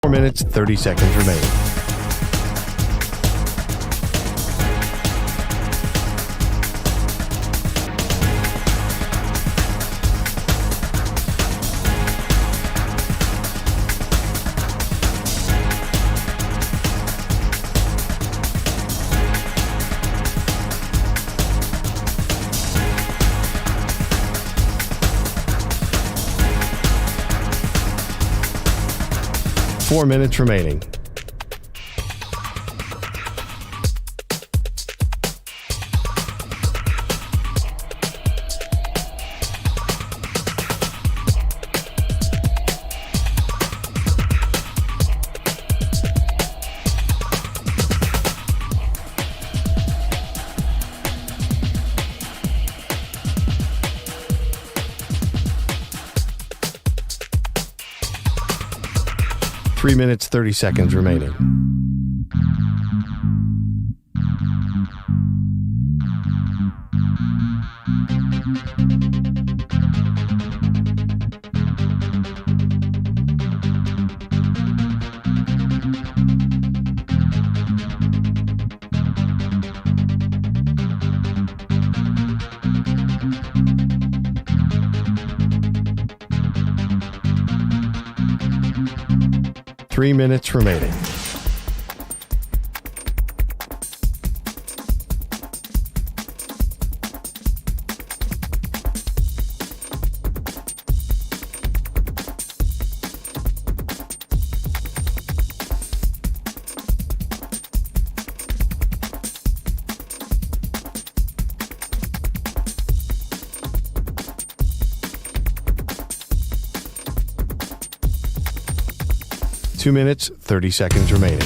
4 minutes, 30 seconds remaining. Four minutes remaining. Three minutes, 30 seconds remaining. Three minutes remaining. Two minutes, 30 seconds remaining.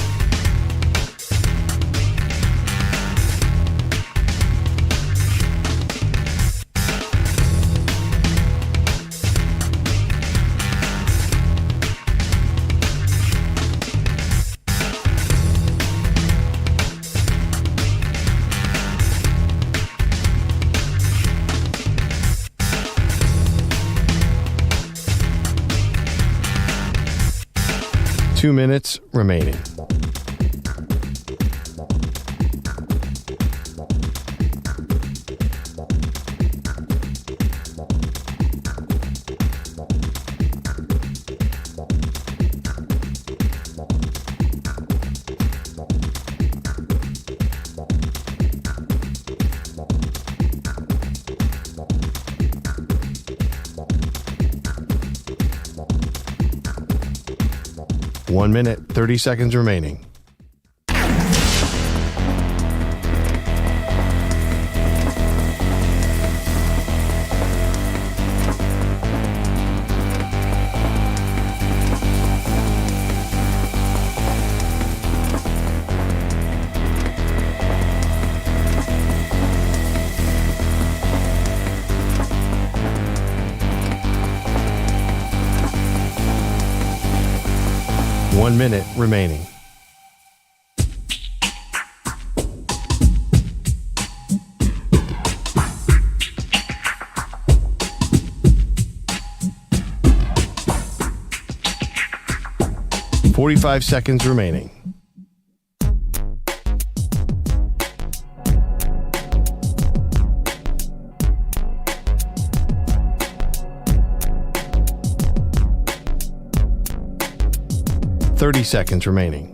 Two minutes remaining. One minute, 30 seconds remaining. One minute remaining. Forty-five seconds remaining. Thirty seconds remaining.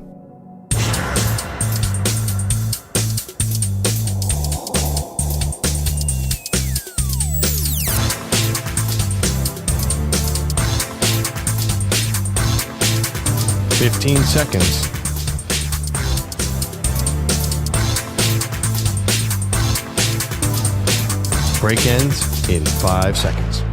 Fifteen seconds. Break ends in 5 seconds.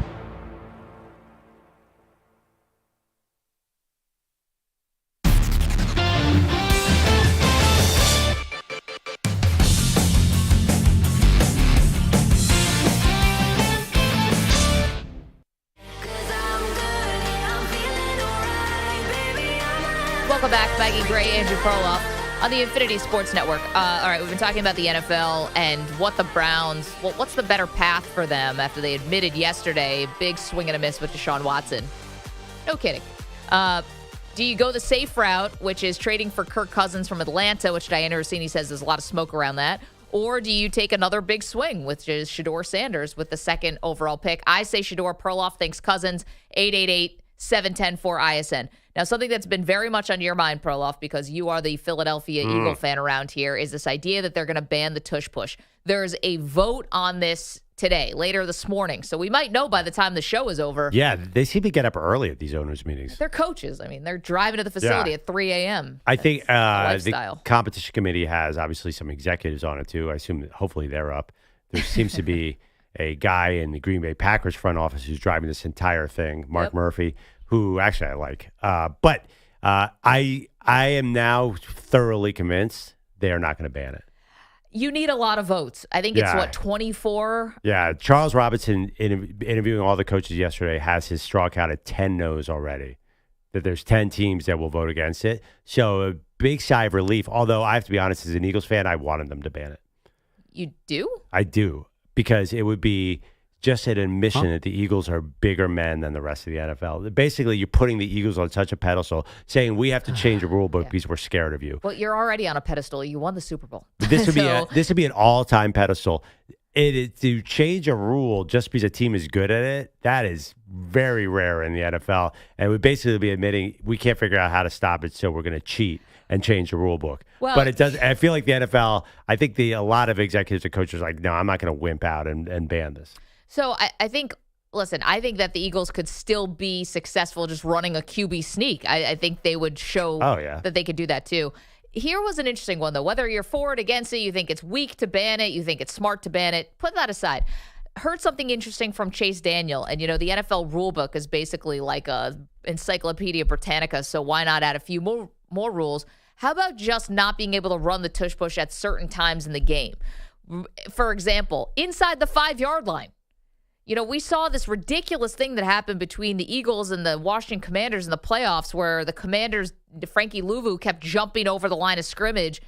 Welcome back, Maggie Gray, Andrew Perloff on the Infinity Sports Network. All right, we've been talking about the NFL and what the Browns, what's the better path for them after they admitted yesterday, big swing and a miss with Deshaun Watson. No kidding. Do you go the safe route, which is trading for Kirk Cousins from Atlanta, which Diana Rossini says there's a lot of smoke around that? Or do you take another big swing, which is Shedeur Sanders with the second overall pick? I say Shedeur. Perloff thinks Cousins. 888-710-4ISN. Now, something that's been very much on your mind, Perloff, because you are the Philadelphia Eagle fan around here, is this idea that they're going to ban the tush push. There's a vote on this today, later this morning. So we might know by the time the show is over. Yeah, they seem to get up early at these owners' meetings. They're coaches. I mean, they're driving to the facility at 3 a.m. I think the competition committee has obviously some executives on it, too. I assume that hopefully they're up. There seems to be a guy in the Green Bay Packers front office who's driving this entire thing, Mark Murphy, who actually I like. But I am now thoroughly convinced they are not going to ban it. You need a lot of votes. I think it's, 24? Yeah. Charles Robinson, interviewing all the coaches yesterday, has his straw count at 10 no's already, that there's 10 teams that will vote against it. So a big sigh of relief, although I have to be honest, as an Eagles fan, I wanted them to ban it. You do? I do, because it would be just an admission that the Eagles are bigger men than the rest of the NFL. Basically, you're putting the Eagles on such a pedestal, saying we have to change the rule book because we're scared of you. Well, you're already on a pedestal. You won the Super Bowl. This would be an all-time pedestal. To change a rule just because a team is good at it, that is very rare in the NFL. And it would basically be admitting we can't figure out how to stop it, so we're going to cheat and change the rule book. Well, but it does. I feel like the NFL, I think a lot of executives and coaches are like, no, I'm not going to wimp out and ban this. So I think that the Eagles could still be successful just running a QB sneak. I think they would show that they could do that too. Here was an interesting one, though. Whether you're for it, against it, you think it's weak to ban it, you think it's smart to ban it, put that aside. Heard something interesting from Chase Daniel. And, the NFL rulebook is basically like a Encyclopedia Britannica, so why not add a few more rules? How about just not being able to run the tush push at certain times in the game? For example, inside the 5-yard line. We saw this ridiculous thing that happened between the Eagles and the Washington Commanders in the playoffs where the Commanders, Frankie Louvu, kept jumping over the line of scrimmage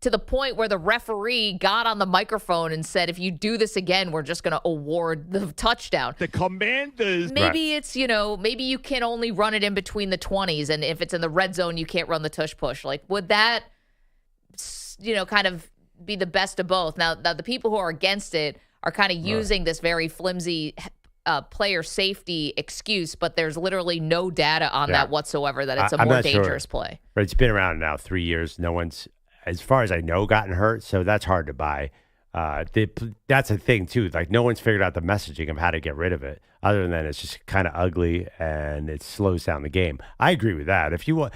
to the point where the referee got on the microphone and said, if you do this again, we're just going to award the touchdown. The Commanders. Maybe it's, maybe you can only run it in between the 20s, and if it's in the red zone, you can't run the tush push. Like, would that, kind of be the best of both? Now the people who are against it are kind of using this very flimsy player safety excuse, but there's literally no data on that whatsoever that it's a more dangerous play. But it's been around now 3 years. No one's, as far as I know, gotten hurt, so that's hard to buy. That's a thing, too. Like, no one's figured out the messaging of how to get rid of it, other than it's just kind of ugly and it slows down the game. I agree with that. If you are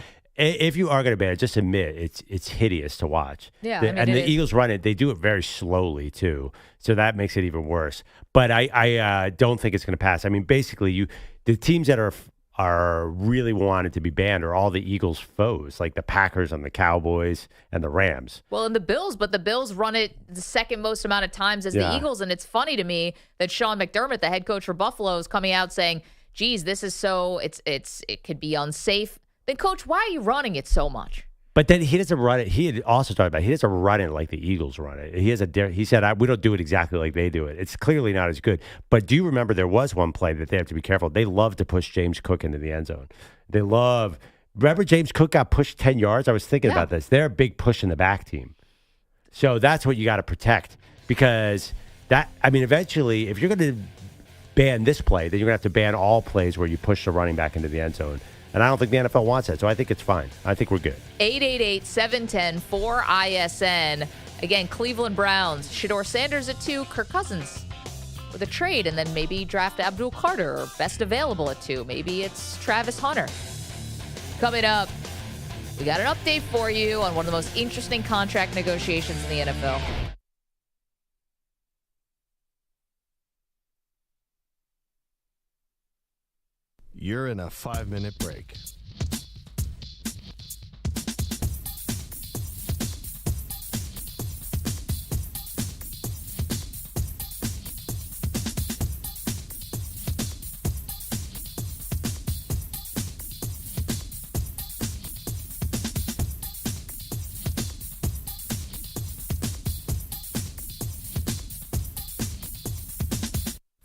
going to ban it, just admit it's hideous to watch. Yeah, the Eagles run it. They do it very slowly too, so that makes it even worse. But I don't think it's going to pass. I mean, basically, the teams that are really wanted to be banned are all the Eagles' foes, like the Packers and the Cowboys and the Rams. Well, and the Bills, but the Bills run it the second most amount of times as the Eagles, and it's funny to me that Sean McDermott, the head coach for Buffalo, is coming out saying, "Geez, this is so it could be unsafe." Then, Coach, why are you running it so much? But then he doesn't run it. He had also talked about he doesn't run it like the Eagles run it. He said we don't do it exactly like they do it. It's clearly not as good. But do you remember there was one play that they have to be careful? They love to push James Cook into the end zone. Remember James Cook got pushed 10 yards? I was thinking about this. They're a big push in the back team. So that's what you got to protect, because eventually if you're going to ban this play, then you're going to have to ban all plays where you push the running back into the end zone. And I don't think the NFL wants that, so I think it's fine. I think we're good. 888-710-4ISN. Again, Cleveland Browns. Shedeur Sanders at 2. Kirk Cousins with a trade, and then maybe draft Abdul Carter, or best available at 2. Maybe it's Travis Hunter. Coming up, we got an update for you on one of the most interesting contract negotiations in the NFL. You're in a 5-minute break.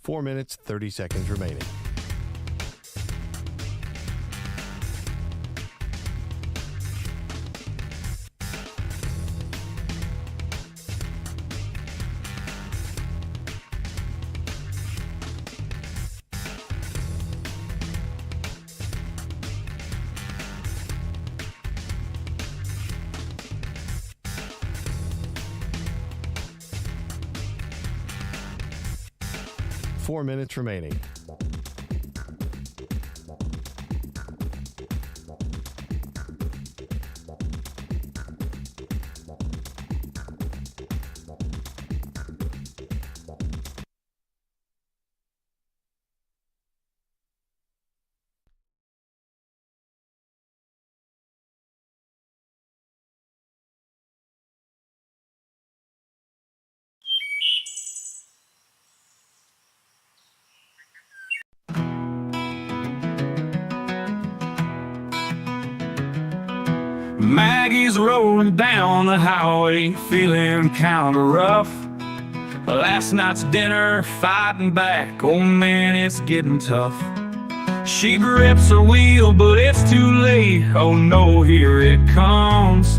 Four minutes, 30 seconds remaining. 4 minutes remaining. Maggie's rolling down the highway, feeling kinda rough. Last night's dinner, fighting back, oh man, it's getting tough. She grips her wheel, but it's too late, oh no, here it comes.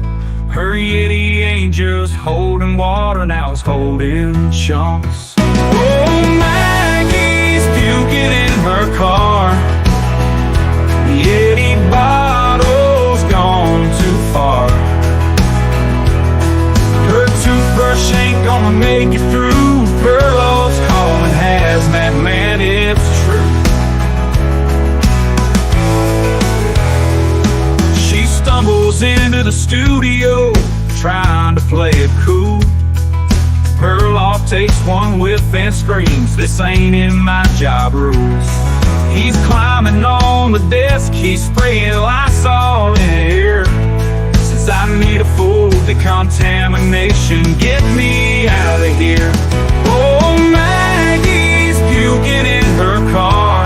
Her Yeti Angel's holding water, now it's holding chunks. Oh, Maggie's puking in her car. Yeti bottle's gone too far. Her toothbrush ain't gonna make it through. Perloff's calling hazmat, man, it's true. She stumbles into the studio, trying to play it cool. Perloff takes one whiff and screams, "This ain't in my job rules." He's climbing on the desk, he's spraying Lysol in the air. Says, "I need a full decontamination, get me out of here." Oh, Maggie's puking in her car.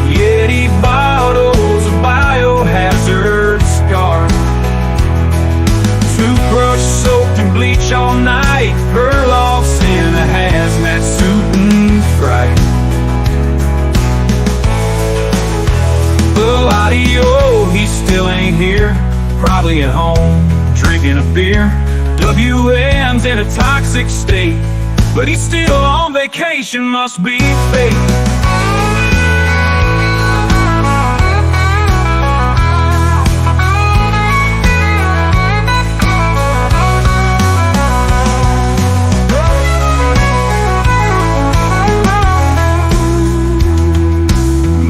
Yeti bottles, a biohazard scar. Toothbrush soaked in bleach all night. Perloff's in a hazmat suit and fright. Eladio, he still ain't here. Probably at home, drinking a beer. WM's in a toxic state, but he's still on vacation, must be fate.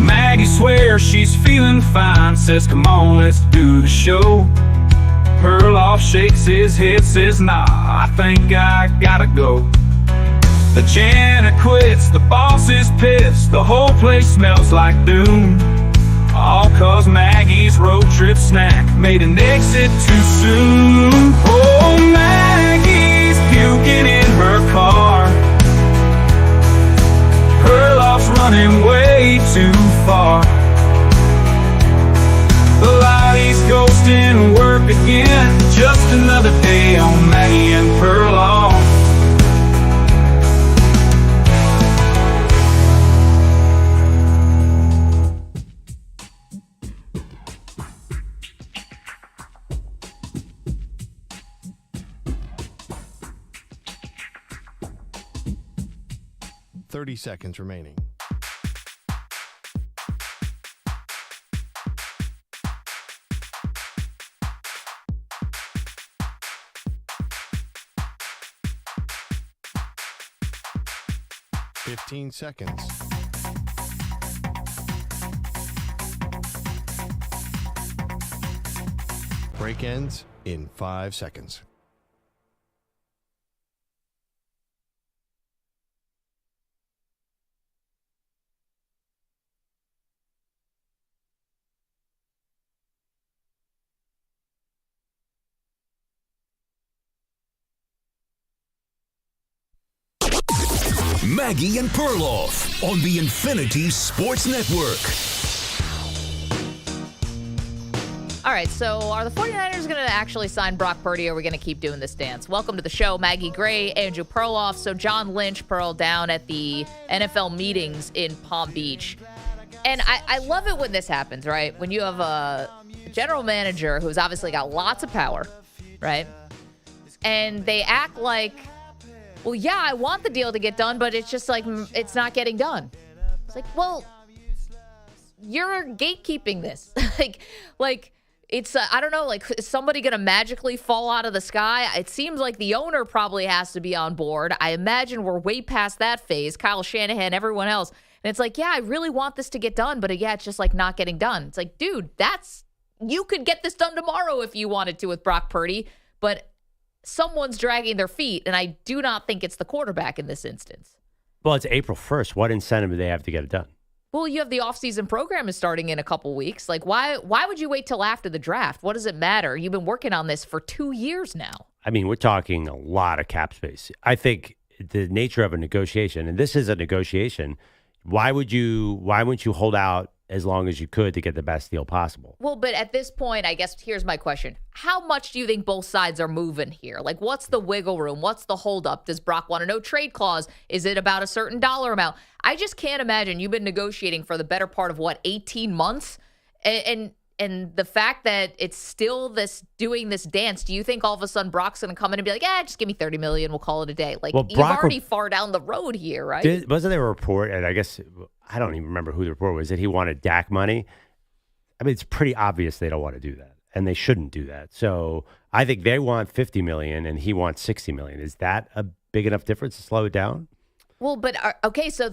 'Maggie swears she's feeling fine, says, "Come on, let's do the show." Perloff shakes his head, says, "Nah, I think I gotta go." The janitor quits, the boss is pissed, the whole place smells like doom. All 'cause Maggie's road trip snack made an exit too soon. Oh, Maggie's puking in her car. Perloff's running way too far. The Lottie's ghosting work again. Just another day on Maggie and Perloff. Thirty seconds remaining. Fifteen seconds. Break ends in 5 seconds. Maggie and Perloff on the Infinity Sports Network. All right, so are the 49ers going to actually sign Brock Purdy, or are we going to keep doing this dance? Welcome to the show, Maggie Gray, Andrew Perloff. So John Lynch, Pearl, down at the NFL meetings in Palm Beach. And I love it when this happens, right? When you have a general manager who's obviously got lots of power, right? And they act like, well, yeah, I want the deal to get done, but it's just like, it's not getting done. It's like, well, you're gatekeeping this. like, It's, I don't know, like, is somebody going to magically fall out of the sky? It seems like the owner probably has to be on board. I imagine we're way past that phase. Kyle Shanahan, everyone else. And it's like, yeah, I really want this to get done, but yeah, it's just like not getting done. It's like, dude, you could get this done tomorrow if you wanted to with Brock Purdy, but someone's dragging their feet, and I do not think it's the quarterback in this instance. Well, it's April 1st. What incentive do they have to get it done? Well, you have the offseason program is starting in a couple weeks. Like, why would you wait till after the draft? What does it matter? You've been working on this for 2 years now. I mean, we're talking a lot of cap space. I think the nature of a negotiation, and this is a negotiation, why wouldn't you hold out as long as you could to get the best deal possible? Well, but at this point, I guess here's my question. How much do you think both sides are moving here? Like, what's the wiggle room? What's the holdup? Does Brock want a no trade clause? Is it about a certain dollar amount? I just can't imagine. You've been negotiating for the better part of 18 months? And the fact that it's still doing this dance, do you think all of a sudden Brock's going to come in and be like, just give me $30 million, we'll call it a day? Like, you've already far down the road here, right? Wasn't there a report, and I guess, I don't even remember who the report was, that he wanted Dak money? I mean, it's pretty obvious they don't want to do that, and they shouldn't do that. So I think they want $50 million, and he wants $60 million. Is that a big enough difference to slow it down? Well, but, okay, so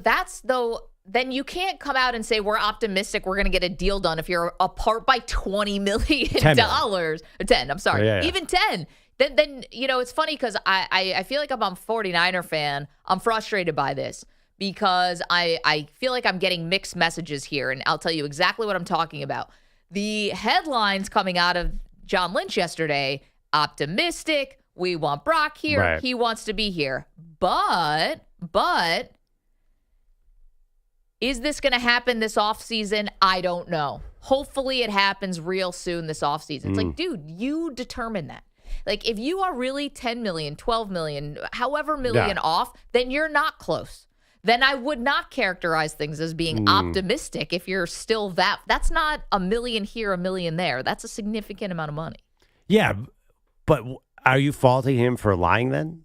then you can't come out and say we're optimistic we're going to get a deal done if you're apart by $20 million. $10, I'm sorry. Yeah. Even 10. Then it's funny because I feel like I'm a 49er fan. I'm frustrated by this because I feel like I'm getting mixed messages here, and I'll tell you exactly what I'm talking about. The headlines coming out of John Lynch yesterday, optimistic, we want Brock here, right. He wants to be here. But is this going to happen this offseason? I don't know. Hopefully it happens real soon this offseason. It's like, dude, you determine that. Like, if you are really 10 million, 12 million, however million off, then you're not close. Then I would not characterize things as being optimistic if you're still that's not $1 million here, $1 million there. That's a significant amount of money. Yeah, but are you faulting him for lying then?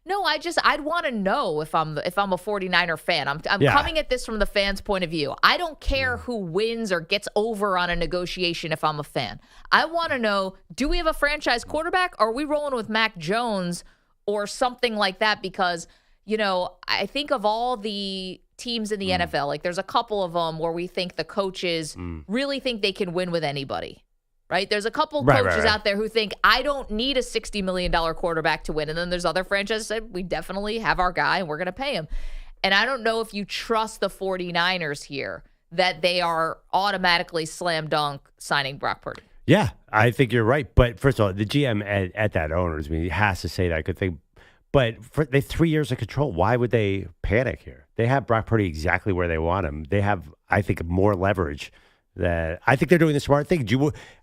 No, I'd want to know if I'm a 49er fan. I'm coming at this from the fan's point of view. I don't care who wins or gets over on a negotiation if I'm a fan. I want to know, do we have a franchise quarterback, or are we rolling with Mac Jones or something like that? Because, I think of all the teams in the NFL, like there's a couple of them where we think the coaches really think they can win with anybody. Right? There's a couple coaches out there who think, I don't need a $60 million quarterback to win. And then there's other franchises that say, we definitely have our guy and we're going to pay him. And I don't know if you trust the 49ers here that they are automatically slam dunk signing Brock Purdy. Yeah, I think you're right. But first of all, the GM at that owners, he has to say that good thing. But they have 3 years of control. Why would they panic here? They have Brock Purdy exactly where they want him. They have, I think, more leverage. That I think they're doing the smart thing.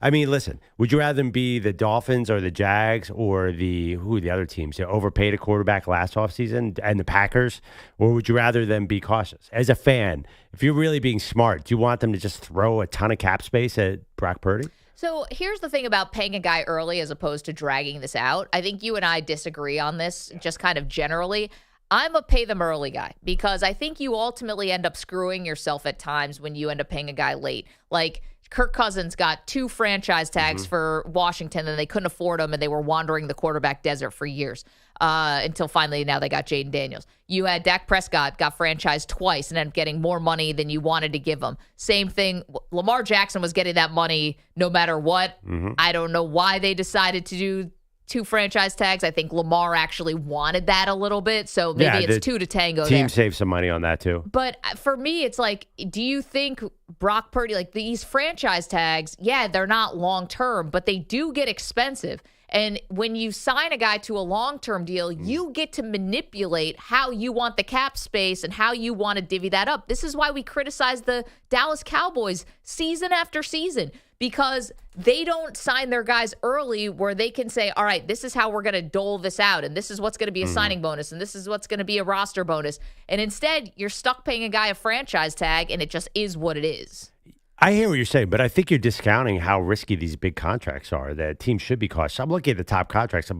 Listen, would you rather them be the Dolphins or the Jags or the other teams that overpaid a quarterback last offseason and the Packers? Or would you rather them be cautious? As a fan, if you're really being smart, do you want them to just throw a ton of cap space at Brock Purdy? So here's the thing about paying a guy early as opposed to dragging this out. I think you and I disagree on this just kind of generally. I'm a pay them early guy because I think you ultimately end up screwing yourself at times when you end up paying a guy late. Like Kirk Cousins got 2 franchise tags for Washington and they couldn't afford them and they were wandering the quarterback desert for years until finally now they got Jaden Daniels. You had Dak Prescott got franchised twice and ended up getting more money than you wanted to give him. Same thing. Lamar Jackson was getting that money no matter what. I don't know why they decided to do 2 franchise tags. I think Lamar actually wanted that a little bit, so maybe it's 2 to tango. Team saved some money on that too. But for me, it's like, do you think Brock Purdy, like these franchise tags, they're not long term, but they do get expensive. And when you sign a guy to a long-term deal, you get to manipulate how you want the cap space and how you want to divvy that up. This is why we criticize the Dallas Cowboys season after season, because they don't sign their guys early where they can say, all right, this is how we're going to dole this out, and this is what's going to be a signing bonus, and this is what's going to be a roster bonus. And instead, you're stuck paying a guy a franchise tag, and it just is what it is. I hear what you're saying, but I think you're discounting how risky these big contracts are, that teams should be cautious. I'm looking at the top contracts.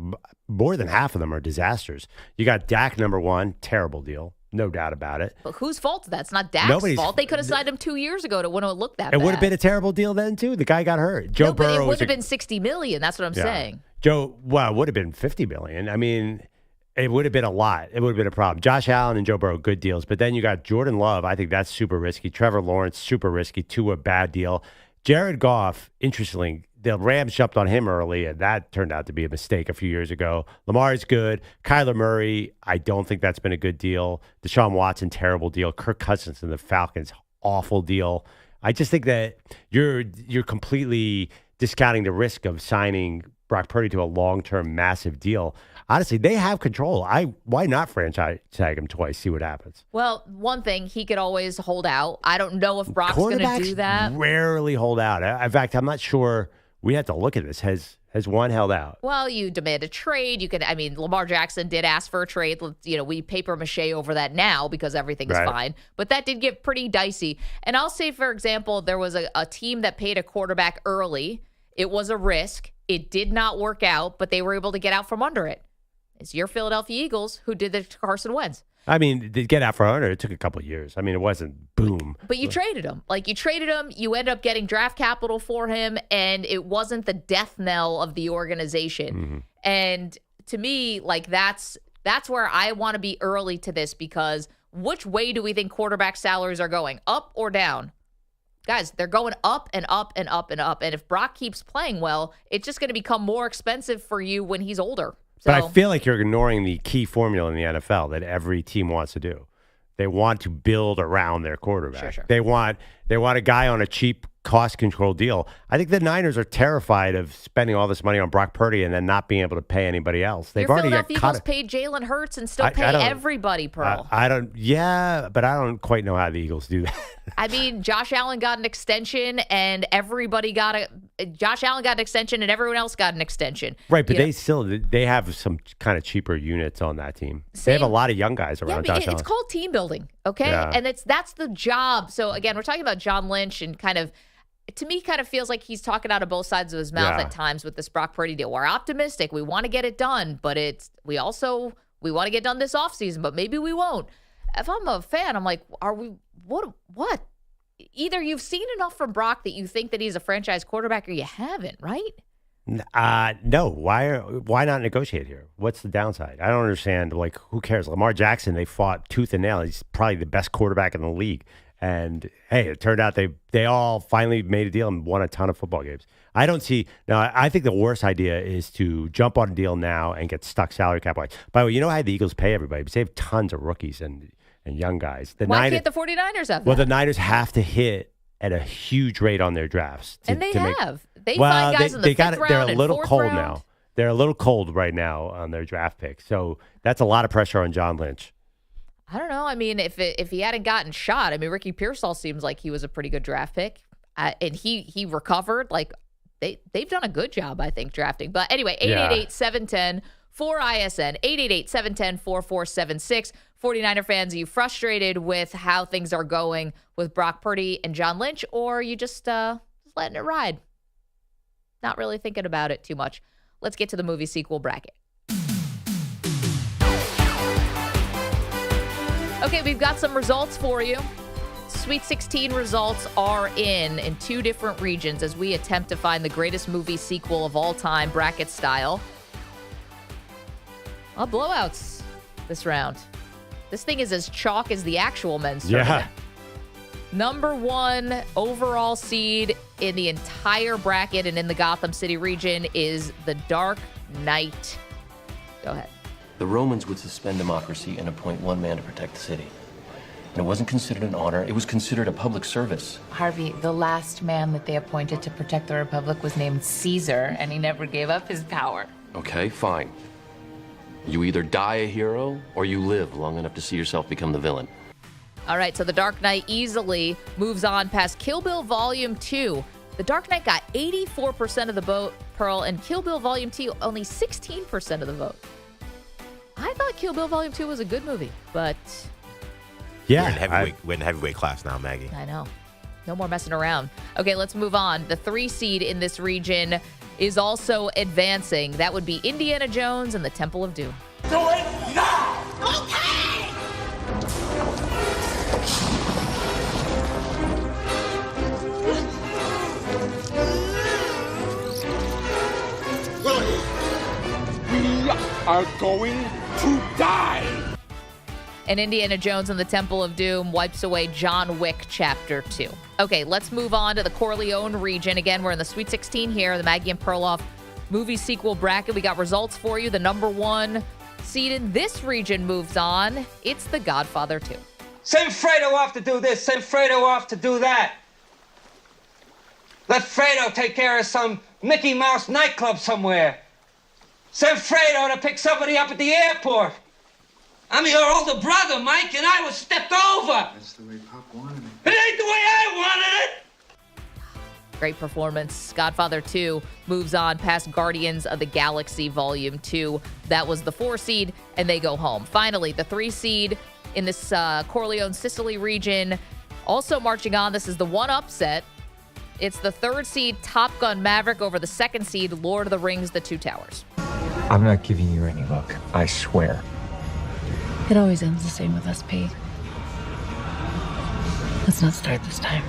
More than half of them are disasters. You got Dak, number 1, terrible deal. No doubt about it. But whose fault is that? It's not Dak's fault. They could have signed him 2 years ago to wouldn't have looked that bad. It would have been a terrible deal then, too. The guy got hurt. Joe Burrow but it would have been $60 million. That's what I'm saying. It would have been $50 million. I mean, it would have been a lot. It would have been a problem. Josh Allen and Joe Burrow, good deals. But then you got Jordan Love. I think that's super risky. Trevor Lawrence, super risky. Tua, bad deal. Jared Goff, interestingly, the Rams jumped on him early, and that turned out to be a mistake a few years ago. Lamar is good. Kyler Murray, I don't think that's been a good deal. Deshaun Watson, terrible deal. Kirk Cousins and the Falcons, awful deal. I just think that you're completely discounting the risk of signing Brock Purdy to a long-term massive deal. Honestly, they have control. Why not franchise tag him twice, see what happens? Well, one thing, he could always hold out. I don't know if Brock's going to do that. Rarely hold out. In fact, I'm not sure. We have to look at this. Has one held out? Well, you demand a trade. Lamar Jackson did ask for a trade. We paper mache over that now because everything is fine. But that did get pretty dicey. And I'll say, for example, there was a team that paid a quarterback early. It was a risk. It did not work out, but they were able to get out from under it. It's your Philadelphia Eagles who did it to Carson Wentz. I mean, to get out from under, it took a couple of years. I mean, it wasn't boom. But you traded him. You end up getting draft capital for him, and it wasn't the death knell of the organization. Mm-hmm. And to me, that's where I want to be early to this, because which way do we think quarterback salaries are going, up or down? Guys, they're going up and up and up and up. And if Brock keeps playing well, it's just going to become more expensive for you when he's older. So, but I feel like you're ignoring the key formula in the NFL that every team wants to do. They want to build around their quarterback. Sure. They want a guy on a cheap cost control deal. I think the Niners are terrified of spending all this money on Brock Purdy and then not being able to pay anybody else. They've already got Eagles paid Jalen Hurts and still pay everybody, Pearl. But I don't quite know how the Eagles do that. I mean, Josh Allen got an extension and everybody Josh Allen got an extension and everyone else got an extension. Right, but they have some kind of cheaper units on that team. They have a lot of young guys around Josh Allen. It's called team building, okay? Yeah. And that's the job. So again, we're talking about John Lynch and to me, kind of feels like he's talking out of both sides of his mouth at times with this Brock Purdy deal. We're optimistic. We want to get it done, but we want to get done this offseason, but maybe we won't. If I'm a fan, I'm like, are we, what? Either you've seen enough from Brock that you think that he's a franchise quarterback or you haven't, right? No. Why not negotiate here? What's the downside? I don't understand. Who cares? Lamar Jackson, they fought tooth and nail. He's probably the best quarterback in the league. And, hey, it turned out they all finally made a deal and won a ton of football games. I think the worst idea is to jump on a deal now and get stuck salary cap-wise. By the way, you know how the Eagles pay everybody? They have tons of rookies and young guys. Why can't the 49ers have that? Well, the Niners have to hit at a huge rate on their drafts. They have. They find guys in the fifth round. They're a little cold round. now. They're a little cold right now on their draft picks. So that's a lot of pressure on John Lynch. I don't know. I mean, if he hadn't gotten shot, Ricky Pearsall seems like he was a pretty good draft pick. And he recovered. They've done a good job, I think, drafting. But anyway, 888-710-4ISN, 888-710-4476. 49er fans, are you frustrated with how things are going with Brock Purdy and John Lynch, or are you just letting it ride? Not really thinking about it too much. Let's get to the movie sequel bracket. Okay, we've got some results for you. Sweet 16 results are in two different regions as we attempt to find the greatest movie sequel of all time, bracket style. Blowouts this round. This thing is as chalk as the actual men's tournament. Number one overall seed in the entire bracket and in the Gotham City region is The Dark Knight. Go ahead. The Romans would suspend democracy and appoint one man to protect the city. And it wasn't considered an honor, it was considered a public service. Harvey, the last man that they appointed to protect the Republic was named Caesar, and he never gave up his power. Okay, fine. You either die a hero, or you live long enough to see yourself become the villain. All right, so The Dark Knight easily moves on past Kill Bill Volume 2. The Dark Knight got 84% of the vote, Pearl, and Kill Bill Volume 2 only 16% of the vote. I thought Kill Bill Volume 2 was a good movie, but... Yeah. We're in heavyweight class now, Maggie. I know. No more messing around. Okay, let's move on. The 3 seed in this region is also advancing. That would be Indiana Jones and the Temple of Doom. Do it now! Okay! are going to die. And Indiana Jones and the Temple of Doom wipes away John Wick Chapter 2. Okay, let's move on to the Corleone region. Again, we're in the Sweet 16 here, the Maggie and Perloff movie sequel bracket. We got results for you. The number one seed in this region moves on. It's The Godfather 2. Send Fredo off to do this. Send Fredo off to do that. Let Fredo take care of some Mickey Mouse nightclub somewhere. Send Fredo to pick somebody up at the airport. I'm your older brother, Mike, and I was stepped over. That's the way Pop wanted it. It ain't the way I wanted it. Great performance. Godfather 2 moves on past Guardians of the Galaxy Volume 2. That was the 4 seed, and they go home. Finally, the 3 seed in this Corleone, Sicily region, also marching on. This is the one upset. It's the 3rd seed, Top Gun Maverick, over the 2nd seed, Lord of the Rings, The Two Towers. I'm not giving you any look, I swear. It always ends the same with us, Pete. Let's not start this time.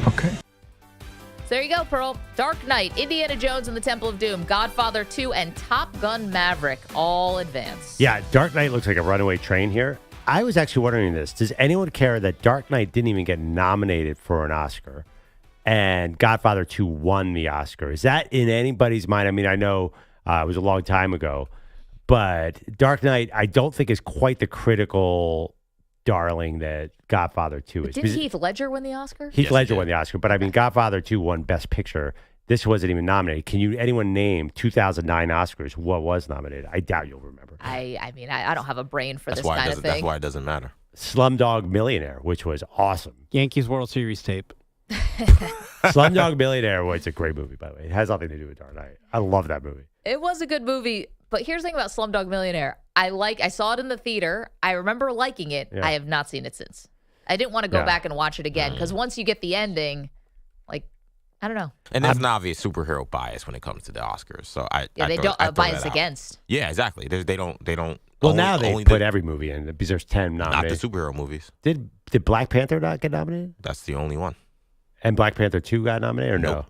Okay. So there you go, Pearl. Dark Knight, Indiana Jones and the Temple of Doom, Godfather 2, and Top Gun Maverick all advance. Yeah, Dark Knight looks like a runaway train here. I was actually wondering this. Does anyone care that Dark Knight didn't even get nominated for an Oscar and Godfather 2 won the Oscar? Is that in anybody's mind? I mean, I know it was a long time ago, but Dark Knight, I don't think is quite the critical darling that Godfather 2 is. Didn't Heath Ledger win the Oscar? Heath Ledger won the Oscar, but I mean, Godfather 2 won Best Picture. This wasn't even nominated. Can anyone name 2009 Oscars what was nominated? I doubt you'll remember. I mean, I don't have a brain for this kind of thing. That's why it doesn't matter. Slumdog Millionaire, which was awesome. Yankees World Series tape. Slumdog Millionaire was a great movie, by the way. It has nothing to do with Dark Knight. I love that movie. It was a good movie, but here's the thing about Slumdog Millionaire. I saw it in the theater. I remember liking it. Yeah. I have not seen it since. I didn't want to go back and watch it again because once you get the ending, like, I don't know. And there's an obvious superhero bias when it comes to the Oscars. So they don't bias against. Yeah, exactly. They don't. Well, now they put every movie in because there's 10 nominated. Not the superhero movies. Did Black Panther not get nominated? That's the only one. And Black Panther 2 got nominated or nope. No?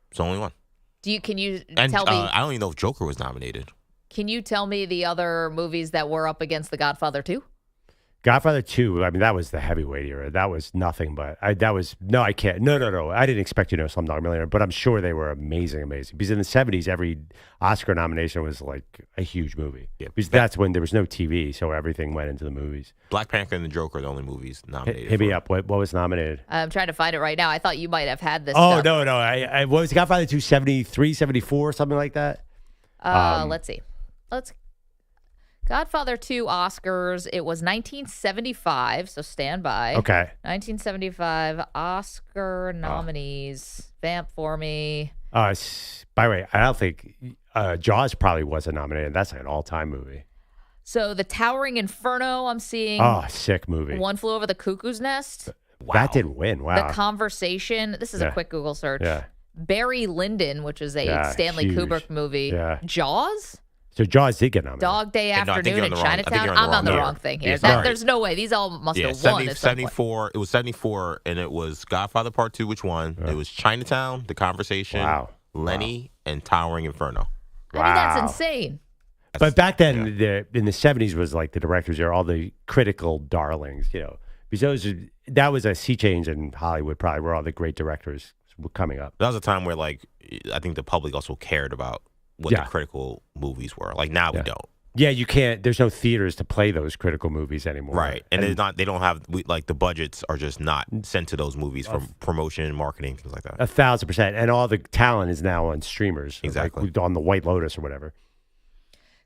It's the only one. Can you and, tell me? I don't even know if Joker was nominated. Can you tell me the other movies that were up against The Godfather 2? Godfather 2, I mean, that was the heavyweight era. That was nothing but, I can't. No. I didn't expect you to know Slumdog Millionaire, but I'm sure they were amazing. Because in the 70s, every Oscar nomination was like a huge movie. Yeah, because that's when there was no TV, so everything went into the movies. Black Panther and the Joker are the only movies nominated. Hit me up. What was nominated? I'm trying to find it right now. I thought you might have had this stuff. No. What was Godfather 2, 73, 74, something like that? Let's see. Godfather 2 Oscars, it was 1975, so stand by. Okay. 1975 Oscar nominees. Vamp for me. By the way, I don't think Jaws probably wasn't nominated. That's like an all-time movie. So The Towering Inferno, I'm seeing. Oh, sick movie. One Flew Over the Cuckoo's Nest. Wow. That didn't win. Wow. The Conversation. This is a quick Google search. Yeah. Barry Lyndon, which is a Stanley Kubrick movie. Yeah. Jaws? So Jaws did get nominated. Dog Day Afternoon in Chinatown. I'm on the wrong thing here. Yeah, there's no way. These all must have won. 74. It was 74, and it was Godfather Part 2, which won. It was Chinatown, The Conversation, Lenny, and Towering Inferno. I mean, that's insane. But back then, in the 70s, was like the directors are all the critical darlings, because that was a sea change in Hollywood, probably, where all the great directors were coming up. That was a time where, like, I think the public also cared about what the critical movies were. Like, now we don't. Yeah, you can't. There's no theaters to play those critical movies anymore. Right. And they don't have, like, the budgets are just not sent to those movies for promotion, marketing, things like that. 1,000%. And all the talent is now on streamers. Exactly. Like on the White Lotus or whatever.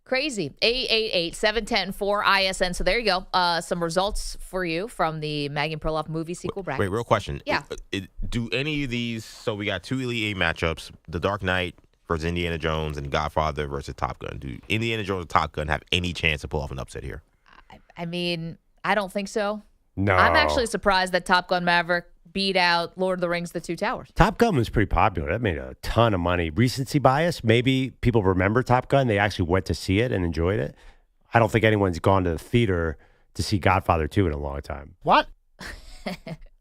Crazy. 888-710-4-ISN. So there you go. Some results for you from the Maggie Perloff movie sequel bracket. Wait, real question. Yeah. Do any of these, so we got two Elite 8 matchups, The Dark Knight versus Indiana Jones and Godfather versus Top Gun. Do Indiana Jones and Top Gun have any chance to pull off an upset here? I mean, I don't think so. No. I'm actually surprised that Top Gun Maverick beat out Lord of the Rings, The Two Towers. Top Gun was pretty popular. That made a ton of money. Recency bias. Maybe people remember Top Gun. They actually went to see it and enjoyed it. I don't think anyone's gone to the theater to see Godfather 2 in a long time. What?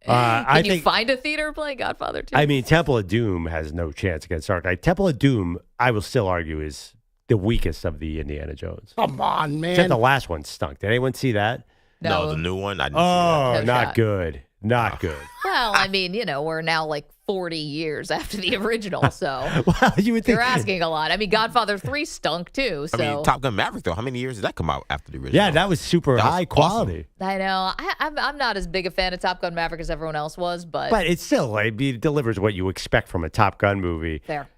Can you find a theater playing Godfather 2? I mean, Temple of Doom has no chance against Dark Knight. Temple of Doom, I will still argue, is the weakest of the Indiana Jones. Come on, man. Except the last one stunk. Did anyone see that? No, the new one. I didn't see Oh, that. not good. Not good. Well, I mean, we're now like 40 years after the original, so Well, you would think you're asking a lot. I mean, Godfather 3 stunk too. So I mean, Top Gun Maverick, though, how many years did that come out after the original? Yeah, that was super That was high quality. I know. I'm not as big a fan of Top Gun Maverick as everyone else was, but But it's still, it delivers what you expect from a Top Gun movie. fair.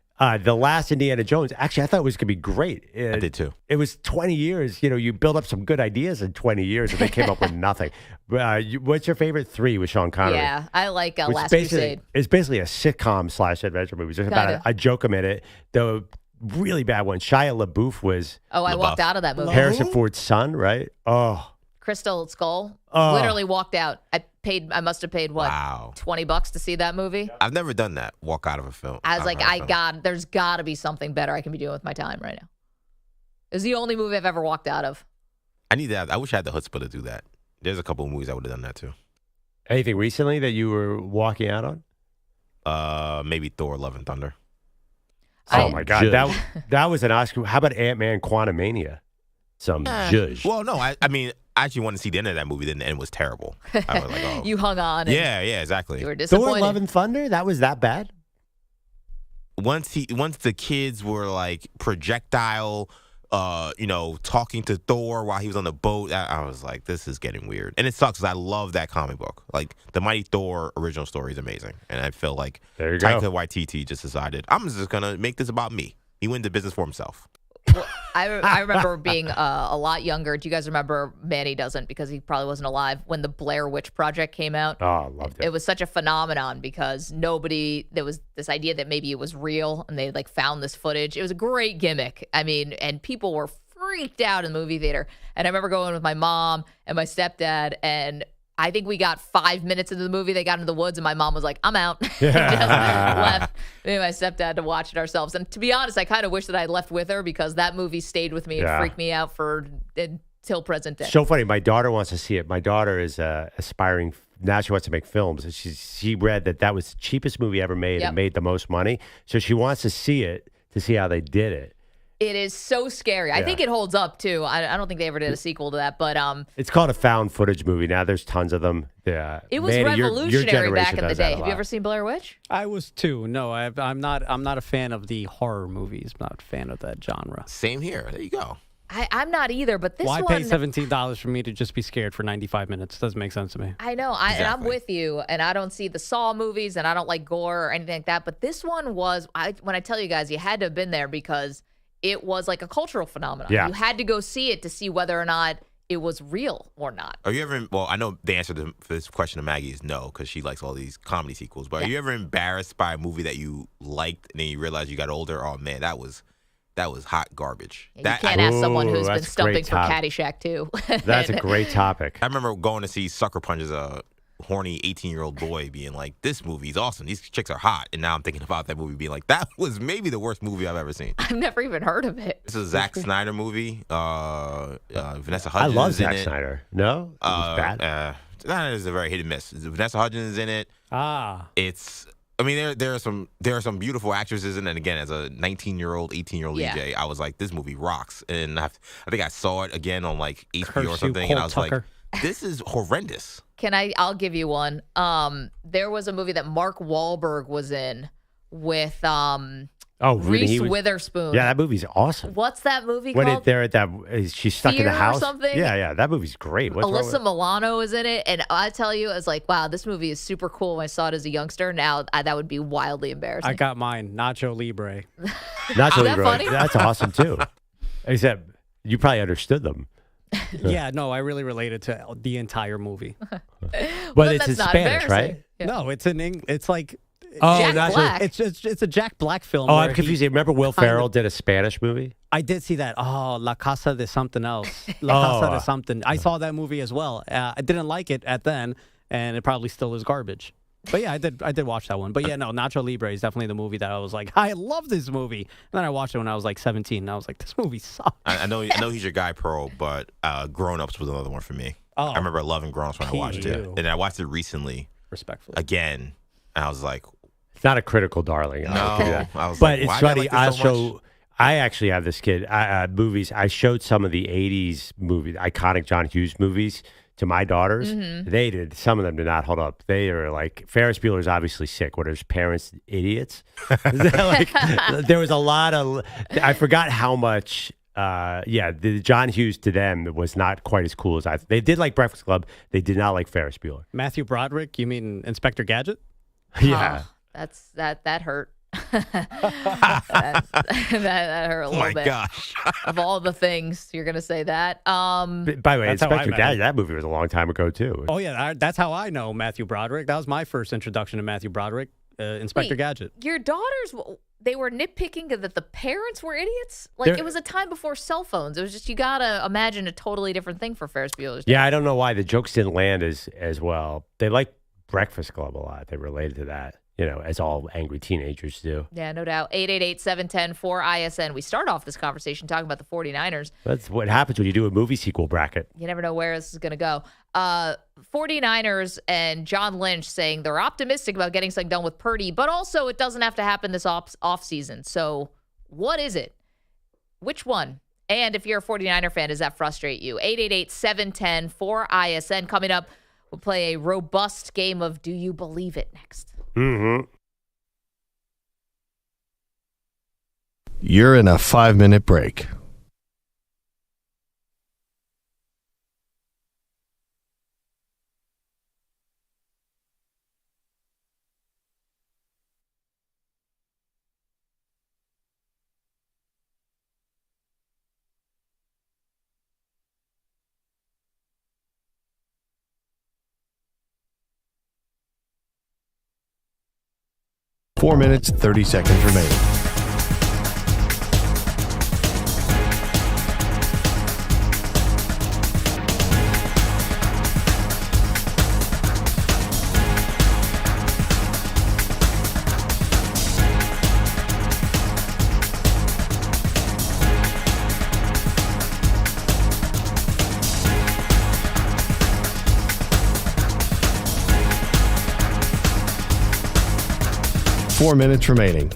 The last Indiana Jones, actually, I thought it was going to be great. I did too. It was 20 years. You build up some good ideas in 20 years, and they came up with nothing. What's your favorite 3 with Sean Connery? Yeah, I like Which Last basically- Crusade. It's basically a sitcom / adventure movie. There's about Kinda. a joke a minute. The really bad one, Shia LaBeouf was Oh, I walked out of that movie. Harrison Ford's son, right? Oh, Crystal Skull. Oh. Literally walked out. I must have paid, what, Wow. $20 to see that movie? I've never done that. Walk out of a film. I was like, out of a film. there's got to be something better I can be doing with my time right now. It was the only movie I've ever walked out of. I need that. I wish I had the chutzpah to do that. There's a couple of movies I would have done that too. anything recently that you were walking out on? Maybe Thor: Love and Thunder. Oh my God, that was an Oscar. How about Ant-Man: Quantumania? Some zhuzh. Well, no, I mean, I actually wanted to see the end of that movie. Then the end was terrible. I was like, oh. You hung on. and Yeah, exactly. You were Thor: disappointed. Love and Thunder. That was that bad? Once the kids were like projectile, talking to Thor while he was on the boat, I was like, this is getting weird. And it sucks because I love that comic book. Like the Mighty Thor original story is amazing, and I feel like There you go. Taika Waititi just decided I'm just gonna make this about me. He went into business for himself. Well, I remember being a lot younger. Do you guys remember? Manny doesn't because he probably wasn't alive when the Blair Witch Project came out. Oh, I loved it. It was such a phenomenon because there was this idea that maybe it was real and they like found this footage. It was a great gimmick. I mean, and people were freaked out in the movie theater. And I remember going with my mom and my stepdad, and I think we got 5 minutes into the movie. They got into the woods, and my mom was like, I'm out. Just left me and my stepdad to watch it ourselves. And to be honest, I kind of wish that I left with her because that movie stayed with me and freaked me out until present day. So funny. My daughter wants to see it. My daughter is aspiring. Now she wants to make films. And she read that was the cheapest movie ever made and made the most money. So she wants to see it to see how they did it. It is so scary. I think it holds up too. I don't think they ever did a sequel to that, but it's called a found footage movie. Now there's tons of them. Yeah, it was revolutionary back in the day. Have you ever seen Blair Witch? I was too. No, I'm not a fan of the horror movies. I'm not a fan of that genre. Same here. There you go. I'm not either, but this Why one... pay $17 for me to just be scared for 95 minutes? Doesn't make sense to me. I know. And I'm with you, and I don't see the Saw movies, and I don't like gore or anything like that, but this one was... when I tell you guys, you had to have been there because it was like a cultural phenomenon. Yeah. You had to go see it to see whether or not it was real or not. Are you ever... Well, I know the answer for this question to Maggie is no, because she likes all these comedy sequels, but are you ever embarrassed by a movie that you liked and then you realize you got older? Oh, man, that was hot garbage. You can't ask someone who's been stumping for Caddyshack too. That's a great topic. I remember going to see Sucker Punch as a horny 18-year-old boy being like, this movie's awesome. These chicks are hot. And now I'm thinking about that movie being like, that was maybe the worst movie I've ever seen. I've never even heard of it. This is a Zack Snyder movie. Vanessa Hudgens I love is in Zack it. Snyder. No? It was bad? That is a very hit and miss. Vanessa Hudgens is in it. It's... I mean, there are some beautiful actresses in it. And again, as a 19-year-old, 18-year-old EJ, I was like, this movie rocks. And I think I saw it again on like HBO or something, and I was like, this is horrendous. I'll give you one. There was a movie that Mark Wahlberg was in with Reese Witherspoon. Yeah, that movie's awesome. What's that movie when called? They're at she's stuck in the house. Or something? Yeah, that movie's great. Alyssa Milano is in it, and I tell you, I was like, wow, this movie is super cool. When I saw it as a youngster, now that would be wildly embarrassing. I got mine, Nacho Libre. Nacho Libre, funny? that's awesome too. Except you probably understood them. Yeah, no, I really related to the entire movie. But it's in Spanish, right? Yeah. No, it's in English. It's like Jack Black. It's a Jack Black film. Oh, I'm confused. Remember Will Ferrell did a Spanish movie? I did see that. Oh, La Casa de something else. La Casa de something. I saw that movie as well. I didn't like it at then, and it probably still is garbage. But yeah, I did watch that one. But yeah, no, Nacho Libre is definitely the movie that I was like, I love this movie. And then I watched it when I was like 17, and I was like, this movie sucks. I know he's your guy, Pearl, but Grown Ups was another one for me. Oh, I remember loving Grown Ups when I watched it. And I watched it recently respectfully. Again, I was like, it's not a critical darling. No, I was but like, it's why funny. did I like this so much? I actually have this kid movies. I showed some of the '80s movies, iconic John Hughes movies, to my daughters. They did. Some of them did not hold up. They are like, Ferris Bueller's obviously sick. What are his parents idiots? There was a lot of. I forgot how much. The John Hughes to them was not quite as cool as I. They did like Breakfast Club. They did not like Ferris Bueller. Matthew Broderick? You mean Inspector Gadget? Yeah, that hurt. that hurt a little bit. Oh my gosh! Of all the things you're gonna say that. By the way, Inspector Gadget, that movie was a long time ago too. Oh yeah, that's how I know Matthew Broderick. That was my first introduction to Matthew Broderick, Inspector Gadget. Your daughters, they were nitpicking that the parents were idiots. Like it was a time before cell phones. It was just, you gotta imagine a totally different thing for Ferris Bueller's. Yeah, I don't know why the jokes didn't land as well. They like Breakfast Club a lot. They related to that. As all angry teenagers do. Yeah, no doubt. 888-710-4ISN. We start off this conversation talking about the 49ers. That's what happens when you do a movie sequel bracket. You never know where this is going to go. 49ers and John Lynch saying they're optimistic about getting something done with Purdy, but also it doesn't have to happen this offseason. So what is it? Which one? And if you're a 49er fan, does that frustrate you? 888-710-4ISN. Coming up, we'll play a robust game of Do You Believe It next. Mm-hmm. You're in a 5-minute break. Four minutes, 30 seconds remaining. Four minutes remaining.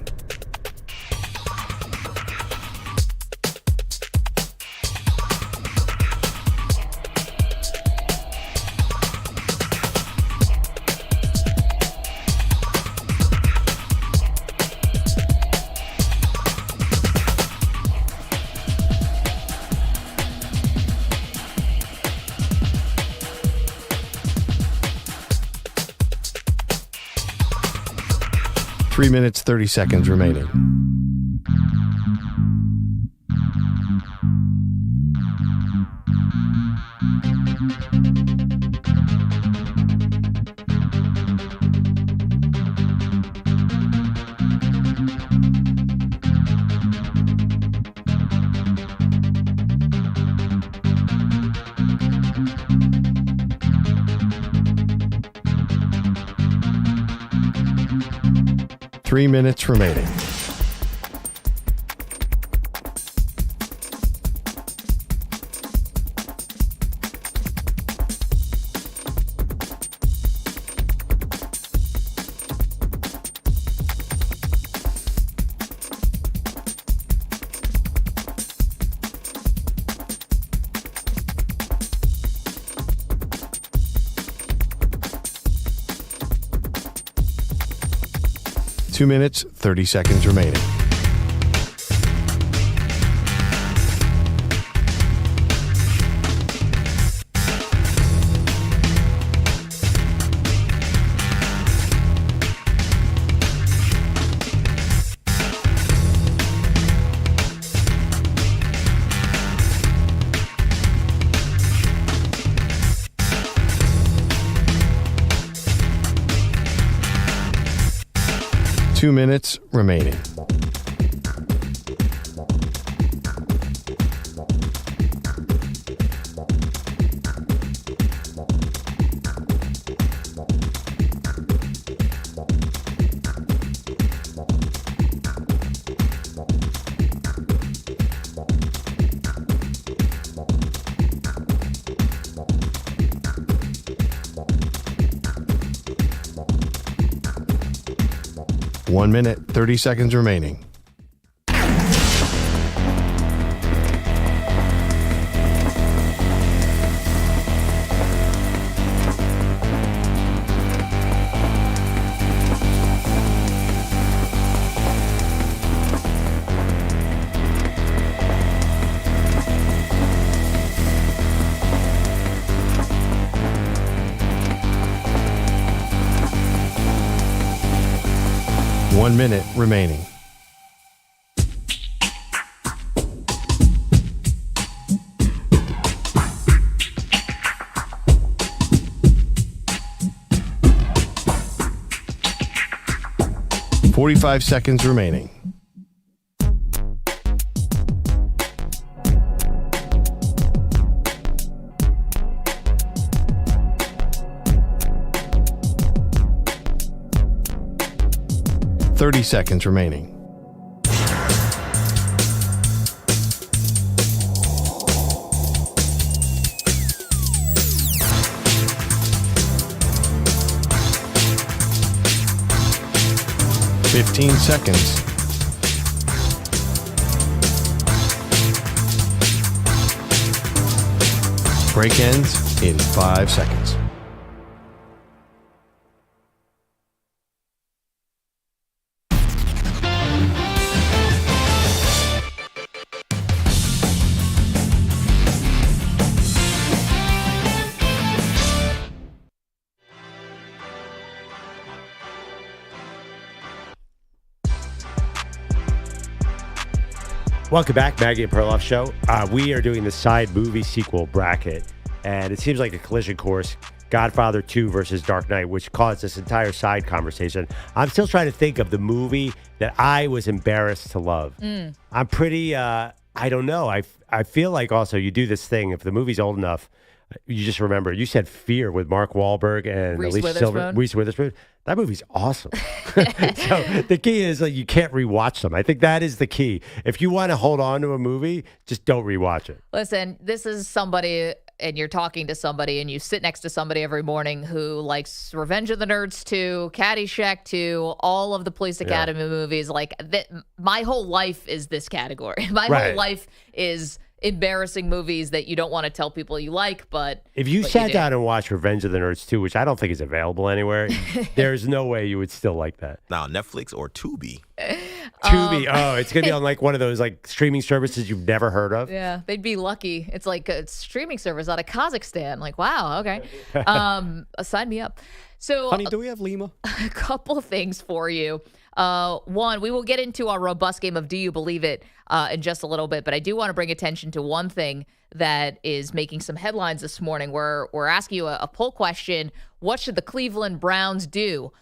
Three minutes, 30 seconds remaining. Three minutes remaining. Two minutes, 30 seconds remaining. Two minutes remaining. 1 minute, 30 seconds remaining. One minute remaining. $45 seconds remaining. $30 seconds remaining. $15 seconds. Break ends in 5 seconds. Welcome back, Maggie and Perloff Show. We are doing the side movie sequel bracket, and it seems like a collision course. Godfather 2 versus Dark Knight, which caused this entire side conversation. I'm still trying to think of the movie that I was embarrassed to love. I'm pretty, I don't know. I feel like also you do this thing, if the movie's old enough, you just remember, you said Fear with Mark Wahlberg and Reese Alicia Silver. Reese Witherspoon. That movie's awesome. So the key is like you can't rewatch them. I think that is the key. If you want to hold on to a movie, just don't rewatch it. Listen, this is somebody, and you're talking to somebody, and you sit next to somebody every morning who likes Revenge of the Nerds 2, Caddyshack 2, all of the Police Academy movies. Like, my whole life is this category. My whole life is embarrassing movies that you don't want to tell people you like, but if you sat down and watched Revenge of the Nerds 2, which I don't think is available anywhere, there's no way you would still like that. Now, Netflix or Tubi? Tubi. It's going to be on like one of those like streaming services you've never heard of. Yeah, they'd be lucky. It's like a streaming service out of Kazakhstan. Like, wow, okay. Sign me up. So, honey, do we have Lima? A couple things for you. One, we will get into our robust game of Do You Believe It in just a little bit, but I do want to bring attention to one thing that is making some headlines this morning. We're asking you a poll question. What should the Cleveland Browns do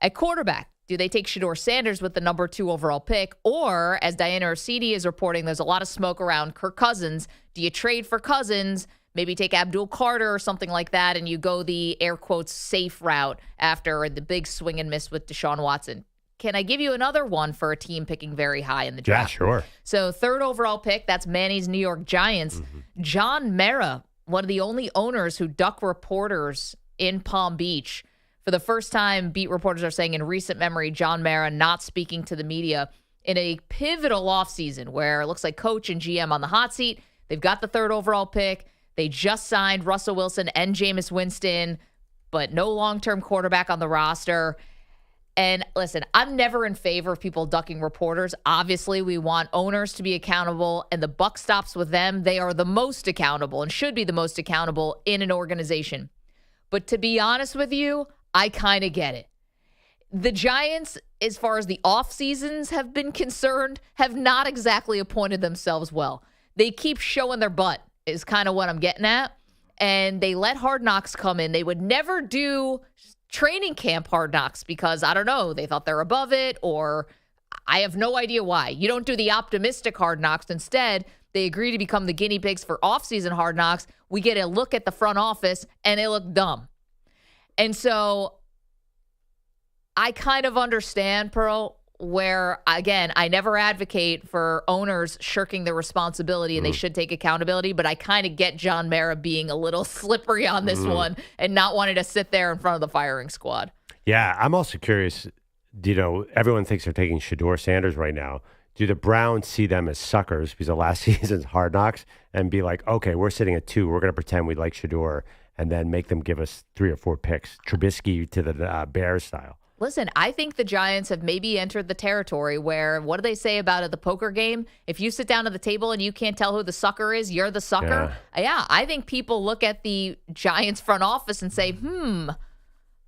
at quarterback? Do they take Shedeur Sanders with the number 2 overall pick? Or, as Diana Orsini is reporting, there's a lot of smoke around Kirk Cousins. Do you trade for Cousins? Maybe take Abdul Carter or something like that, and you go the air quotes safe route after the big swing and miss with Deshaun Watson. Can I give you another one for a team picking very high in the draft? Yeah, sure. So 3rd overall pick, that's Manny's New York Giants. John Mara, one of the only owners who duck reporters in Palm Beach. For the first time, beat reporters are saying in recent memory, John Mara not speaking to the media in a pivotal offseason where it looks like coach and GM on the hot seat. They've got the 3rd overall pick. They just signed Russell Wilson and Jameis Winston, but no long-term quarterback on the roster. And listen, I'm never in favor of people ducking reporters. Obviously, we want owners to be accountable, and the buck stops with them. They are the most accountable and should be the most accountable in an organization. But to be honest with you, I kind of get it. The Giants, as far as the off seasons have been concerned, have not exactly appointed themselves well. They keep showing their butt is kind of what I'm getting at. And they let Hard Knocks come in. They would never do training camp Hard Knocks because, I don't know, they thought they're above it, or I have no idea why. You don't do the optimistic Hard Knocks. Instead, they agree to become the guinea pigs for off-season Hard Knocks. We get a look at the front office, and it looked dumb. And so I kind of understand, Pearl, where, again, I never advocate for owners shirking their responsibility, and they should take accountability, but I kind of get John Mara being a little slippery on this one and not wanting to sit there in front of the firing squad. Yeah, I'm also curious. everyone thinks they're taking Shedeur Sanders right now. Do the Browns see them as suckers because of last season's Hard Knocks and be like, okay, we're sitting at 2. We're going to pretend we like Shedeur and then make them give us 3 or 4 picks, Trubisky to the Bears style? Listen, I think the Giants have maybe entered the territory where, what do they say about at the poker game? If you sit down at the table and you can't tell who the sucker is, you're the sucker. Yeah, I think people look at the Giants front office and say,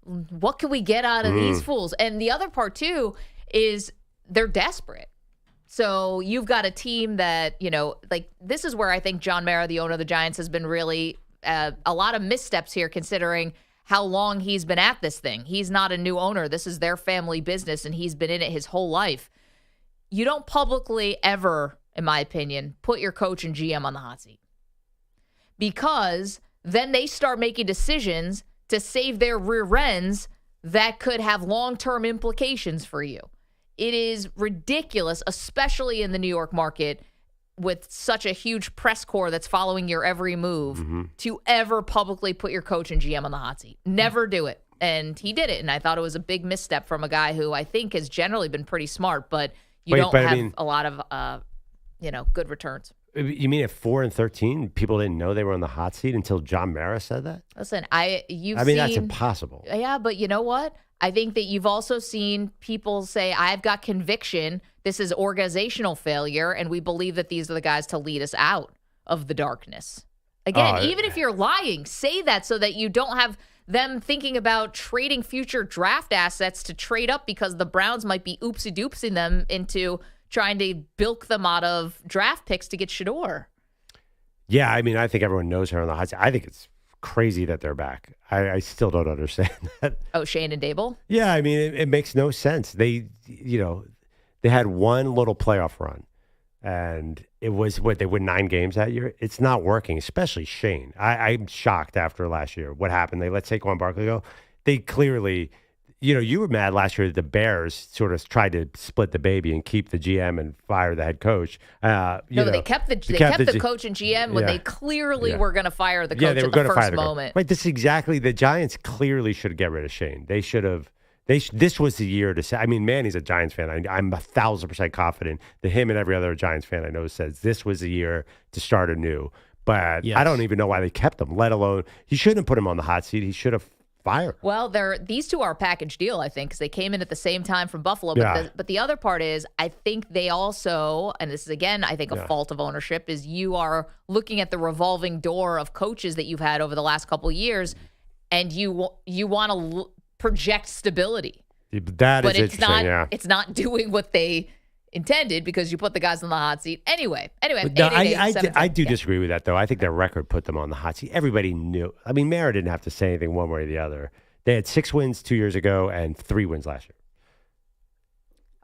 what can we get out of these fools? And the other part, too, is they're desperate. So you've got a team that, this is where I think John Mara, the owner of the Giants, has been really a lot of missteps here, considering how long he's been at this thing. He's not a new owner. This is their family business, and he's been in it his whole life. You don't publicly ever, in my opinion, put your coach and GM on the hot seat, because then they start making decisions to save their rear ends that could have long-term implications for you. It is ridiculous, especially in the New York market with such a huge press corps that's following your every move, to ever publicly put your coach and GM on the hot seat. Never do it. And he did it, and I thought it was a big misstep from a guy who I think has generally been pretty smart, but don't have a lot of good returns. You mean at 4-13, people didn't know they were on the hot seat until John Mara said that? Listen, that's impossible. Yeah, but you know what? I think that you've also seen people say, I've got conviction. This is organizational failure, and we believe that these are the guys to lead us out of the darkness. Again, even if you're lying, say that so that you don't have them thinking about trading future draft assets to trade up because the Browns might be oopsie-doopsing them into trying to bilk them out of draft picks to get Shedeur. Yeah, I think everyone knows her on the hot seat. I think it's crazy that they're back. I still don't understand that. Oh, Shane and Dable? Yeah, it makes no sense. They had one little playoff run, and it was they win 9 games that year. It's not working, especially Shane. I'm shocked after last year. What happened? They let Saquon Barkley go. They clearly, you were mad last year that the Bears sort of tried to split the baby and keep the GM and fire the head coach. They kept the coach and GM when they clearly were going to fire the coach at the first moment. Right, this is exactly, the Giants clearly should get rid of Shane. They should have. This was the year to say. Manny's a Giants fan. I'm 1,000% confident that him and every other Giants fan I know says this was the year to start anew. But I don't even know why they kept him. Let alone, he shouldn't have put him on the hot seat. He should have fired. Well, these two are a package deal, I think, because they came in at the same time from Buffalo. But the other part is, I think they also, and this is again, I think a fault of ownership, is you are looking at the revolving door of coaches that you've had over the last couple of years, and you want to project stability. But it's not doing what they intended, because you put the guys on the hot seat. Anyway. No, I do disagree with that, though. I think their record put them on the hot seat. Everybody knew. Mara didn't have to say anything one way or the other. They had 6 wins 2 years ago and 3 wins last year.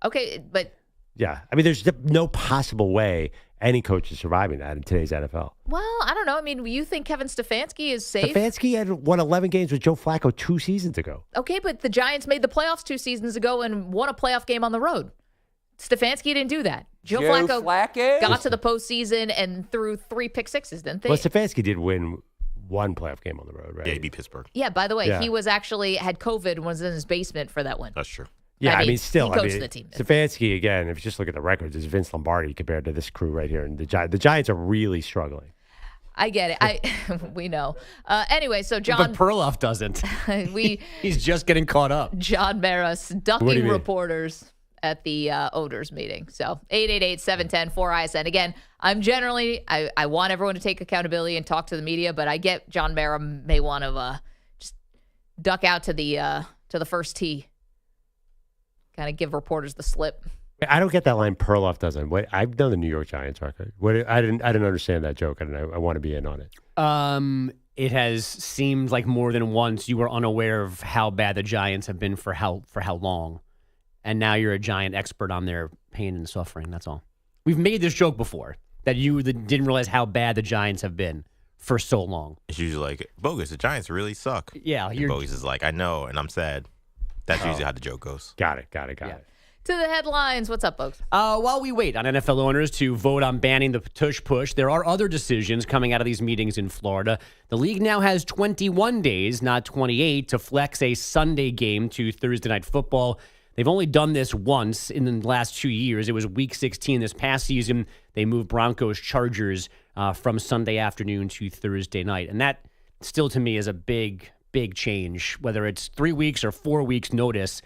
Okay, but... Yeah. There's no possible way any coach is surviving that in today's NFL. Well, I don't know. You think Kevin Stefanski is safe? Stefanski had won 11 games with Joe Flacco 2 seasons ago. Okay, but the Giants made the playoffs 2 seasons ago and won a playoff game on the road. Stefanski didn't do that. Joe Flacco got to the postseason and threw 3 pick sixes, didn't they? Well, Stefanski did win 1 playoff game on the road, right? Yeah, he beat Pittsburgh. Yeah, by the way, he was actually had COVID and was in his basement for that win. That's true. Yeah, still, he coached the team. Stefanski, again, if you just look at the records, is Vince Lombardi compared to this crew right here. And the Giants are really struggling. I get it. We know. Anyway, so John... But Perloff doesn't. He's just getting caught up. John Maras ducking reporters at the owners meeting. So 888-710-4ISN. Again, I want everyone to take accountability and talk to the media, but I get John Mara may want to just duck out to the first tee. Kind of give reporters the slip. I don't get that line. Perloff doesn't. I've done the New York Giants record. I didn't understand that joke, and I want to be in on it. It has seemed like more than once you were unaware of how bad the Giants have been for how long, and now you're a Giant expert on their pain and suffering. That's all. We've made this joke before that you didn't realize how bad the Giants have been for so long. It's usually like, Bogusch, the Giants really suck. Yeah, Bogusch is like, I know, and I'm sad. That's usually how the joke goes. Got it. To the headlines. What's up, folks? While we wait on NFL owners to vote on banning the Tush push, there are other decisions coming out of these meetings in Florida. The league now has 21 days, not 28, to flex a Sunday game to Thursday Night Football. They've only done this once in the last 2 years. It was Week 16 this past season. They moved Broncos-Chargers from Sunday afternoon to Thursday night. And that still, to me, is a big, big change, whether it's 3 weeks or 4 weeks notice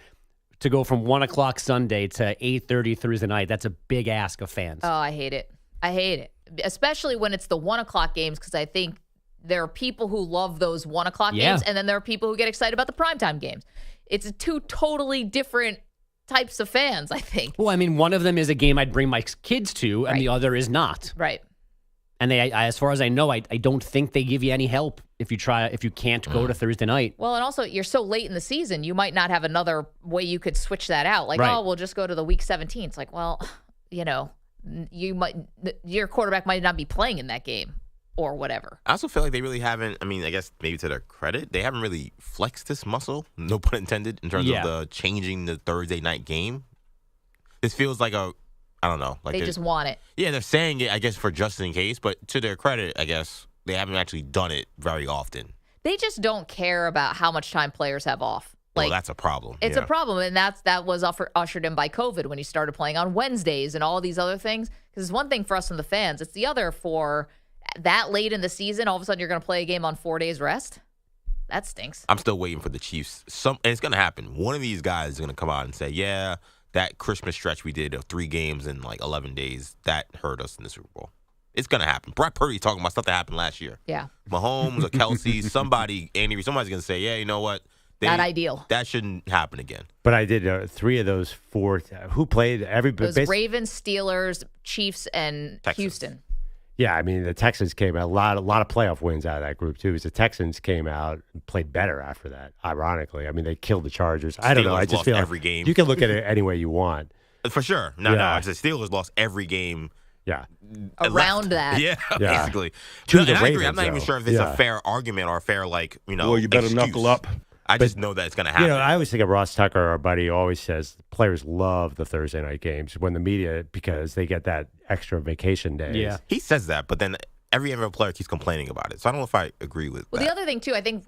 to go from 1 o'clock Sunday to 8:30 Thursday night. That's a big ask of fans. Oh, I hate it. I hate it, especially when it's the 1 o'clock games, because I think there are people who love those 1 o'clock games, and then there are people who get excited about the primetime games. It's two totally different types of fans, I think. Well, I mean, one of them is a game I'd bring my kids to, and the other is not. Right. And they, as far as I know, I don't think they give you any help if you can't go to Thursday night. Well, and also you're so late in the season, you might not have another way you could switch that out. Like, Right. oh, we'll just go to the Week 17. It's like, well, your quarterback might not be playing in that game or whatever. I also feel like they really haven't, I mean, I guess maybe to their credit, they haven't really flexed this muscle, no pun intended, in terms of the changing the Thursday night game. This feels like I don't know. Like they just want it. Yeah, they're saying it, I guess, for just in case, but to their credit, I guess, they haven't actually done it very often. They just don't care about how much time players have off. Well, that's a problem. It's a problem, and that was ushered in by COVID when he started playing on Wednesdays and all these other things. Because it's one thing for us and the fans. It's the other for that late in the season, all of a sudden you're going to play a game on 4 days rest? That stinks. I'm still waiting for the Chiefs. And it's going to happen. One of these guys is going to come out and say, yeah, that Christmas stretch we did of 3 games in like 11 days, that hurt us in the Super Bowl. It's going to happen. Brock Purdy talking about stuff that happened last year. Yeah. Mahomes or Kelsey, somebody's going to say, yeah, you know what? Not ideal. That shouldn't happen again. But I did 3 of those 4. Who played? It was Ravens, Steelers, Chiefs, and Texans. Houston. Yeah, I mean, the Texans came out, a lot of playoff wins out of that group, too. Because the Texans came out and played better after that, ironically. I mean, they killed the Chargers. I don't know. I just feel every game. You can look at it any way you want. For sure. No, I said Steelers lost every game. Yeah. Around that. Yeah, basically. To the I agree. Ravens, I'm not even though. sure if it's a fair argument or a fair, Well, you better excuse. knuckle up. I just know that it's going to happen. I always think of Ross Tucker, our buddy, who always says players love the Thursday night games when the media, because they get that extra vacation days. Yeah. He says that, but then every NFL player keeps complaining about it. So I don't know if I agree with that. The other thing, too, I think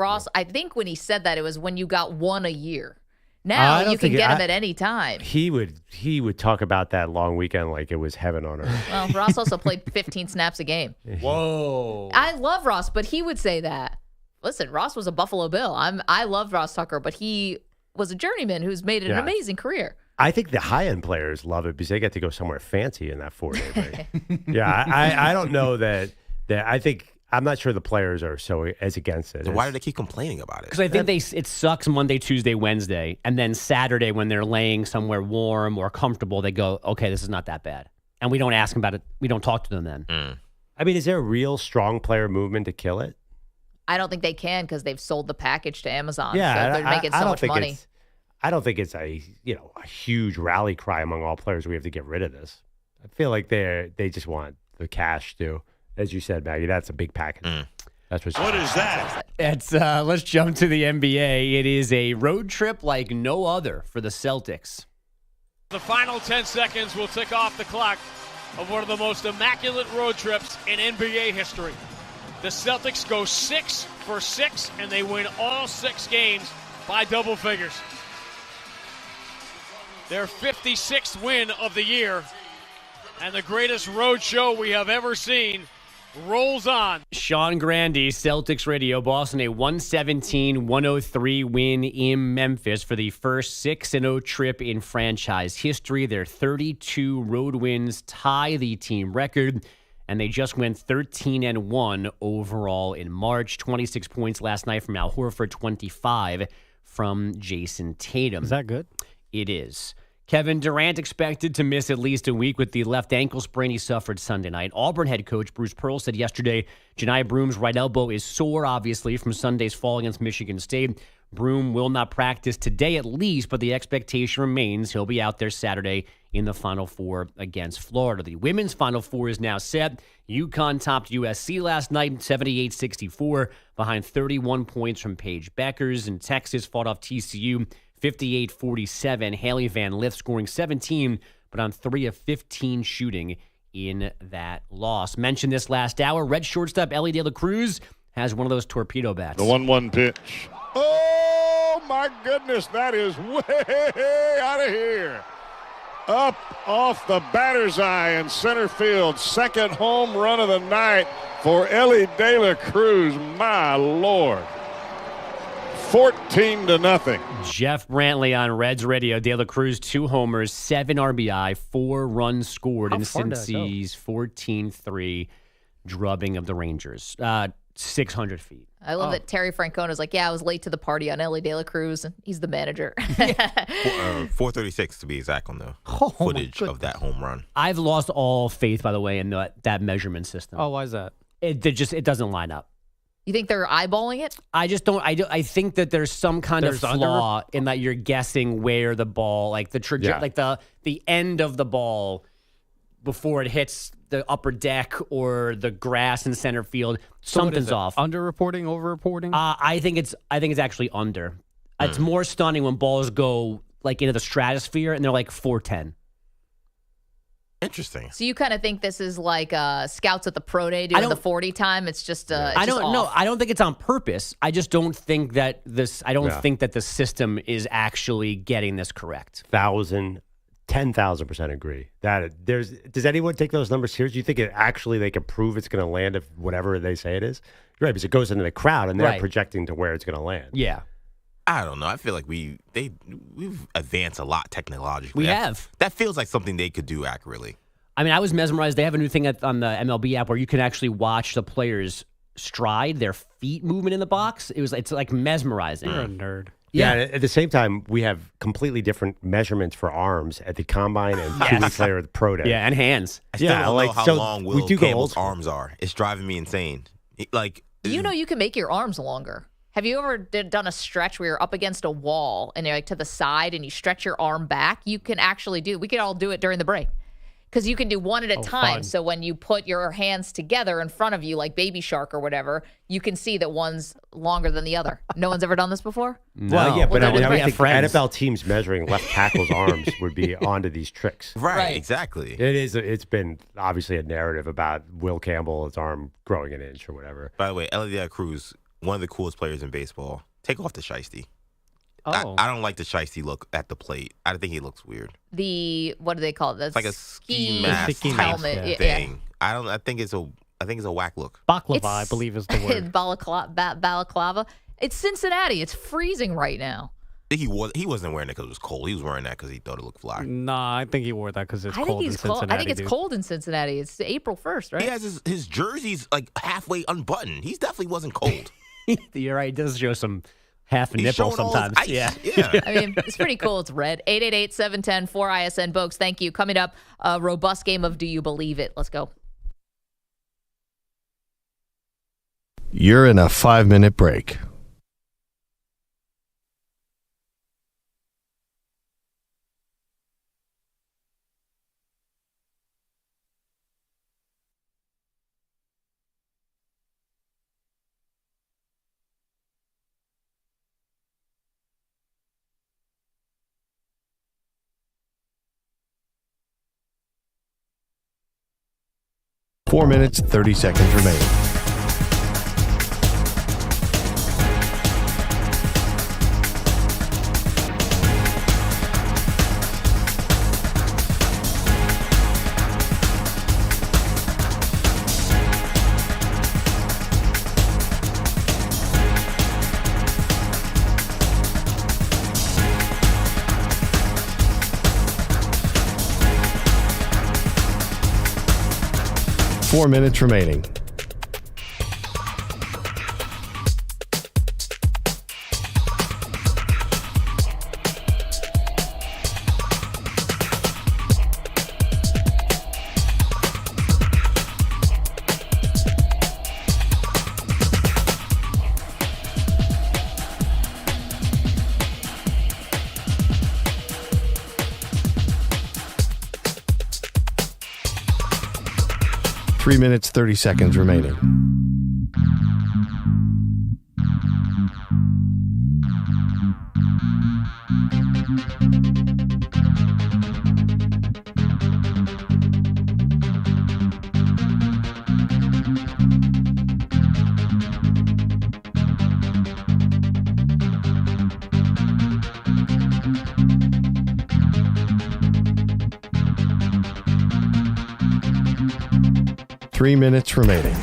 when he said that, it was when you got one a year. Now you can get him at any time. He would talk about that long weekend like it was heaven on earth. Well, Ross also played 15 snaps a game. Whoa. I love Ross, but he would say that. Listen, Ross was a Buffalo Bill. I love Ross Tucker, but he was a journeyman who's made an amazing career. I think the high-end players love it because they get to go somewhere fancy in that 4-day break. Yeah, I don't know that I think I'm not sure the players are so as against it. So why do they keep complaining about it? Because I think it sucks Monday, Tuesday, Wednesday, and then Saturday when they're laying somewhere warm or comfortable, they go, okay, this is not that bad. And we don't ask them about it. We don't talk to them then. I mean, is there a real strong player movement to kill it? I don't think they can because they've sold the package to Amazon. Yeah, so they're making so much money. I don't think it's a huge rally cry among all players. We have to get rid of this. I feel like they just want the cash too. As you said, Maggie, that's a big package. That's what is that? Let's jump to the NBA. It is a road trip like no other for the Celtics. The final 10 seconds will tick off the clock of one of the most immaculate road trips in NBA history. The Celtics go 6 for 6, and they win all 6 games by double figures. Their 56th win of the year, and the greatest road show we have ever seen rolls on. Sean Grande, Celtics Radio, Boston, a 117-103 win in Memphis for the first 6-0 trip in franchise history. Their 32 road wins tie the team record, and they just went 13-1 overall in March. 26 points last night from Al Horford, 25 from Jason Tatum. Is that good? It is. Kevin Durant expected to miss at least a week with the left ankle sprain he suffered Sunday night. Auburn head coach Bruce Pearl said yesterday Janai Broom's right elbow is sore, obviously, from Sunday's fall against Michigan State. Broom will not practice today at least, but the expectation remains he'll be out there Saturday in the Final Four against Florida. The women's Final Four is now set. UConn topped USC last night 78-64 behind 31 points from Paige Beckers, and Texas fought off TCU 58-47. Haley Van Lith scoring 17, but on 3 of 15 shooting in that loss. Mentioned this last hour, red shortstop Ellie De La Cruz has one of those torpedo bats. The 1-1 pitch. Oh, my goodness, that is way out of here. Up off the batter's eye in center field. Second home run of the night for Ellie De La Cruz. My Lord. 14-0. Jeff Brantley on Reds Radio. De La Cruz, 2 homers, 7 RBI, 4 runs scored in Cincy's 14-3 drubbing of the Rangers. 600 feet. I love that Terry Francona's like, I was late to the party on Ellie De La Cruz, and he's the manager. 436 to be exact on the footage of that home run. I've lost all faith, by the way, in that measurement system. Oh, why is that? It doesn't line up. You think they're eyeballing it? I just don't. I think that there's some kind of flaw in that you're guessing where the ball, like the end of the ball before it hits the upper deck or the grass in center field. So something's off. Underreporting, overreporting? I think it's actually under. It's more stunning when balls go like into the stratosphere and they're like 410. Interesting. So you kind of think this is like scouts at the pro day doing the 40 time? It's just I don't know. I don't think it's on purpose. I just don't think that think that the system is actually getting this correct. 10,000% agree. Does anyone take those numbers serious? Do you think they can prove it's going to land if whatever they say it is? Right, because it goes into the crowd and they're projecting to where it's going to land. Yeah. I don't know. I feel like we've advanced a lot technologically. That feels like something they could do accurately. I mean, I was mesmerized. They have a new thing on the MLB app where you can actually watch the players stride, their feet movement in the box. It's like mesmerizing. You're a nerd. Yeah. At the same time, we have completely different measurements for arms at the combine and 2 weeks later at the pro day. Yeah, and hands. I still don't know how long Will Campbell's arms are. It's driving me insane. You can make your arms longer. Have you ever done a stretch where you're up against a wall and you're like to the side and you stretch your arm back? You can actually we could all do it during the break. Because you can do one at a time. Fun. So when you put your hands together in front of you, like Baby Shark or whatever, you can see that one's longer than the other. No one's ever done this before? No. Well, yeah, but I think NFL teams measuring left tackle's arms would be onto these tricks. Right, exactly. It is. It's been obviously a narrative about Will Campbell, his arm growing an inch or whatever. By the way, Ellie De La Cruz, one of the coolest players in baseball. Take off the shiesty. Oh. I don't like the shiesty look at the plate. I think he looks weird. What do they call it? It's like a ski mask helmet thing. Yeah. I think it's a whack look. Baklava, I believe is the word. Balaclava. It's Cincinnati. It's freezing right now. I think he wasn't wearing it because it was cold. He was wearing that because he thought it looked fly. Nah, I think he wore that because it's cold in Cincinnati. I think it's cold in Cincinnati. It's April 1st, right? He has his jersey's like halfway unbuttoned. He definitely wasn't cold. You're right. It does show some half a nipple sometimes. Yeah. I mean, it's pretty cool. It's red. 888-710-4ISN. Bogusch, thank you. Coming up, a robust game of Do You Believe It? Let's go. You're in a 5-minute break. Four minutes, 30 seconds remaining. Four minutes remaining. Three minutes, 30 seconds remaining. 3 minutes remaining.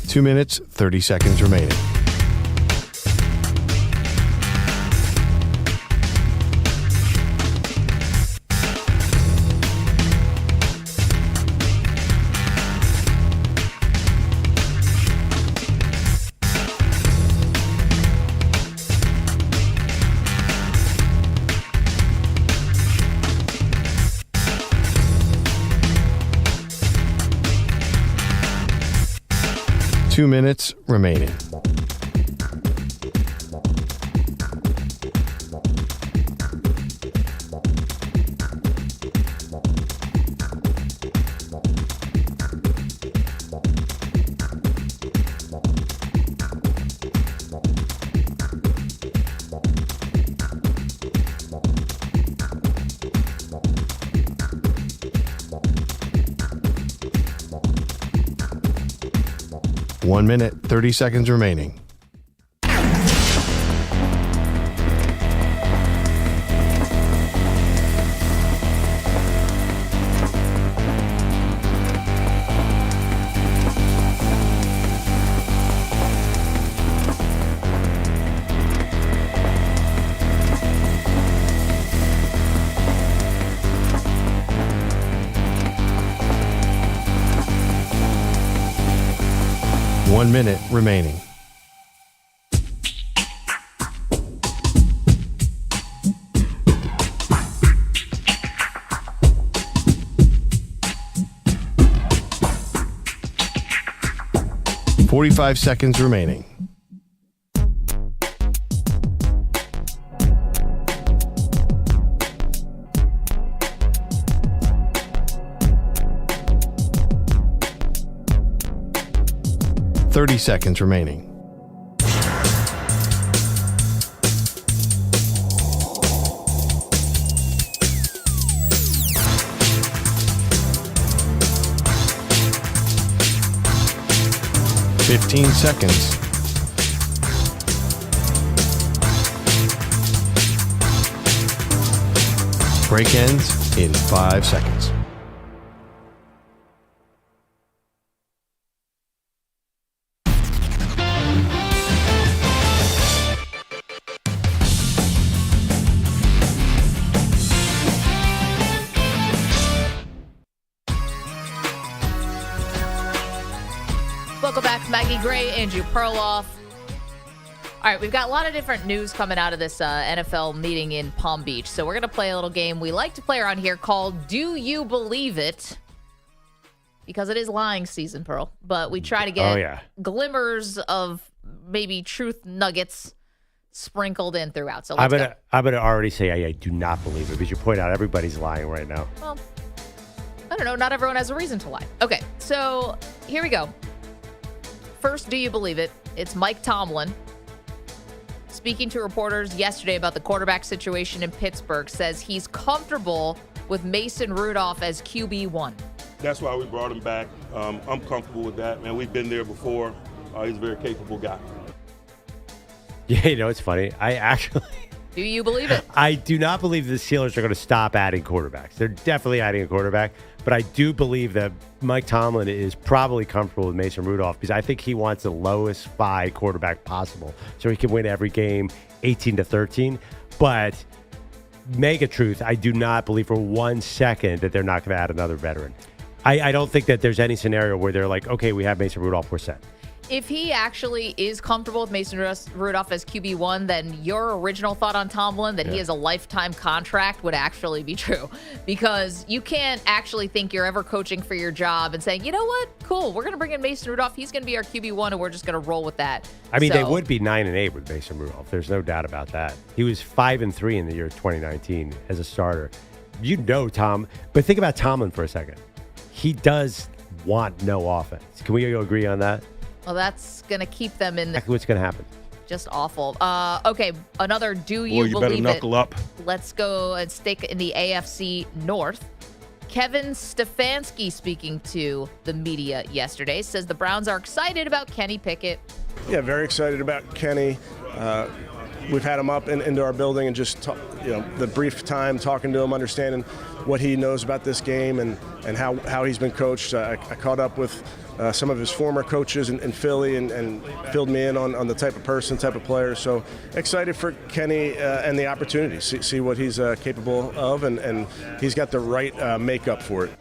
Two minutes, 30 seconds remaining. Two minutes remaining. One minute, 30 seconds remaining. One minute remaining. .45 seconds remaining. .30 seconds remaining. .15 seconds. Break ends in 5 seconds. Welcome back, Maggie Gray, Andrew Perloff. All right, we've got a lot of different news coming out of this NFL meeting in Palm Beach. So we're going to play a little game we like to play around here called Do You Believe It? Because it is lying season, Pearl. But we try to get glimmers of maybe truth nuggets sprinkled in throughout. So let's go. I'm gonna already say I do not believe it because you point out everybody's lying right now. Well, I don't know. Not everyone has a reason to lie. Okay, so here we go. First, do you believe it? It's Mike Tomlin speaking to reporters yesterday about the quarterback situation in Pittsburgh, says he's comfortable with Mason Rudolph as QB1. That's why we brought him back. I'm comfortable with that, man. We've been there before. He's a very capable guy. Yeah, you know, it's funny. I actually... Do you believe it? I do not believe the Steelers are going to stop adding quarterbacks. They're definitely adding a quarterback, but I do believe that Mike Tomlin is probably comfortable with Mason Rudolph because I think he wants the lowest FI quarterback possible so he can win every game 18-13. But mega truth, I do not believe for 1 second that they're not going to add another veteran. I don't think that there's any scenario where they're like, okay, we have Mason Rudolph, we're set. If he actually is comfortable with Mason Rudolph as QB1, then your original thought on Tomlin that he has a lifetime contract would actually be true. Because you can't actually think you're ever coaching for your job and saying, you know what, cool, we're going to bring in Mason Rudolph. He's going to be our QB1 and we're just going to roll with that. I mean, they would be 9-8 with Mason Rudolph. There's no doubt about that. He was 5-3 in the year 2019 as a starter. You know, Tom, but think about Tomlin for a second. He does want no offense. Can we agree on that? Well, that's going to keep them in the... Exactly what's going to happen. Just awful. Okay, another do you you believe better knuckle up. Let's go and stick in the AFC North. Kevin Stefanski, speaking to the media yesterday, says the Browns are excited about Kenny Pickett. Yeah, very excited about Kenny. We've had him up into our building and just the brief time talking to him, understanding what he knows about this game and how he's been coached. I caught up with some of his former coaches in Philly and filled me in on the type of person, type of player. So excited for Kenny and the opportunity, see what he's capable of, and he's got the right makeup for it.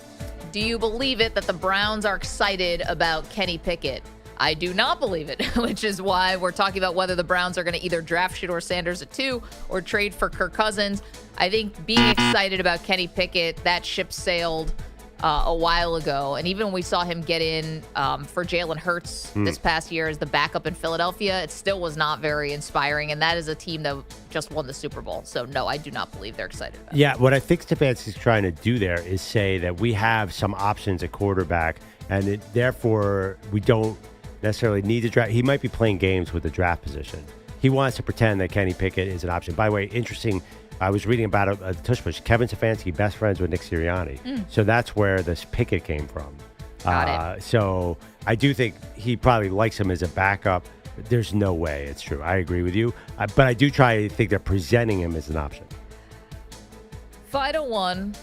Do you believe it that the Browns are excited about Kenny Pickett? I do not believe it, which is why we're talking about whether the Browns are going to either draft Shedeur Sanders at 2 or trade for Kirk Cousins. I think being excited about Kenny Pickett, that ship sailed a while ago. And even when we saw him get in for Jalen Hurts this past year as the backup in Philadelphia, it still was not very inspiring. And that is a team that just won the Super Bowl. So, no, I do not believe they're excited about it. Yeah, what I think Stefanski's trying to do there is say that we have some options at quarterback, and therefore we don't necessarily need to draft. He might be playing games with the draft position. He wants to pretend that Kenny Pickett is an option. By the way, interesting, I was reading about a Tush push. Kevin Stefanski, best friends with Nick Sirianni. So that's where this Pickett came from. Got it. So I do think he probably likes him as a backup. There's no way it's true. I agree with you. But I do try to think they're presenting him as an option. Final one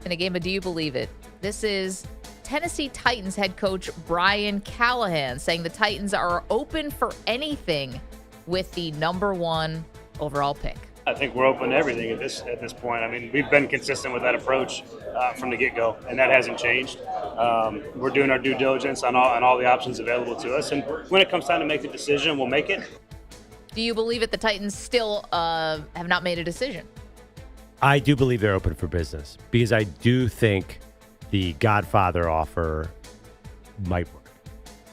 in a game of Do You Believe It? This is Tennessee Titans head coach Brian Callahan saying the Titans are open for anything with the number 1 overall pick. I think we're open to everything at this point. I mean, we've been consistent with that approach from the get-go, and that hasn't changed. We're doing our due diligence on all the options available to us, and when it comes time to make the decision, we'll make it. Do you believe that the Titans still have not made a decision? I do believe they're open for business because I do think the Godfather offer might work.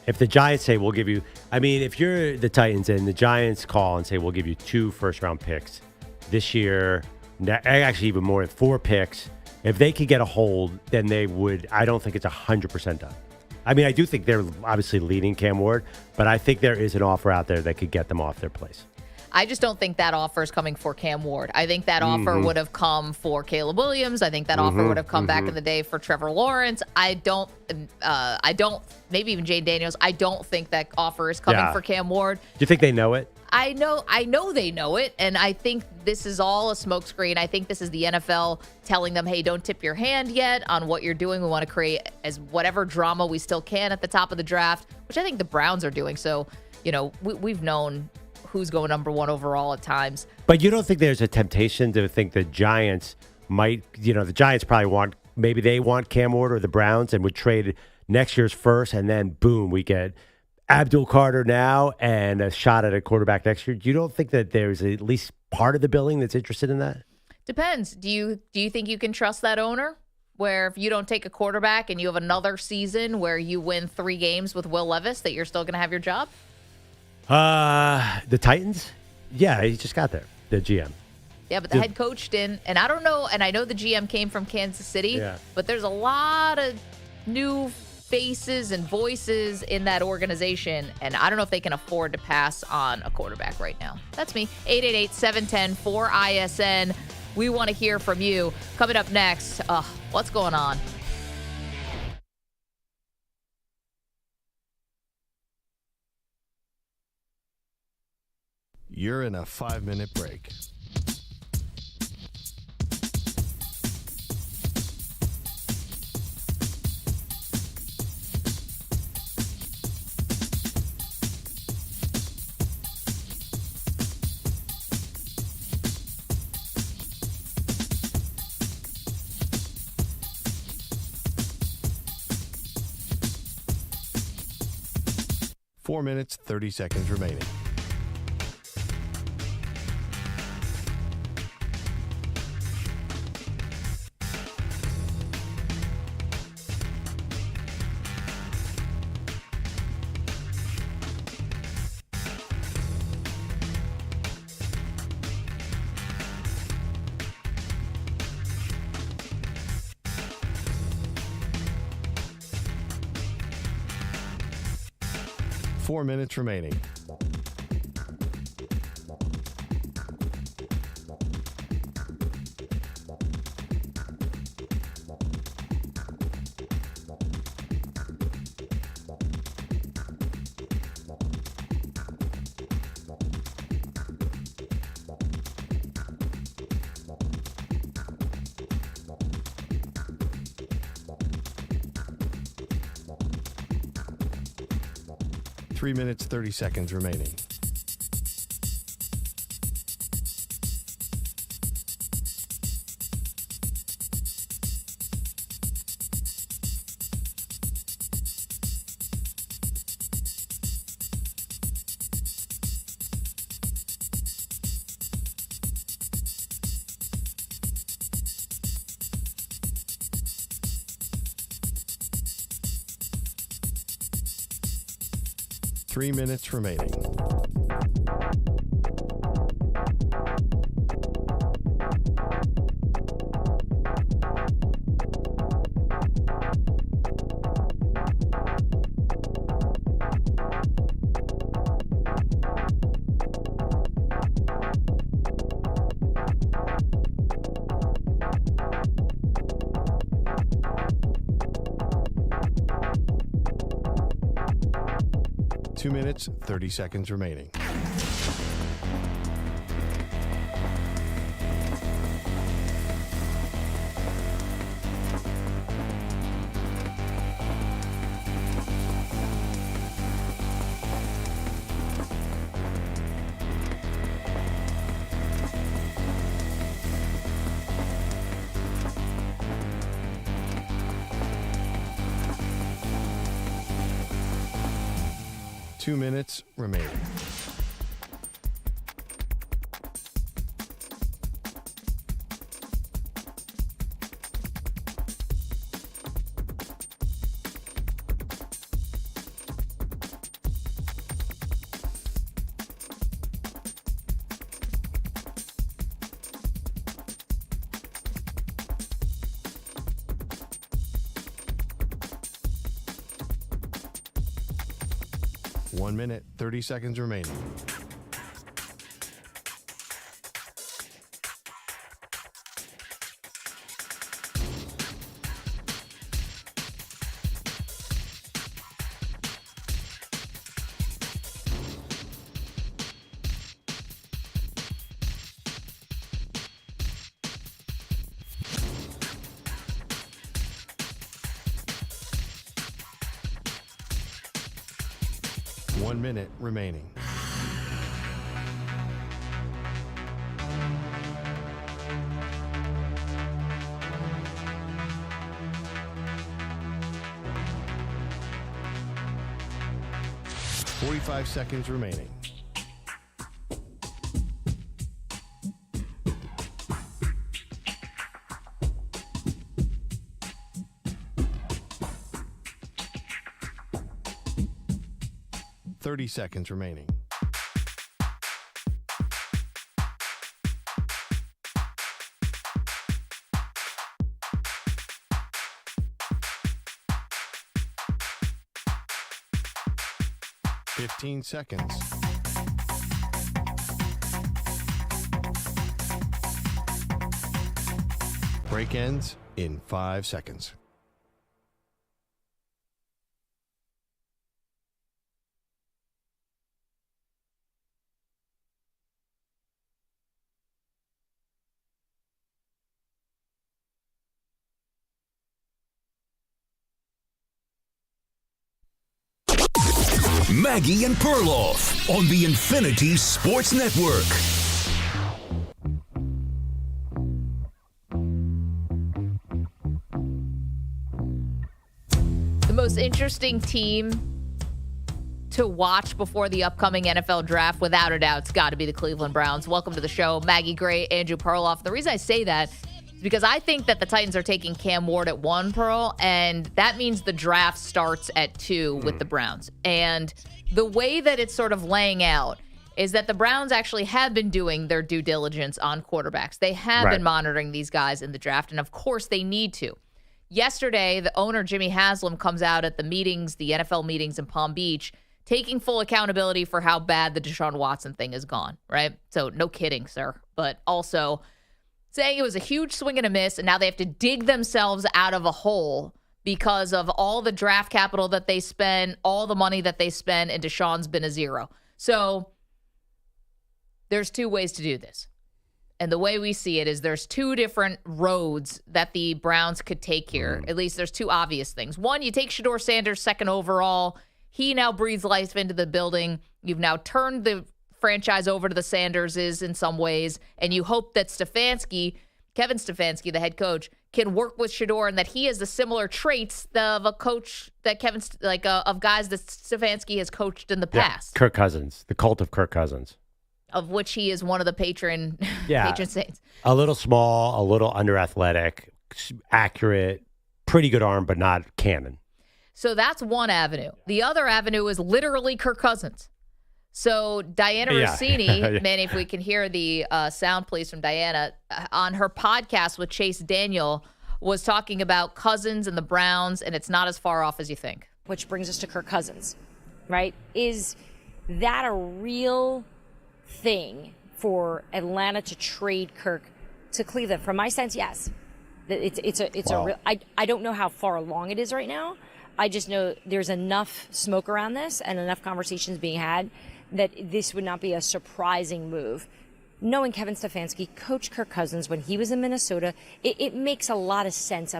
If the Giants say, we'll give you, if you're the Titans and the Giants call and say, we'll give you 2 first-round picks this year, actually even more, 4 picks, if they could get a hold, then they would, I don't think it's 100% done. I do think they're obviously leading Cam Ward, but I think there is an offer out there that could get them off their place. I just don't think that offer is coming for Cam Ward. I think that offer would have come for Caleb Williams. I think that offer would have come back in the day for Trevor Lawrence. I don't, maybe even Jane Daniels. I don't think that offer is coming for Cam Ward. Do you think they know it? I know they know it, and I think this is all a smokescreen. I think this is the NFL telling them, hey, don't tip your hand yet on what you're doing. We want to create as whatever drama we still can at the top of the draft, which I think the Browns are doing. So, we've known who's going number 1 overall at times. But you don't think there's a temptation to think the Giants might, the Giants probably maybe they want Cam Ward or the Browns and would trade next year's first, and then boom, we get Abdul Carter now and a shot at a quarterback next year. You don't think that there's at least part of the building that's interested in that? Depends. Do you think you can trust that owner? Where if you don't take a quarterback and you have another season where you win 3 games with Will Levis, that you're still going to have your job? The Titans? Yeah, he just got there, the GM. Yeah, but the head coach didn't. And I don't know, and I know the GM came from Kansas City, but there's a lot of new faces and voices in that organization, and I don't know if they can afford to pass on a quarterback right now. That's me. 888-710-4ISN. We want to hear from you. Coming up next, what's going on? You're in a 5-minute break. Four minutes, 30 seconds remaining. 4 minutes remaining. Three minutes, 30 seconds remaining. Three minutes remaining. Two minutes, 30 seconds remaining. Two minutes remaining. One minute, 30 seconds remaining. One minute remaining. Forty-five seconds remaining. Seconds remaining. Fifteen seconds. Break ends in 5 seconds. Maggie and Perloff on the Infinity Sports Network. The most interesting team to watch before the upcoming NFL draft, without a doubt, it's got to be the Cleveland Browns. Welcome to the show, Maggie Gray, Andrew Perloff. The reason I say that is because I think that the Titans are taking Cam Ward at 1, Pearl, and that means the draft starts at 2 with the Browns. And the way that it's sort of laying out is that the Browns actually have been doing their due diligence on quarterbacks. They have been monitoring these guys in the draft, and of course they need to. Yesterday, the owner, Jimmy Haslam, comes out at the meetings, the NFL meetings in Palm Beach, taking full accountability for how bad the Deshaun Watson thing has gone, right? So no kidding, sir. But also saying it was a huge swing and a miss, and now they have to dig themselves out of a hole because of all the draft capital that they spend, all the money that they spend, and Deshaun's been a zero. So there's two ways to do this. And the way we see it is there's two different roads that the Browns could take here. At least there's two obvious things. One, you take Shedeur Sanders second overall. He now breathes life into the building. You've now turned the franchise over to the Sanderses in some ways, and you hope that Kevin Stefanski, the head coach, can work with Shedeur and that he has the similar traits of a coach that of guys that Stefanski has coached in the past. Kirk Cousins, the cult of Kirk Cousins. Of which he is one of the patron saints. A little small, a little under-athletic, accurate, pretty good arm, but not cannon. So that's one avenue. The other avenue is literally Kirk Cousins. So Diana Rossini, Manny, if we can hear the sound, please, from Diana, on her podcast with Chase Daniel, was talking about Cousins and the Browns, and it's not as far off as you think. Which brings us to Kirk Cousins, right? Is that a real thing for Atlanta to trade Kirk to Cleveland? From my sense, yes. It's a real. I don't know how far along it is right now. I just know there's enough smoke around this and enough conversations being had that this would not be a surprising move. Knowing Kevin Stefanski coached Kirk Cousins when he was in Minnesota, it makes a lot of sense.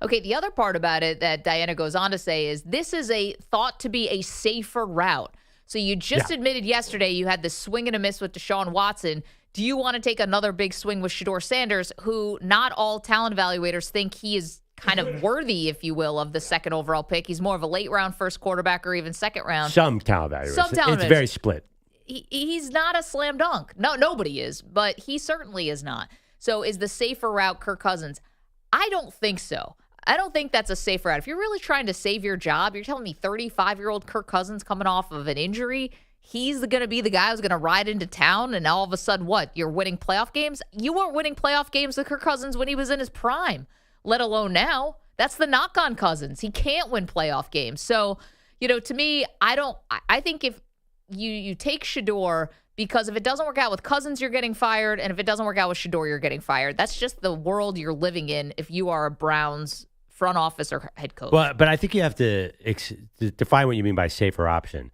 Okay, the other part about it that Diana goes on to say is this is thought to be a safer route. So you just admitted yesterday you had this swing and a miss with Deshaun Watson. Do you want to take another big swing with Shedeur Sanders, who not all talent evaluators think he is kind of worthy, if you will, of the second overall pick? He's more of a late round first quarterback or even second round. Some talent evaluators. It's very split. He's not a slam dunk. No, nobody is, but he certainly is not. So is the safer route Kirk Cousins? I don't think so. I don't think that's a safe route. If you're really trying to save your job, you're telling me 35-year-old Kirk Cousins coming off of an injury, he's going to be the guy who's going to ride into town, and all of a sudden, what? You're winning playoff games? You weren't winning playoff games with Kirk Cousins when he was in his prime, let alone now. That's the knock on Cousins. He can't win playoff games. So, to me, I think if you take Shedeur, because if it doesn't work out with Cousins, you're getting fired, and if it doesn't work out with Shedeur, you're getting fired. That's just the world you're living in if you are a Browns front office or head coach. Well, but I think you have to define what you mean by safer option.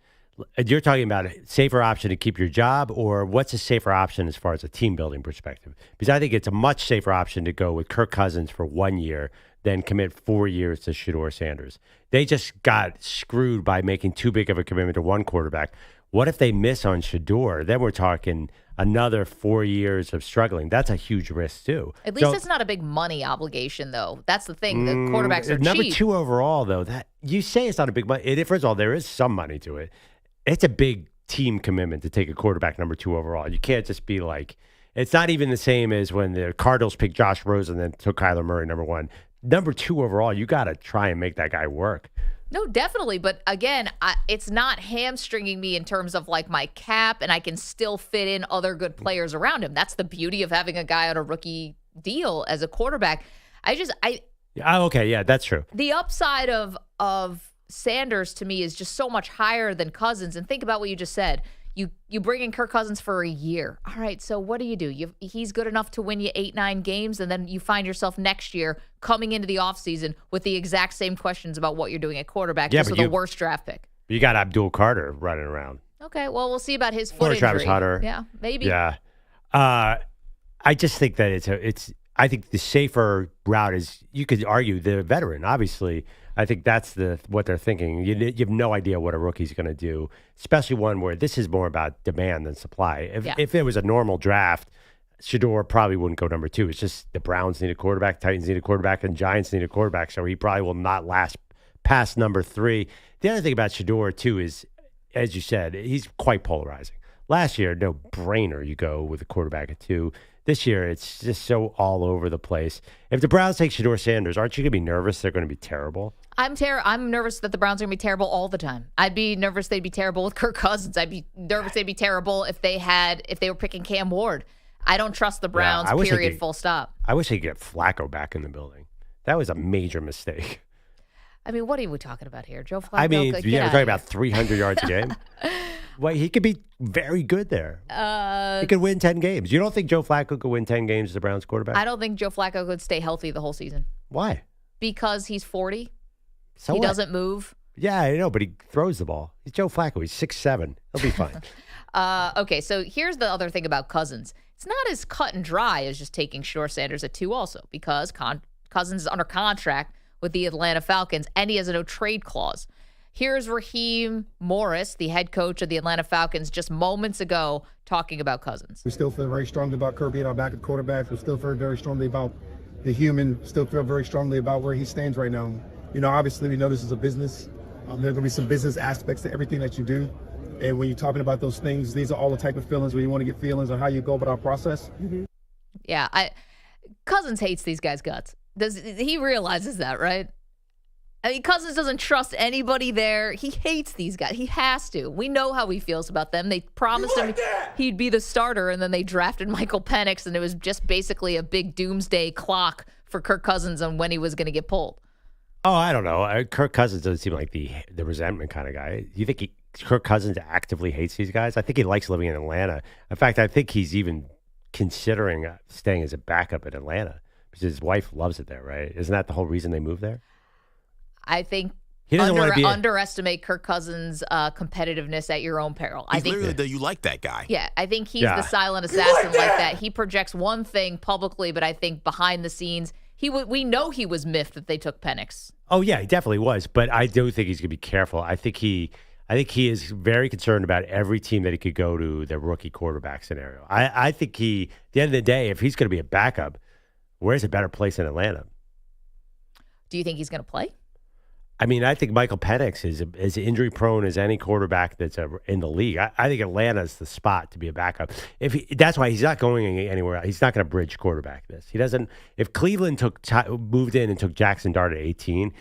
You're talking about a safer option to keep your job, or what's a safer option as far as a team building perspective? Because I think it's a much safer option to go with Kirk Cousins for 1 year than commit 4 years to Shedeur Sanders. They just got screwed by making too big of a commitment to one quarterback. What if they miss on Shedeur? Then we're talking another 4 years of struggling. That's a huge risk, too. At least it's not a big money obligation, though. That's the thing. The quarterbacks are number cheap. 2 overall, though. That you say it's not a big money. First of all, there is some money to it. It's a big team commitment to take a quarterback number 2 overall. You can't just be like, it's not even the same as when the Cardinals picked Josh Rosen and then took Kyler Murray number 1. Number 2 overall, you got to try and make that guy work. No, definitely. But again, it's not hamstringing me in terms of like my cap, and I can still fit in other good players around him. That's the beauty of having a guy on a rookie deal as a quarterback. Okay, yeah, that's true. The upside of Sanders to me is just so much higher than Cousins. And think about what you just said. You bring in Kirk Cousins for a year. All right, so what do? He's good enough to win you 8-9 games, and then you find yourself next year coming into the offseason with the exact same questions about what you're doing at quarterback, just with a worse draft pick. You got Abdul Carter running around. Okay, well, we'll see about his foot injury. Travis Hunter. Yeah, maybe. Yeah. I just think that I think the safer route is, you could argue, the veteran, obviously. I think that's what they're thinking. You have no idea what a rookie's going to do, especially one where this is more about demand than supply. If it was a normal draft, Shedeur probably wouldn't go number 2. It's just the Browns need a quarterback, Titans need a quarterback, and Giants need a quarterback, so he probably will not last past number 3. The other thing about Shedeur, too, is, as you said, he's quite polarizing. Last year, no brainer, you go with a quarterback at 2. This year, it's just so all over the place. If the Browns take Shedeur Sanders, aren't you going to be nervous they're going to be terrible? I'm nervous that the Browns are going to be terrible all the time. I'd be nervous they'd be terrible with Kirk Cousins. I'd be nervous they'd be terrible if they were picking Cam Ward. I don't trust the Browns, period, full stop. I wish they could get Flacco back in the building. That was a major mistake. I mean, what are we talking about here? Joe Flacco? I mean, we're talking about 300 yards a game. Well, he could be very good there. He could win 10 games. You don't think Joe Flacco could win 10 games as the Browns quarterback? I don't think Joe Flacco could stay healthy the whole season. Why? Because he's 40. So he what? doesn't move. Yeah, I know, but he throws the ball. He's Joe Flacco. He's 6'7". He'll be fine. Okay, so here's the other thing about Cousins. It's not as cut and dry as just taking Shedeur Sanders at 2 also, because Cousins is under contract with the Atlanta Falcons, and he has a no-trade clause. Here's Raheem Morris, the head coach of the Atlanta Falcons, just moments ago talking about Cousins. We still feel very strongly about Kirk being our backup quarterback. We still feel very strongly about the human, still feel very strongly about where he stands right now. You know, obviously, we know this is a business. There are going to be some business aspects to everything that you do. And when you're talking about those things, these are all the type of feelings where you want to get feelings on how you go about our process. Mm-hmm. Yeah, Cousins hates these guys' guts. He realizes that, right? I mean, Cousins doesn't trust anybody there. He hates these guys. He has to. We know how he feels about them. They promised him he'd be the starter, and then they drafted Michael Penix, and it was just basically a big doomsday clock for Kirk Cousins on when he was going to get pulled. Oh, I don't know. Kirk Cousins doesn't seem like the resentment kind of guy. You think Kirk Cousins actively hates these guys? I think he likes living in Atlanta. In fact, I think he's even considering staying as a backup in Atlanta because his wife loves it there, right? Isn't that the whole reason they moved there? I think he doesn't want to underestimate Kirk Cousins' competitiveness at your own peril. I think literally you like that guy. Yeah, I think he's the silent assassin like that. He projects one thing publicly, but I think behind the scenes, we know he was miffed that they took Penix. Oh yeah, he definitely was. But I do think he's going to be careful. I think he is very concerned about every team that he could go to, the rookie quarterback scenario. I think at the end of the day, if he's going to be a backup, where's a better place in Atlanta? Do you think he's going to play? I mean, I think Michael Penix is as injury prone as any quarterback that's in the league. I think Atlanta's the spot to be a backup. That's why he's not going anywhere. He's not going to bridge quarterback this. He doesn't. If Cleveland moved in and took Jackson Dart at 18,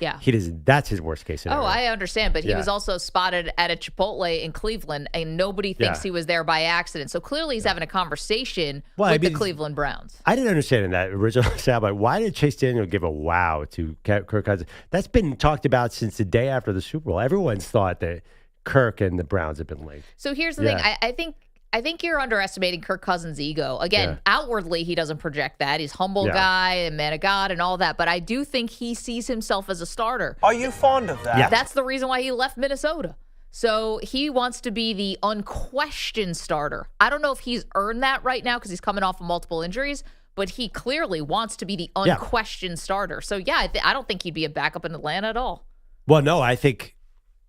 that's his worst case scenario. Oh, I understand, but he was also spotted at a Chipotle in Cleveland, and nobody thinks he was there by accident. So clearly, he's having a conversation with the Cleveland Browns. I didn't understand in that original soundbite. Why did Chase Daniel give a wow to Kirk Cousins? That's been talked about since the day after the Super Bowl. Everyone's thought that Kirk and the Browns have been linked. So here's the thing. I think you're underestimating Kirk Cousins' ego. Again, outwardly, he doesn't project that. He's a humble guy and man of God and all that. But I do think he sees himself as a starter. Are you fond of that? Yeah. That's the reason why he left Minnesota. So he wants to be the unquestioned starter. I don't know if he's earned that right now because he's coming off of multiple injuries, but he clearly wants to be the unquestioned starter. So, I don't think he'd be a backup in Atlanta at all. Well, no, I think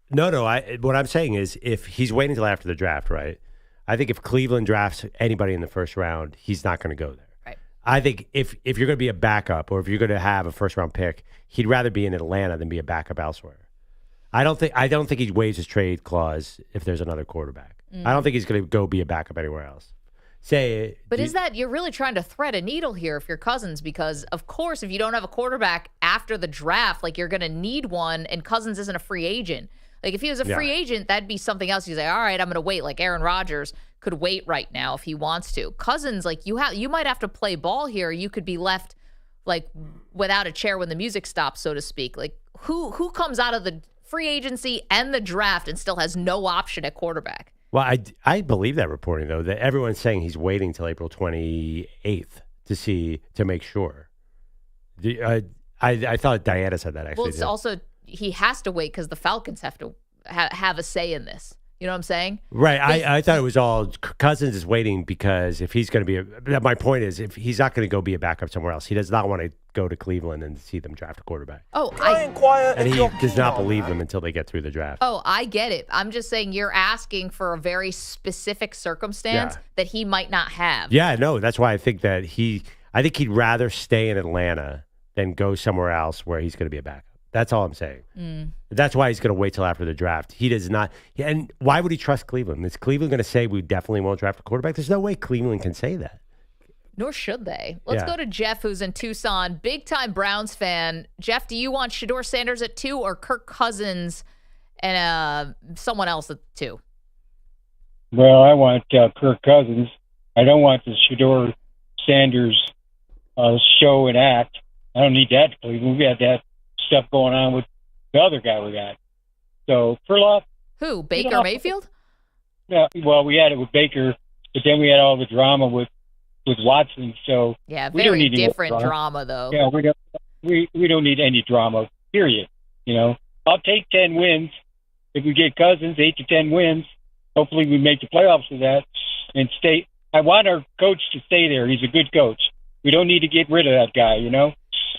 what I'm saying is if he's waiting until after the draft, right? I think if Cleveland drafts anybody in the first round, he's not going to go there. Right. I think if you're going to be a backup or if you're going to have a first round pick, he'd rather be in Atlanta than be a backup elsewhere. I don't think he waives his trade clause if there's another quarterback. I don't think he's going to go be a backup anywhere else. But you're really trying to thread a needle here if you're Cousins, because of course, if you don't have a quarterback after the draft, like you're going to need one, and Cousins isn't a free agent. Like if he was a free agent, that'd be something else. He's like, all right, I'm going to wait. Like Aaron Rodgers could wait right now if he wants to. Cousins, like you might have to play ball here. You could be left like without a chair when the music stops, so to speak. Like who comes out of the free agency and the draft and still has no option at quarterback? Well, I believe that reporting, though, that everyone's saying he's waiting till April 28th to make sure. I thought Diana said that, actually. Well, it's also he has to wait because the Falcons have to have a say in this. You know what I'm saying? Right. I thought it was all Cousins is waiting because if he's going to be my point is if he's not going to go be a backup somewhere else, he does not want to go to Cleveland and see them draft a quarterback. And he does not believe them until they get through the draft. Oh, I get it. I'm just saying you're asking for a very specific circumstance that he might not have. Yeah, no, that's why I think that he'd rather stay in Atlanta than go somewhere else where he's going to be a backup. That's all I'm saying. That's why he's going to wait till after the draft. He does not. And why would he trust Cleveland? Is Cleveland going to say we definitely won't draft a quarterback? There's no way Cleveland can say that. Nor should they. Let's go to Jeff, who's in Tucson. Big-time Browns fan. Jeff, do you want Shedeur Sanders at 2 or Kirk Cousins and someone else at 2? Well, I want Kirk Cousins. I don't want the Shedeur Sanders show and act. I don't need that. We had that stuff going on with the other guy we got. So Perloff. Who? Baker Mayfield? Yeah. Well, we had it with Baker, but then we had all the drama with Watson. So yeah, we don't very need different drama though. Yeah, we don't need any drama. Period. I'll take 10 wins if we get Cousins, 8 to 10 wins. Hopefully, we make the playoffs with that and stay. I want our coach to stay there. He's a good coach. We don't need to get rid of that guy.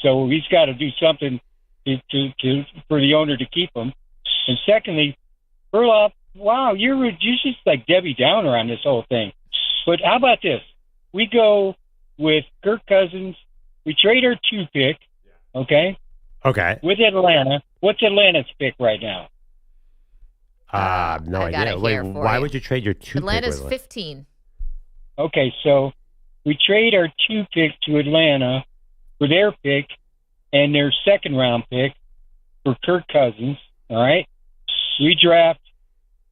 So he's got to do something to for the owner to keep him. And secondly, Perloff, wow, you're just like Debbie Downer on this whole thing. But how about this? We go with Kirk Cousins. We trade our 2 pick, okay? Okay. With Atlanta. What's Atlanta's pick right now? No idea. Wait, why would you trade your 2 pick? Atlanta's 15. Okay, so we trade our 2 pick to Atlanta for their pick and their second-round pick for Kirk Cousins, all right? We draft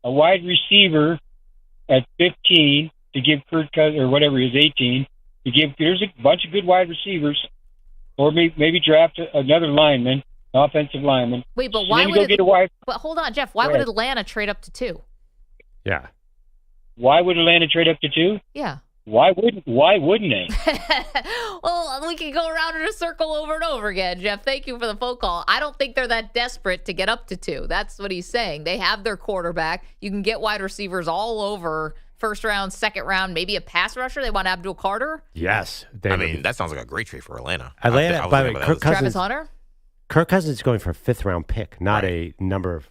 a wide receiver at 15 to give Kirk Cousins, or whatever he is, 18, to give. There's a bunch of good wide receivers, or maybe draft another lineman, offensive lineman. Wait, but why would get a wide? But hold on, Jeff. Why would Atlanta trade up to 2? Yeah. Why would Atlanta trade up to 2? Yeah. Why wouldn't they? Well, we can go around in a circle over and over again, Jeff. Thank you for the phone call. I don't think they're that desperate to get up to 2. That's what he's saying. They have their quarterback. You can get wide receivers all over, first round, second round, maybe a pass rusher. They want Abdul Carter. Yes. That sounds like a great trade for Atlanta. Atlanta, by the way, Kirk Cousins. Travis Hunter? Kirk Cousins is going for a 5th-round pick, not a number of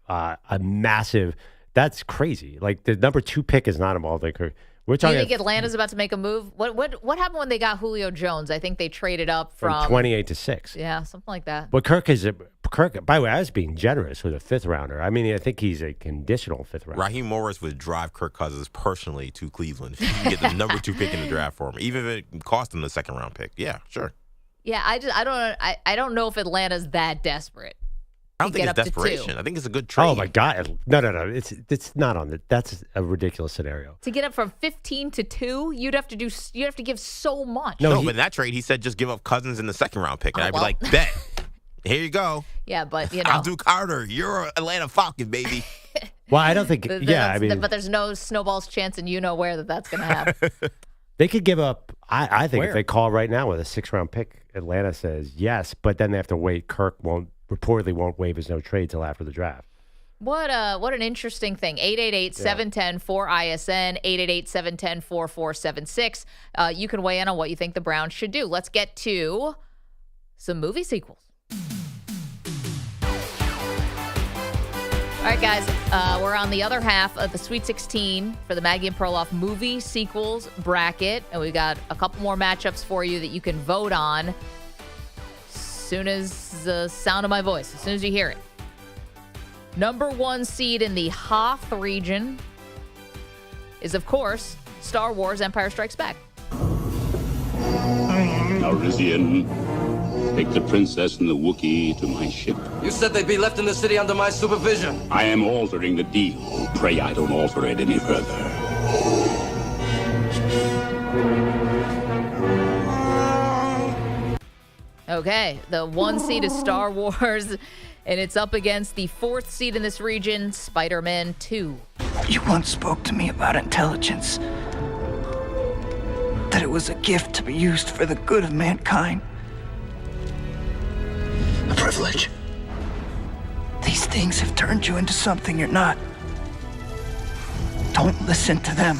a massive. That's crazy. Like the number 2 pick is not involved. Like we're Do you talking. think Atlanta's about to make a move? What happened when they got Julio Jones? I think they traded up from 28 to 6. Yeah, something like that. But Kirk. By the way, I was being generous with a 5th rounder. I mean, I think he's a conditional 5th rounder. Raheem Morris would drive Kirk Cousins personally to Cleveland if he can get the number 2 pick in the draft for him, even if it cost him the 2nd-round pick. Yeah, sure. Yeah, I don't know if Atlanta's that desperate. I don't think it's desperation. I think it's a good trade. Oh my God! No. It's not on the. That's a ridiculous scenario. To get up from 15 to 2, you'd have to give so much. No, but in that trade, he said just give up Cousins in the 2nd-round pick, and I'd be like, bet. Here you go. Yeah, but Abdul Carter, you're an Atlanta Falcon, baby. Well, I don't think. But there's no snowball's chance, and that's going to happen. They could give up. I think if they call right now with a 6th-round pick, Atlanta says yes, but then they have to wait. Kirk reportedly won't waive his no trade till after the draft. What an interesting thing. 888-710-4ISN, 888-710-4476. You can weigh in on what you think the Browns should do. Let's get to some movie sequels. All right, guys, we're on the other half of the Sweet 16 for the Maggie and Perloff movie sequels bracket, and we've got a couple more matchups for you that you can vote on as soon as the sound of my voice, as soon as you hear it. Number 1 seed in the Hoth region is, of course, Star Wars Empire Strikes Back. Calrissian, take the princess and the Wookiee to my ship. You said they'd be left in the city under my supervision. I am altering the deal. Pray I don't alter it any further. Okay, the 1 seed is Star Wars, and it's up against the 4th seed in this region, Spider-Man 2. You once spoke to me about intelligence. That it was a gift to be used for the good of mankind. A privilege. These things have turned you into something you're not. Don't listen to them.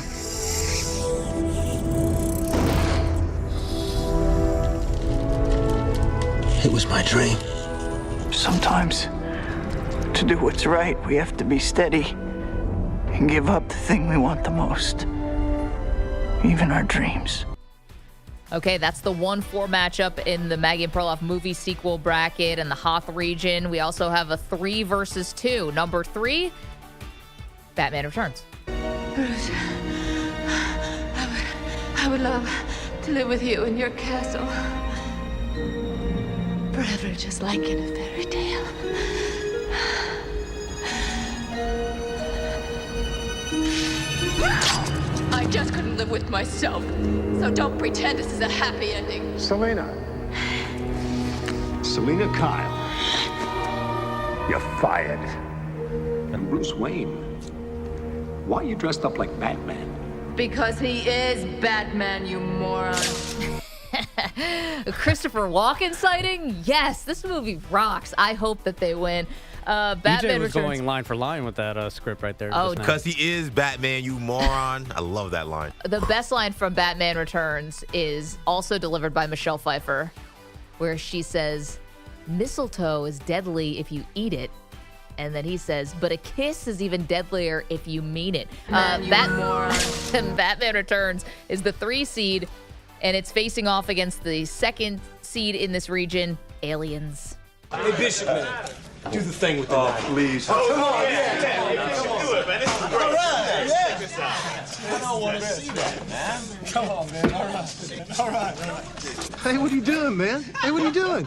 It was my dream. Sometimes, to do what's right, we have to be steady and give up the thing we want the most. Even our dreams. Okay, that's the 1-4 matchup in the Maggie and Perloff movie sequel bracket in the Hoth region. We also have a 3 versus 2. Number 3, Batman Returns. Bruce, I would love to live with you in your castle. Forever, just like in a fairy tale. I just couldn't live with myself. So don't pretend this is a happy ending. Selena Kyle. You're fired. And Bruce Wayne, why are you dressed up like Batman? Because he is Batman, you moron. A Christopher Walken sighting? Yes, this movie rocks. I hope that they win. Batman EJ was Returns. going line for line with that script right there. Oh, because he is Batman, you moron. I love that line. The best line from Batman Returns is also delivered by Michelle Pfeiffer, where she says, mistletoe is deadly if you eat it. And then he says, but a kiss is even deadlier if you mean it. Batman Returns is the 3 seed, and it's facing off against the 2nd seed in this region, Aliens. Hey, Bishop, man. Do the thing with the knife. Please. Come on, yeah. Do it, man. This is great. All right, check this out. I don't want to see that, man. Come on, man. All right. Hey, what are you doing, man? Hey, what are you doing?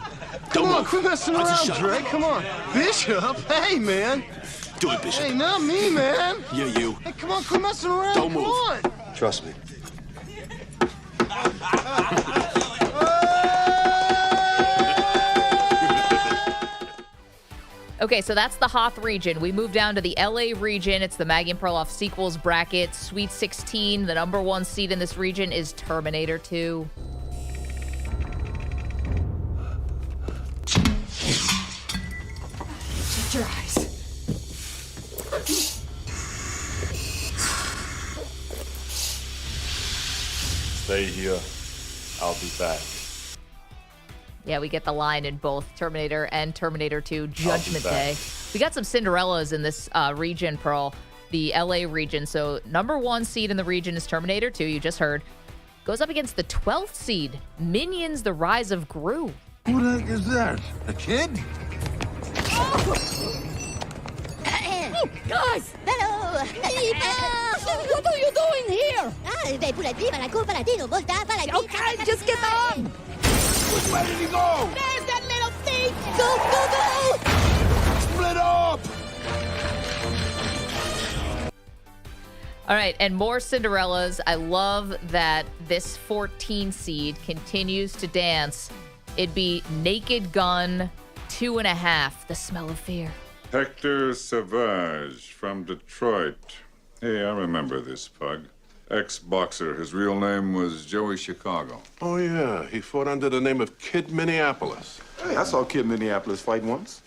Come on, quit messing around, Dre. Come on. Bishop, hey, man. Do it, Bishop. Hey, not me, man. Yeah, you. Hey, come on, quit messing around. Don't move. Come on. Trust me. Okay, so that's the Hoth region. We move down to the LA region. It's the Maggie Perloff sequels bracket, Sweet 16. The number 1 seed in this region is Terminator 2. Shut your eyes. Stay here. I'll be back. Yeah, we get the line in both Terminator and Terminator 2 Judgment Day. We got some Cinderellas in this region, Pearl, the LA region. So number 1 seed in the region is Terminator 2, you just heard. Goes up against the 12th seed, Minions: The Rise of Gru. Who the heck is that? A kid? Guys! Hello! What are you doing here? Okay, just get on! Where did he go? There's that little thief! Go, go, go! Split up! All right, and more Cinderellas. I love that this 14 seed continues to dance. It'd be Naked Gun 2.5, The Smell of Fear. Hector Savage from Detroit. Hey, I remember this pug. Ex-boxer. His real name was Joey Chicago. Oh, yeah. He fought under the name of Kid Minneapolis. Hey, I saw Kid Minneapolis fight once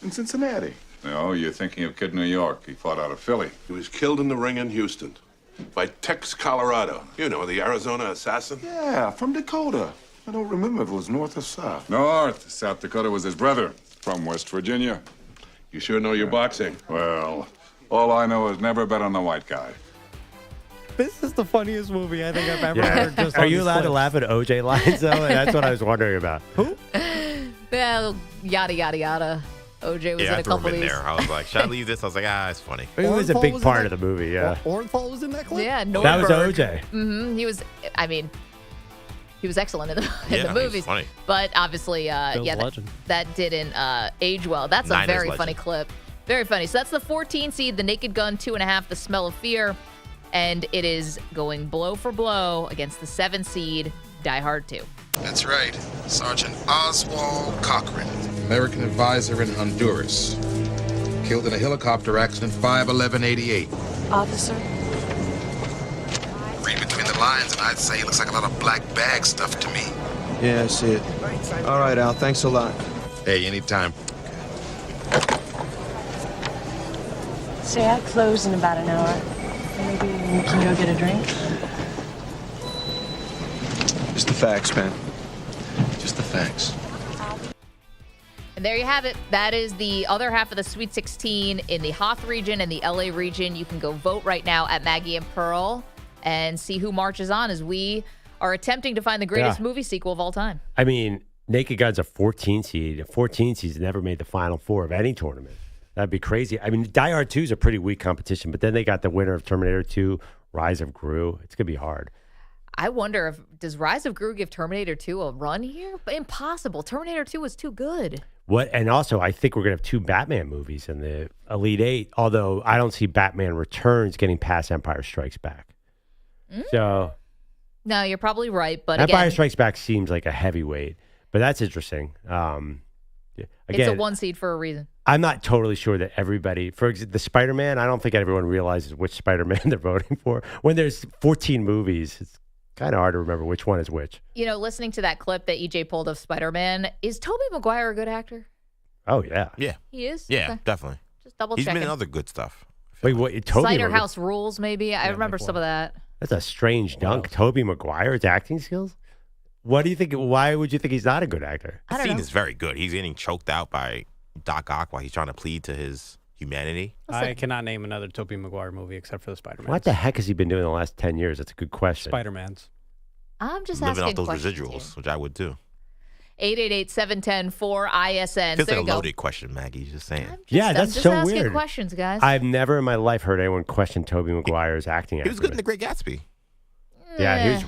in Cincinnati. No, you're thinking of Kid New York. He fought out of Philly. He was killed in the ring in Houston by Tex Colorado. You know, the Arizona assassin. Yeah, from Dakota. I don't remember if it was north or south. North. South Dakota was his brother from West Virginia. You sure know your boxing? Well, all I know is never bet on the white guy. This is the funniest movie I think I've ever heard. Just Are you allowed to laugh at OJ lines, though? That's what I was wondering about. Who? Well, yada, yada, yada. OJ was in I a threw him couple of in these. there. I was like, should I leave this? I was like, it's funny. It was a big part of the movie, yeah. Orenthal was in that clip? Yeah, Nordberg. That was OJ. Mm-hmm. He was excellent in the Yeah, movies. he's funny. But obviously, that didn't age well. That's a very funny clip. Very funny. So that's the 14 seed, the Naked Gun 2.5, The Smell of Fear. And it is going blow for blow against the 7 seed, Die Hard 2. That's right. Sergeant Oswald Cochran, American advisor in Honduras. Killed in a helicopter accident 5/11/88. Officer? Read between the lines, and I'd say it looks like a lot of black bag stuff to me. Yeah, I see it. All right, Al. Thanks a lot. Hey, anytime. Say I close in about an hour. Maybe we can go get a drink? Just the facts, man. Just the facts. And there you have it. That is the other half of the Sweet 16 in the Hoth region and the LA region. You can go vote right now at Maggie and Pearl and see who marches on as we are attempting to find the greatest movie sequel of all time. I mean, Naked Gun's a 14 seed. A 14 seed's never made the Final Four of any tournament. That'd be crazy. I mean, Die Hard 2 is a pretty weak competition, but then they got the winner of Terminator 2, Rise of Gru. It's going to be hard. I wonder does Rise of Gru give Terminator 2 a run here? But impossible. Terminator 2 was too good. And also, I think we're going to have 2 Batman movies in the Elite Eight, although I don't see Batman Returns getting past Empire Strikes Back. So, no, you're probably right. But Empire again, Strikes Back seems like a heavyweight, but that's interesting. Again, it's a 1 seed for a reason. I'm not totally sure that everybody, the Spider-Man, I don't think everyone realizes which Spider-Man they're voting for. When there's 14 movies, it's kind of hard to remember which one is which. Listening to that clip that EJ pulled of Spider-Man, is Tobey Maguire a good actor? Oh, yeah. Yeah. He is? Yeah, Okay. definitely. Just double He's checking. been in other good stuff. Wait, what? Tobey Cider House Rules, maybe? I remember some of that. That's a strange dunk. Tobey Maguire's acting skills? What do you think? Why would you think he's not a good actor? The scene is very good. He's getting choked out by Doc Ock while he's trying to plead to his humanity. I cannot name another Tobey Maguire movie except for the Spider-Man. What the heck has he been doing the last 10 years? That's a good question. Spider-Man's. I'm just living asking off those questions residuals, here. which I would too. 888-710-4ISN. Feels There like a you go. loaded question, Maggie. Just saying. Yeah, that's I'm just so asking weird. questions, guys. I've never in my life heard anyone question Tobey Maguire's acting. He was good in The Great Gatsby. Yeah,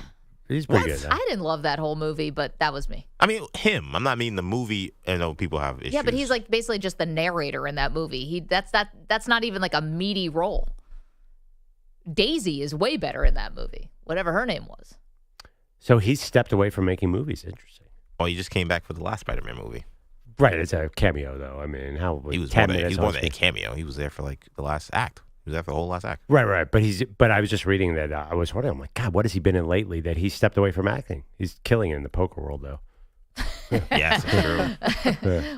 he's pretty good. I didn't love that whole movie, but that was me. I mean, him. I'm not meaning the movie. I know people have issues. Yeah, but he's like basically just the narrator in that movie. That's not even like a meaty role. Daisy is way better in that movie, whatever her name was. So he stepped away from making movies. Interesting. Well, he just came back for the last Spider-Man movie. Right, it's a cameo though. I mean, He was 10 more minutes than on a screen. cameo. He was there for like the last act. He was there for the whole last act. Right. But I was just reading that. I was wondering. I'm like, God, what has he been in lately that he stepped away from acting? He's killing it in the poker world, though. Yes, true.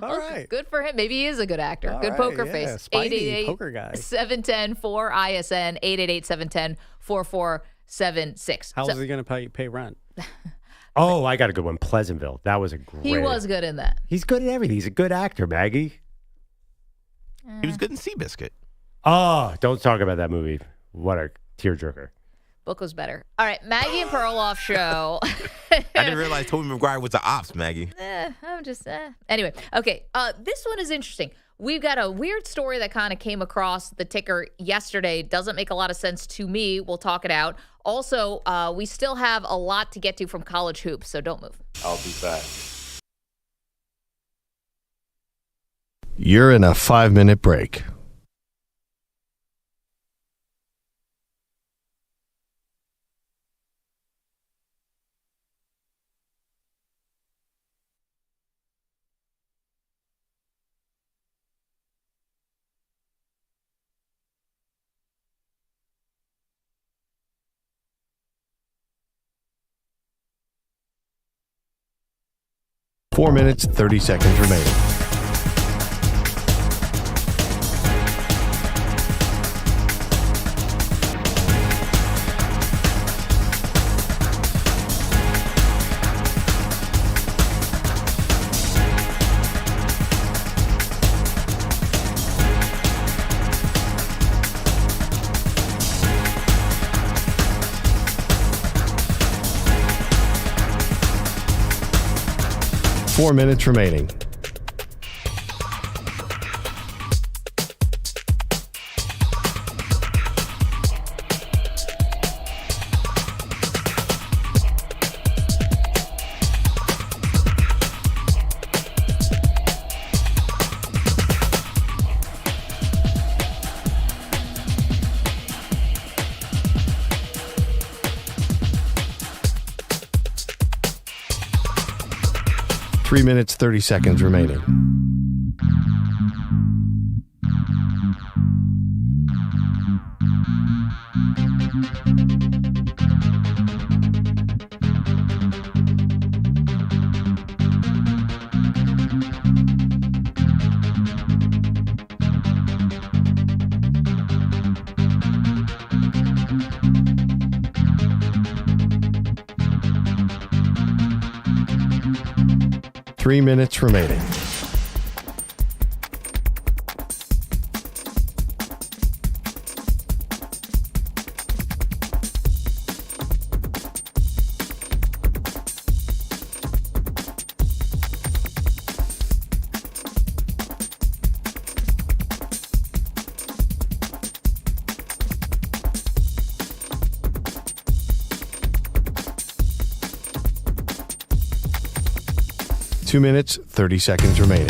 All right. Good for him. Maybe he is a good actor. All good right, poker yeah, face. Spidey, poker guy. 710-4ISN, 888-710-4476. How is he going to pay rent? Oh, I got a good one. Pleasantville. That was a great. He was good in that. He's good at everything. He's a good actor, Maggie. He was good in Seabiscuit. Oh, don't talk about that movie. What a tearjerker. Book was better. All right, Maggie and Perloff show. I didn't realize Tobey Maguire was the ops, Maggie. I'm just anyway. Okay, this one is interesting. We've got a weird story that kind of came across the ticker yesterday. Doesn't make a lot of sense to me. We'll talk it out. Also, we still have a lot to get to from college hoops, so don't move. I'll be back. You're in a 5-minute break. Four minutes, 30 seconds remaining. Four minutes remaining. Three minutes, 30 seconds remaining. Three minutes remaining. Two minutes, 30 seconds remaining.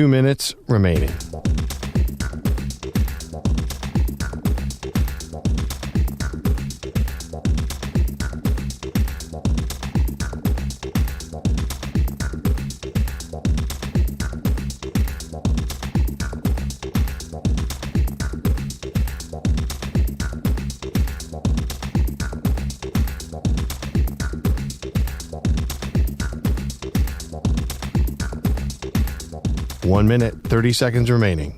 2 minutes remaining. One minute, 30 seconds remaining.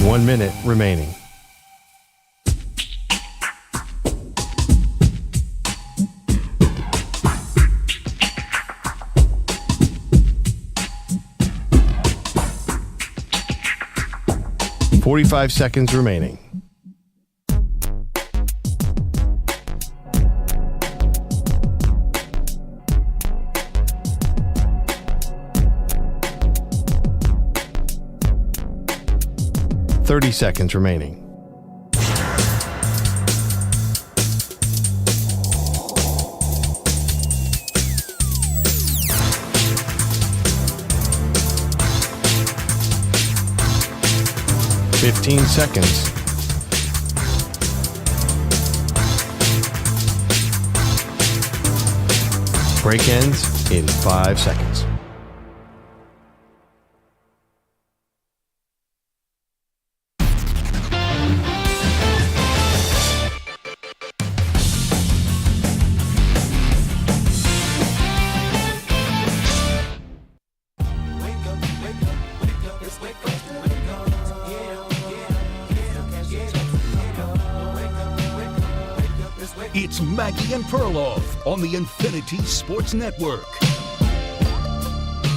One minute remaining. .45 seconds remaining. .30 seconds remaining. .15 seconds. Break ends in 5 seconds. It's Maggie and Perloff on the Infinity Sports Network.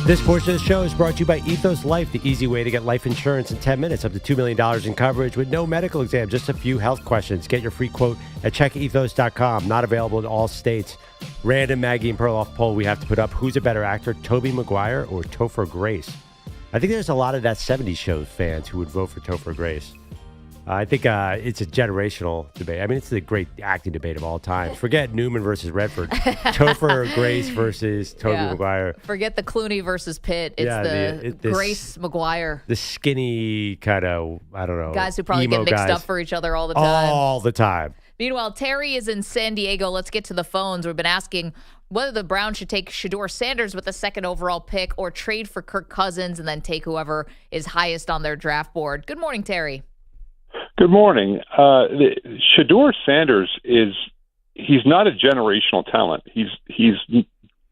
This portion of the show is brought to you by Ethos Life, the easy way to get life insurance in 10 minutes, up to $2 million in coverage with no medical exam, just a few health questions. Get your free quote at checkethos.com. Not available in all states. Random Maggie and Perloff poll we have to put up. Who's a better actor, Tobey Maguire or Topher Grace? I think there's a lot of that 70s show fans who would vote for Topher Grace. I think it's a generational debate. I mean, it's the great acting debate of all time. Forget Newman versus Redford. Topher Grace versus Tobey Maguire. Forget the Clooney versus Pitt. It's Grace Maguire. The skinny kind of, I don't know. Guys who probably get mixed up for each other all the time. All the time. Meanwhile, Terry is in San Diego. Let's get to the phones. We've been asking whether the Browns should take Shedeur Sanders with the second overall pick or trade for Kirk Cousins and then take whoever is highest on their draft board. Good morning, Terry. Good morning. Shedeur Sanders he's not a generational talent. He's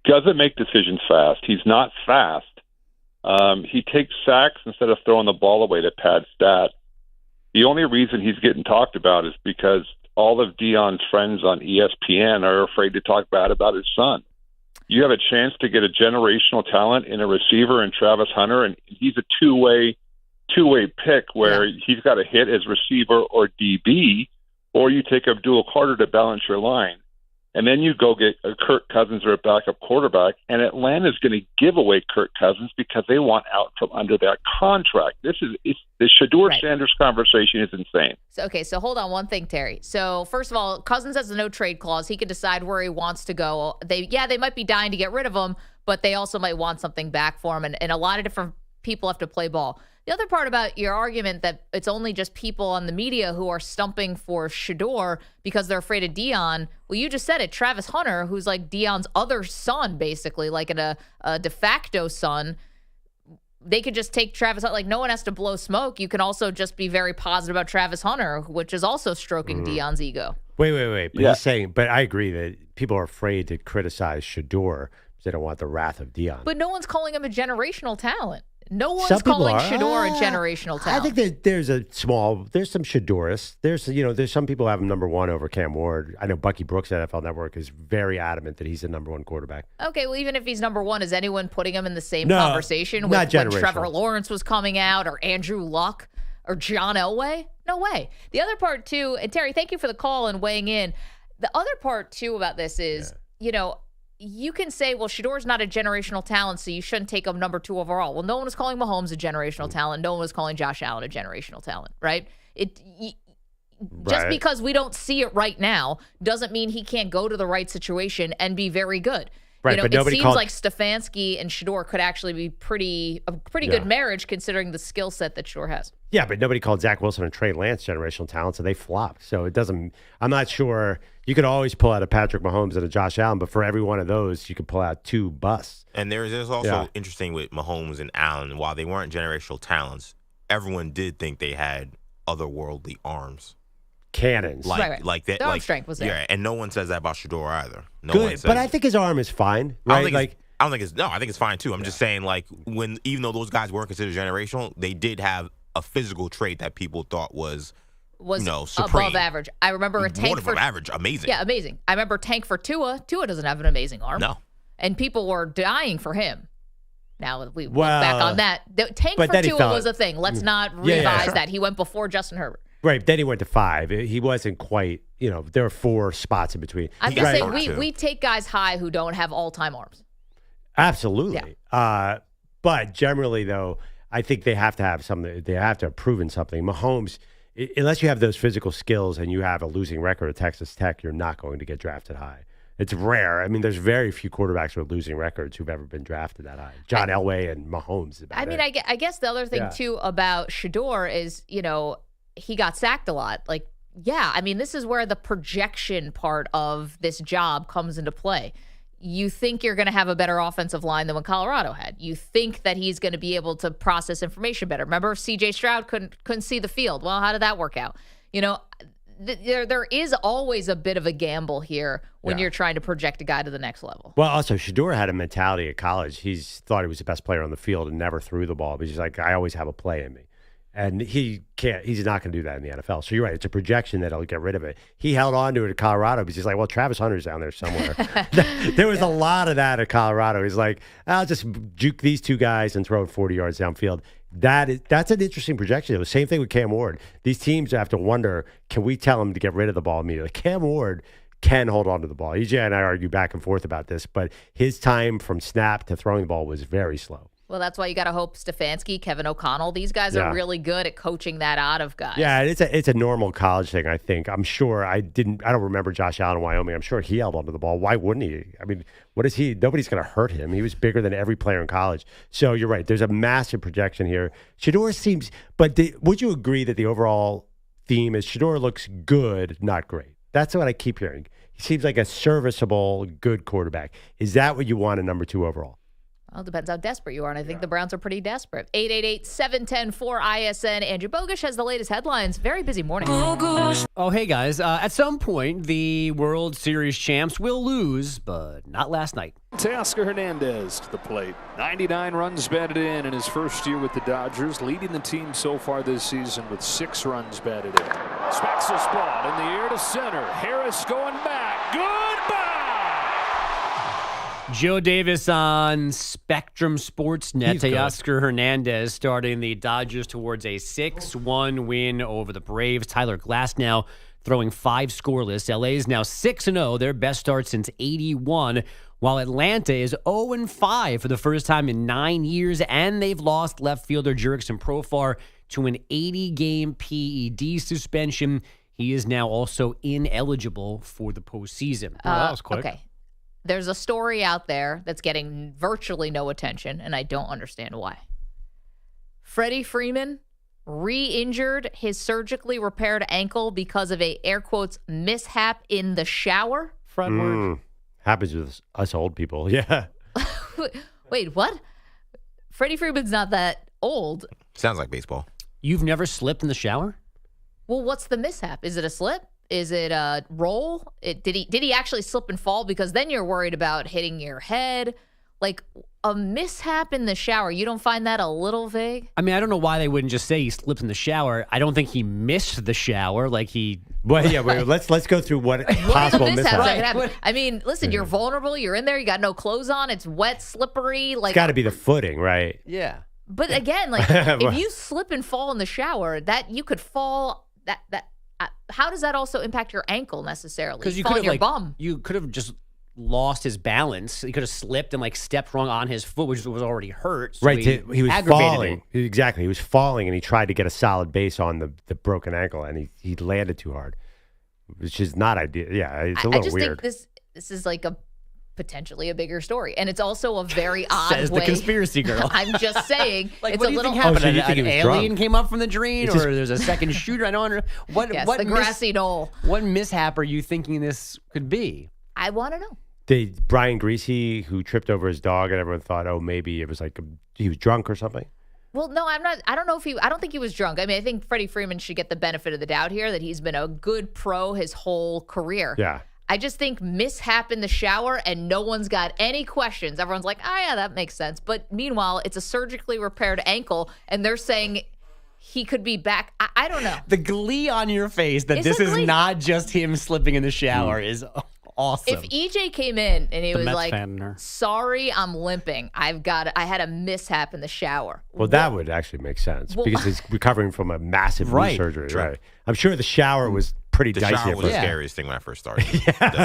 doesn't make decisions fast. He's not fast. He takes sacks instead of throwing the ball away to pad stats. The only reason he's getting talked about is because all of Deion's friends on ESPN are afraid to talk bad about his son. You have a chance to get a generational talent in a receiver in Travis Hunter, and he's a two-way pick where he's got to hit as receiver or DB, or you take Abdul Carter to balance your line. And then you go get a Kirk Cousins or a backup quarterback, and Atlanta's going to give away Kirk Cousins because they want out from under that contract. The Shedeur Sanders conversation is insane. So hold on one thing, Terry. So first of all, Cousins has a no trade clause. He can decide where he wants to go. They might be dying to get rid of him, but they also might want something back for him. And a lot of different people have to play ball. The other part about your argument that it's only just people on the media who are stumping for Shedeur because they're afraid of Deion. Well, you just said it. Travis Hunter, who's like Deion's other son, basically, like a de facto son. They could just take Travis Hunter. Like, no one has to blow smoke. You can also just be very positive about Travis Hunter, which is also stroking Deion's ego. Wait. But he's saying, but I agree that people are afraid to criticize Shedeur because they don't want the wrath of Deion. But no one's calling him a generational talent. No one's calling Shedeur a generational talent. I think that there's some Shedeurists. There's some people who have him number one over Cam Ward. I know Bucky Brooks at NFL Network is very adamant that he's the number one quarterback. Okay, well, even if he's number one, is anyone putting him in the same conversation with when Trevor Lawrence was coming out or Andrew Luck? or John Elway? No way. The other part, too, and Terry, thank you for the call and weighing in. The other part, too, about this is, you can say, well, Shedeur's not a generational talent, so you shouldn't take him number 2 overall. Well, no one was calling Mahomes a generational talent. No one was calling Josh Allen a generational talent, right? Just because we don't see it right now doesn't mean he can't go to the right situation and be very good. Right, but it seems like Stefanski and Shedeur could actually be a pretty good marriage considering the skill set that Shedeur has. Yeah, but nobody called Zach Wilson and Trey Lance generational talent, so they flopped. So it doesn't. I'm not sure. You could always pull out a Patrick Mahomes and a Josh Allen, but for every one of those, you could pull out 2 busts. And there's also interesting with Mahomes and Allen. While they weren't generational talents, everyone did think they had otherworldly arms. Cannons. Like that. The arm strength was there. Yeah, and no one says that about Shedeur either. Good, but I think his arm is fine, right? I think it's fine too. I'm just saying, like, even though those guys weren't considered generational, they did have a physical trait that people thought was supreme. Above average. I remember a tank above average, amazing. Yeah, amazing. I remember tank for Tua. Tua doesn't have an amazing arm. No. And people were dying for him. Now we look back on that. The tank for Tua was a thing. Let's not revise that. He went before Justin Herbert. Right, then he went to 5. He wasn't quite, there were 4 spots in between. I'm just saying we take guys high who don't have all-time arms. Absolutely. Yeah. But generally, though, I think they have to have something. They have to have proven something. Mahomes, unless you have those physical skills and you have a losing record at Texas Tech, you're not going to get drafted high. It's rare. I mean, there's very few quarterbacks with losing records who've ever been drafted that high. John Elway and Mahomes. I guess the other thing, too, about Shedeur is, he got sacked a lot. Like, this is where the projection part of this job comes into play. You think you're going to have a better offensive line than what Colorado had. You think that he's going to be able to process information better. Remember, C.J. Stroud couldn't see the field. Well, how did that work out? There is always a bit of a gamble here when you're trying to project a guy to the next level. Well, also, Shedeur had a mentality at college. He's thought he was the best player on the field and never threw the ball. But he's like, I always have a play in me. And he's not going to do that in the NFL. So you're right. It's a projection that he'll get rid of it. He held on to it at Colorado because he's like, well, Travis Hunter's down there somewhere. There was a lot of that at Colorado. He's like, I'll just juke these 2 guys and throw it 40 yards downfield. That's an interesting projection. It was the same thing with Cam Ward. These teams have to wonder, can we tell him to get rid of the ball immediately? Cam Ward can hold on to the ball. EJ and I argue back and forth about this, but his time from snap to throwing the ball was very slow. Well, that's why you got to hope Stefanski, Kevin O'Connell, these guys are really good at coaching that out of guys. Yeah, it's a normal college thing, I think. I'm sure I don't remember Josh Allen in Wyoming. I'm sure he held onto the ball. Why wouldn't he? I mean, what is he? Nobody's going to hurt him. He was bigger than every player in college. So you're right. There's a massive projection here. Shedeur seems, but would you agree that the overall theme is Shedeur looks good, not great? That's what I keep hearing. He seems like a serviceable, good quarterback. Is that what you want in number 2 overall? Well, it depends how desperate you are, and I think the Browns are pretty desperate. 888-710-4ISN. Andrew Bogusch has the latest headlines. Very busy morning. Oh, hey, guys. At some point, the World Series champs will lose, but not last night. Teoscar Hernandez to the plate. 99 runs batted in his first year with the Dodgers, leading the team so far this season with 6 runs batted in. Smacks this ball in the air to center. Harris going back. Goodbye! Joe Davis on Spectrum Sportsnet. Teoscar Hernandez starting the Dodgers towards a 6-1 win over the Braves. Tyler Glasnow throwing 5 scoreless. LA is now 6-0, their best start since '81, while Atlanta is 0-5 for the first time in 9 years, and they've lost left fielder Jurickson Profar to an 80-game PED suspension. He is now also ineligible for the postseason. That was quick. Okay. There's a story out there that's getting virtually no attention, and I don't understand why. Freddie Freeman re-injured his surgically repaired ankle because of a, air quotes, mishap in the shower. Frontward. Happens with us old people, yeah. Wait, what? Freddie Freeman's not that old. Sounds like baseball. You've never slipped in the shower? Well, what's the mishap? Is it a slip? Is it a roll? Did he actually slip and fall? Because then you're worried about hitting your head. Like a mishap in the shower. You don't find that a little vague? I mean, I don't know why they wouldn't just say he slipped in the shower. I don't think he missed the shower. Like he. Well, yeah. Wait, let's go through what possible mishaps. I mean, listen, you're vulnerable. You're in there. You got no clothes on. It's wet, slippery. Like it's got to be the footing, right? Yeah. But again, like if you slip and fall in the shower, that you could fall. How does that also impact your ankle necessarily? Because you fall could on have your bum. You could have just lost his balance. He could have slipped and stepped wrong on his foot, which was already hurt. So Right, he was aggravated falling. Exactly, he was falling, and he tried to get a solid base on the broken ankle, and he landed too hard, which is not ideal. Yeah, it's a little I just weird. think this is like potentially a bigger story, and it's also a very odd Says way. the conspiracy girl. I'm just saying, Like, it's what a do you little. think happened? so you an think he was alien drunk? came up from the drain, It's or just- there's a second shooter? I don't understand. What The grassy knoll. What mishap are you thinking this could be? I want to know. Brian Greasy, who tripped over his dog, and everyone thought, oh, maybe it was he was drunk or something. Well, no, I'm not. I don't know I don't think he was drunk. I mean, I think Freddie Freeman should get the benefit of the doubt here that he's been a good pro his whole career. Yeah. I just think mishap in the shower and no one's got any questions. Everyone's like, oh, yeah, that makes sense. But meanwhile, it's a surgically repaired ankle, and they're saying he could be back. I don't know. The glee on your face that It's this a is glee. not just him slipping in the shower is awesome. If EJ came in and he The was Mets like, fan in her. sorry, I'm limping. I had a mishap in the shower. Well, that would actually make sense because he's recovering from a massive knee Right. surgery. True. Right. I'm sure the shower was pretty The dicey. shower at was the first. scariest thing when I first started.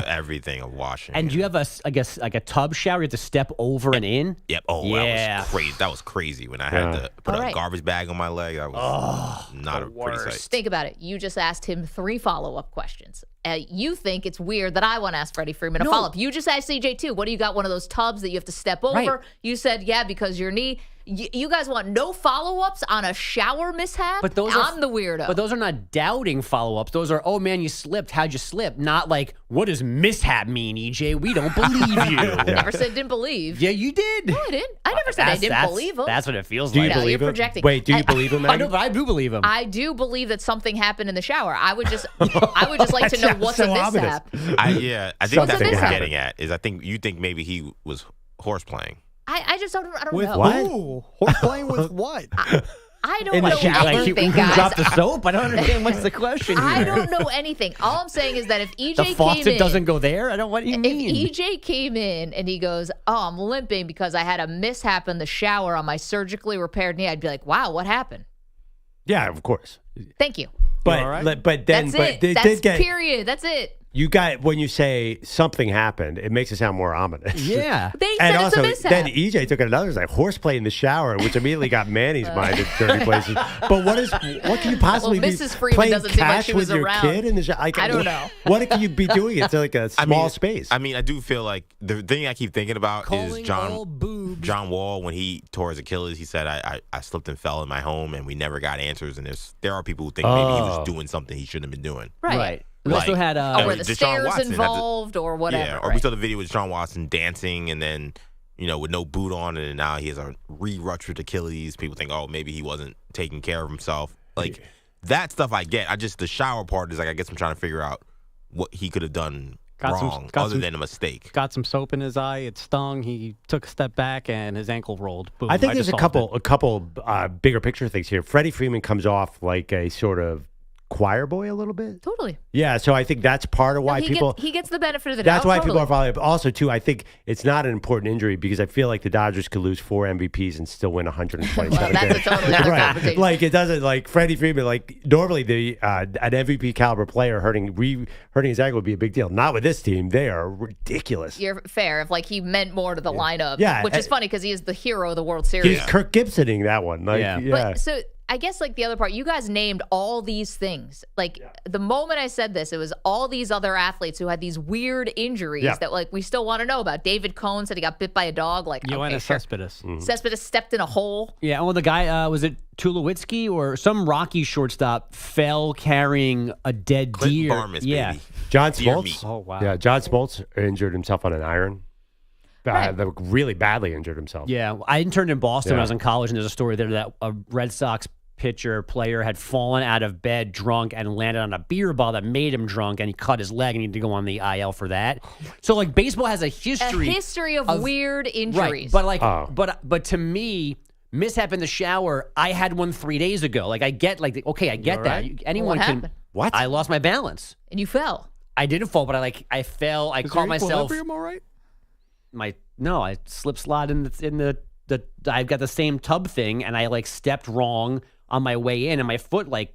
Everything of washing. And do you have a tub shower you have to step over and in? Yep. Oh, Yeah. that was crazy. That was crazy when I had to put All a right. garbage bag on my leg. That was not a pretty sight. Think about it. You just asked him 3 follow-up questions. You think it's weird that I want to ask Freddie Freeman a No. follow-up. You just asked CJ too. What do you got? One of those tubs that you have to step over? Right. You said, yeah, because your knee. You guys want no follow-ups on a shower mishap? But those I'm the weirdo. But those are not doubting follow-ups. Those are, oh man, you slipped. How'd you slip? Not like, what does mishap mean, EJ? We don't believe you. Never said didn't believe. Yeah, you did. No, I didn't. I never said I didn't believe him. That's what it feels Do you like. No, believe you're him? projecting. Wait, do you believe him, I Maggie? know, but I do believe him. I do believe that something happened in the shower. I would just like to know what's so a ominous. mishap. I think Something that's what happened. you're getting at. Is I think you think maybe he was horse playing. I just don't With know. what? Ooh, horse playing with what? I don't In the know shower, like, anything, who guys. dropped the soap? I don't understand what's the question here. I don't know anything. All I'm saying is that if EJ The came faucet in, doesn't go there? I don't, what do you mean? if EJ came in and he goes, oh, I'm limping because I had a mishap in the shower on my surgically repaired knee, I'd be like, wow, what happened? Yeah, of course. Thank you. But all right? but then That's but it. they That's did get period. That's it. you got when you say something happened, it makes it sound more ominous. Yeah. They And said also, it's a then mishap. EJ took it another. It's like horseplay in the shower, which immediately got Manny's mind in dirty places. But what can you possibly Well, be Mrs. Freeman playing doesn't seem like catch she with was your around. kid in the shower? I don't know. What can you be doing? It's like a small space. I mean, I do feel like the thing I keep thinking about Calling is all boobs. John Wall when he tore his Achilles. He said, "I slipped and fell in my home, and we never got answers." And there are people who think maybe he was doing something he shouldn't have been doing. Right. We also Like, had Or were the Deshaun stairs Watson had to- involved or whatever. Yeah, or we right. saw the video with Deshaun Watson dancing, and then with no boot on, and now he has a re-ruptured Achilles. People think, oh, maybe he wasn't taking care of himself. Like that stuff, I get. The shower part is like I guess I'm trying to figure out what he could have done wrong, other than a mistake. Got some soap in his eye. It stung. He took a step back and his ankle rolled. Boom. I think there's just a solved it. couple bigger picture things here. Freddie Freeman comes off like a sort of choir boy a little bit. Totally. Yeah, so I think that's part of why he gets the benefit of the doubt. That's why totally. people are following up. Also, too, I think it's not an important injury because I feel like the Dodgers could lose 4 MVPs and still win 127 Well, that's a games. totally other Right. conversation. Like it doesn't like Freddie Freeman. Like normally, an MVP caliber player hurting his ankle would be a big deal. Not with this team. They are ridiculous. You're fair if he meant more to the lineup. Yeah, Which is funny because he is the hero of the World Series. He's Kirk Gibsoning that one. Like, Yeah. But so I guess the other part, you guys named all these things. The moment I said this, it was all these other athletes who had these weird injuries that we still want to know about. David Cohn said he got bit by a dog. Yoenis Cespedes. Cespedes stepped in a hole. Yeah, well, the guy, was it Tulowitzki or some Rocky shortstop fell carrying a dead Clinton deer? Barnes, yeah. baby. John Deer Smoltz. meat. Oh, wow. Yeah, John Smoltz injured himself on an iron. Right. Really badly injured himself. Yeah, I interned in Boston when I Yeah. was in college, and there's a story there that a Red Sox player had fallen out of bed drunk and landed on a beer ball that made him drunk, and he cut his leg and he had to go on the IL for that. So baseball has a history of weird injuries. Right, but to me, mishap in the shower, I had one 3 days ago. I get I get that. right? Anyone What can. happened? What? I lost my balance. And you fell. I didn't fall, but I fell. I Is caught your myself. equilibrium all right? I slip slide in the I've got the same tub thing, and I like stepped wrong on my way in, and my foot like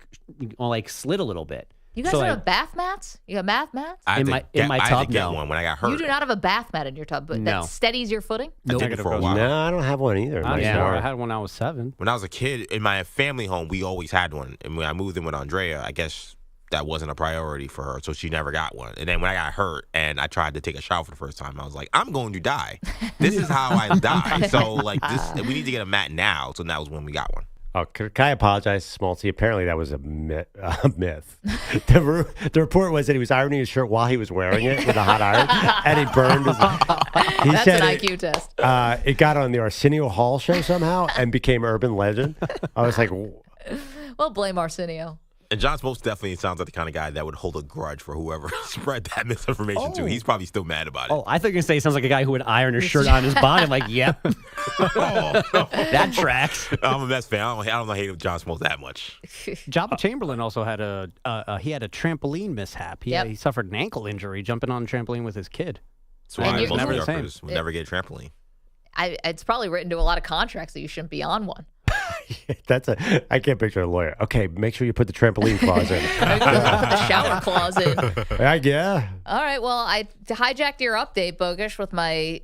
slid a little bit. You guys don't have bath mats? You have bath mats? In my I had tub, to get no. one when I got hurt. You do not have a bath mat in your tub, but No. that steadies your footing? I did it for a while. No, I don't have one either. I had one when I was 7. When I was a kid, in my family home, we always had one. And when I moved in with Andrea, I guess that wasn't a priority for her, so she never got one. And then when I got hurt and I tried to take a shower for the first time, I was like, I'm going to die. This is how I die. So, like, we need to get a mat now. So that was when we got one. Oh, can I apologize, Smoltzy? Apparently that was a myth. The report was that he was ironing his shirt while he was wearing it with a hot iron, and he burned his... That's an IQ test. It got on the Arsenio Hall show somehow and became urban legend. I was like... Well, blame Arsenio. And John Smoltz definitely sounds like the kind of guy that would hold a grudge for whoever spread that misinformation to. He's probably still mad about it. Oh, I thought you were going to say he sounds like a guy who would iron his shirt on his body. I'm like, yep. That tracks. I'm a Mets fan. I don't hate John Smoltz that much. Jabba Chamberlain also had a trampoline mishap. He suffered an ankle injury jumping on a trampoline with his kid. So why most never New the same. Yorkers would never get a trampoline. It's probably written to a lot of contracts that you shouldn't be on one. I can't picture a lawyer. Okay, make sure you put the trampoline clause in. Put the shower clause in. Yeah. All right. Well, I hijacked your update, Bogusch, with my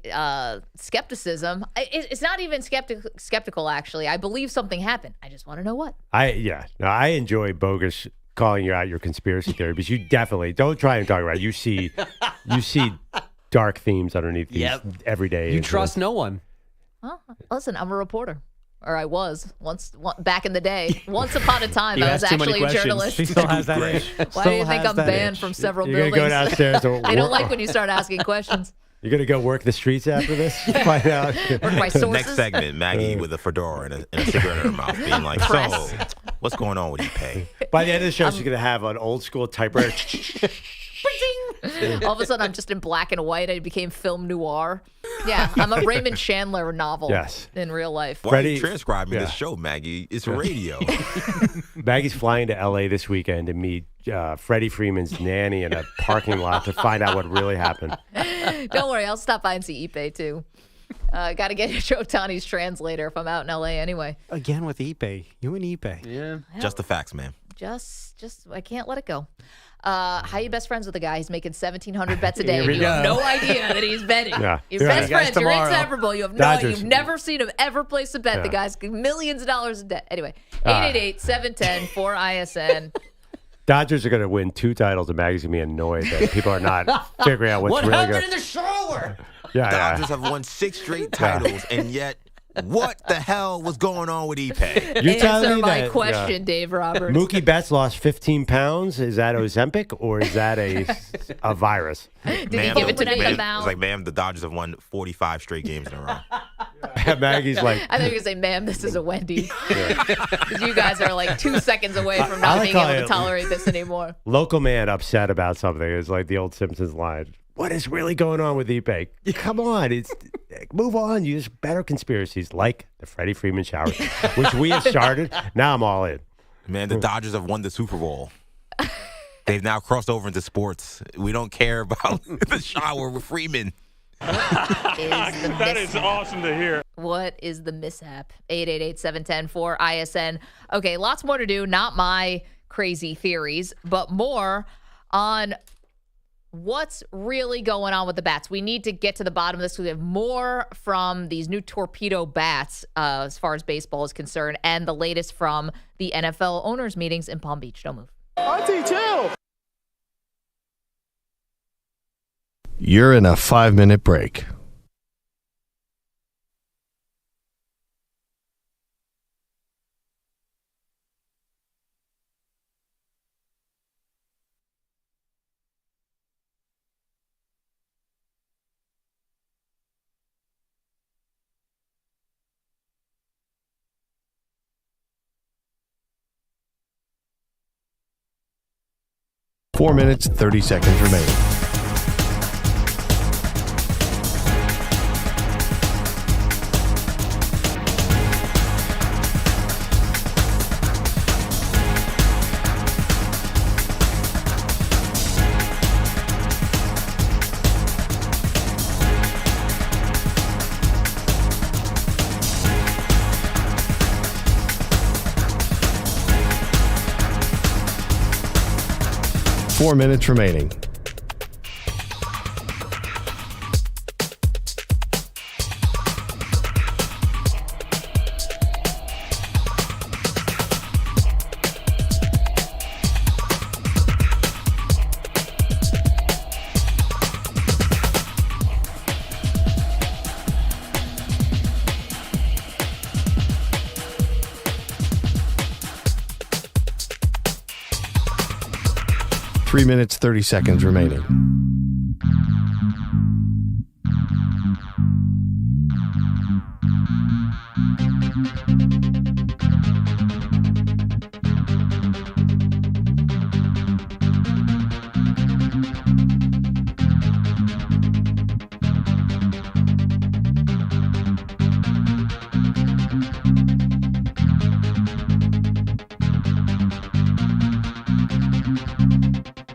skepticism. It's not even skeptical, actually. I believe something happened. I just want to know what. I enjoy Bogusch calling you out your conspiracy theory, because you definitely don't try and talk about it. You see dark themes underneath these every day. You trust no one. Well, listen, I'm a reporter. Or I was back in the day. Once upon a time, I was actually a journalist. She still has that itch. Why do you think I'm banned from several buildings? You're going to go downstairs. I don't like when you start asking questions. You're going to go work the streets after this? Find out. Work my sources. Next segment, Maggie with a fedora and a cigarette in her mouth, being like, so, what's going on with ePay? By the end of the show, she's going to have an old school typewriter. All of a sudden, I'm just in black and white. I became film noir. Yeah, I'm a Raymond Chandler novel in real life. Why are you transcribing this show, Maggie? It's radio. Maggie's flying to L.A. this weekend to meet Freddie Freeman's nanny in a parking lot to find out what really happened. Don't worry, I'll stop by and see Ipe, too. Got to get Shotani's translator if I'm out in L.A. anyway. Again with Ipe. You and Ipe. Yeah. Just the facts, man. Just I can't let it go. How you best friends with a guy? He's making 1,700 bets a day. Here we You go. have no idea that he's betting. Yeah. You're best friends. You're tomorrow. inseparable. You have no idea. You've never seen him ever place a bet. The guy's millions of dollars in debt. Anyway, 888-710-4ISN. Dodgers are going to win 2 titles, and Maggie's going to be annoyed that people are not figuring out what's really good. in the shower? Dodgers have won 6 straight titles, and yet, what the hell was going on with Ipe? You're telling Answer me my that, question, Dave Roberts. Mookie Betts lost 15 pounds. Is that Ozempic, or is that a virus? Did he give it to Nick It's Mal? like, ma'am, the Dodgers have won 45 straight games in a row. Maggie's like, I think you're going to say, ma'am, this is a Wendy's. Because you guys are like 2 seconds away from I not like being how able to tolerate this anymore. local man upset about something. It's like the old Simpsons line. What is really going on with Ipe? Come on, move on. Use better conspiracies like the Freddie Freeman shower, which we have started. Now I'm all in. Man, the Dodgers have won the Super Bowl. They've now crossed over into sports. We don't care about the shower with Freeman. That is awesome to hear. What is the mishap? 888-710-4ISN. Okay, lots more to do. Not my crazy theories, but more on what's really going on with the bats. We need to get to the bottom of this. We have more from these new Torpedo bats as far as baseball is concerned, and the latest from the NFL owners' meetings in Palm Beach. Don't move. RT2! You're in a 5-minute break. Four minutes, 30 seconds remaining. 4 minutes remaining. Three minutes, 30 seconds remaining.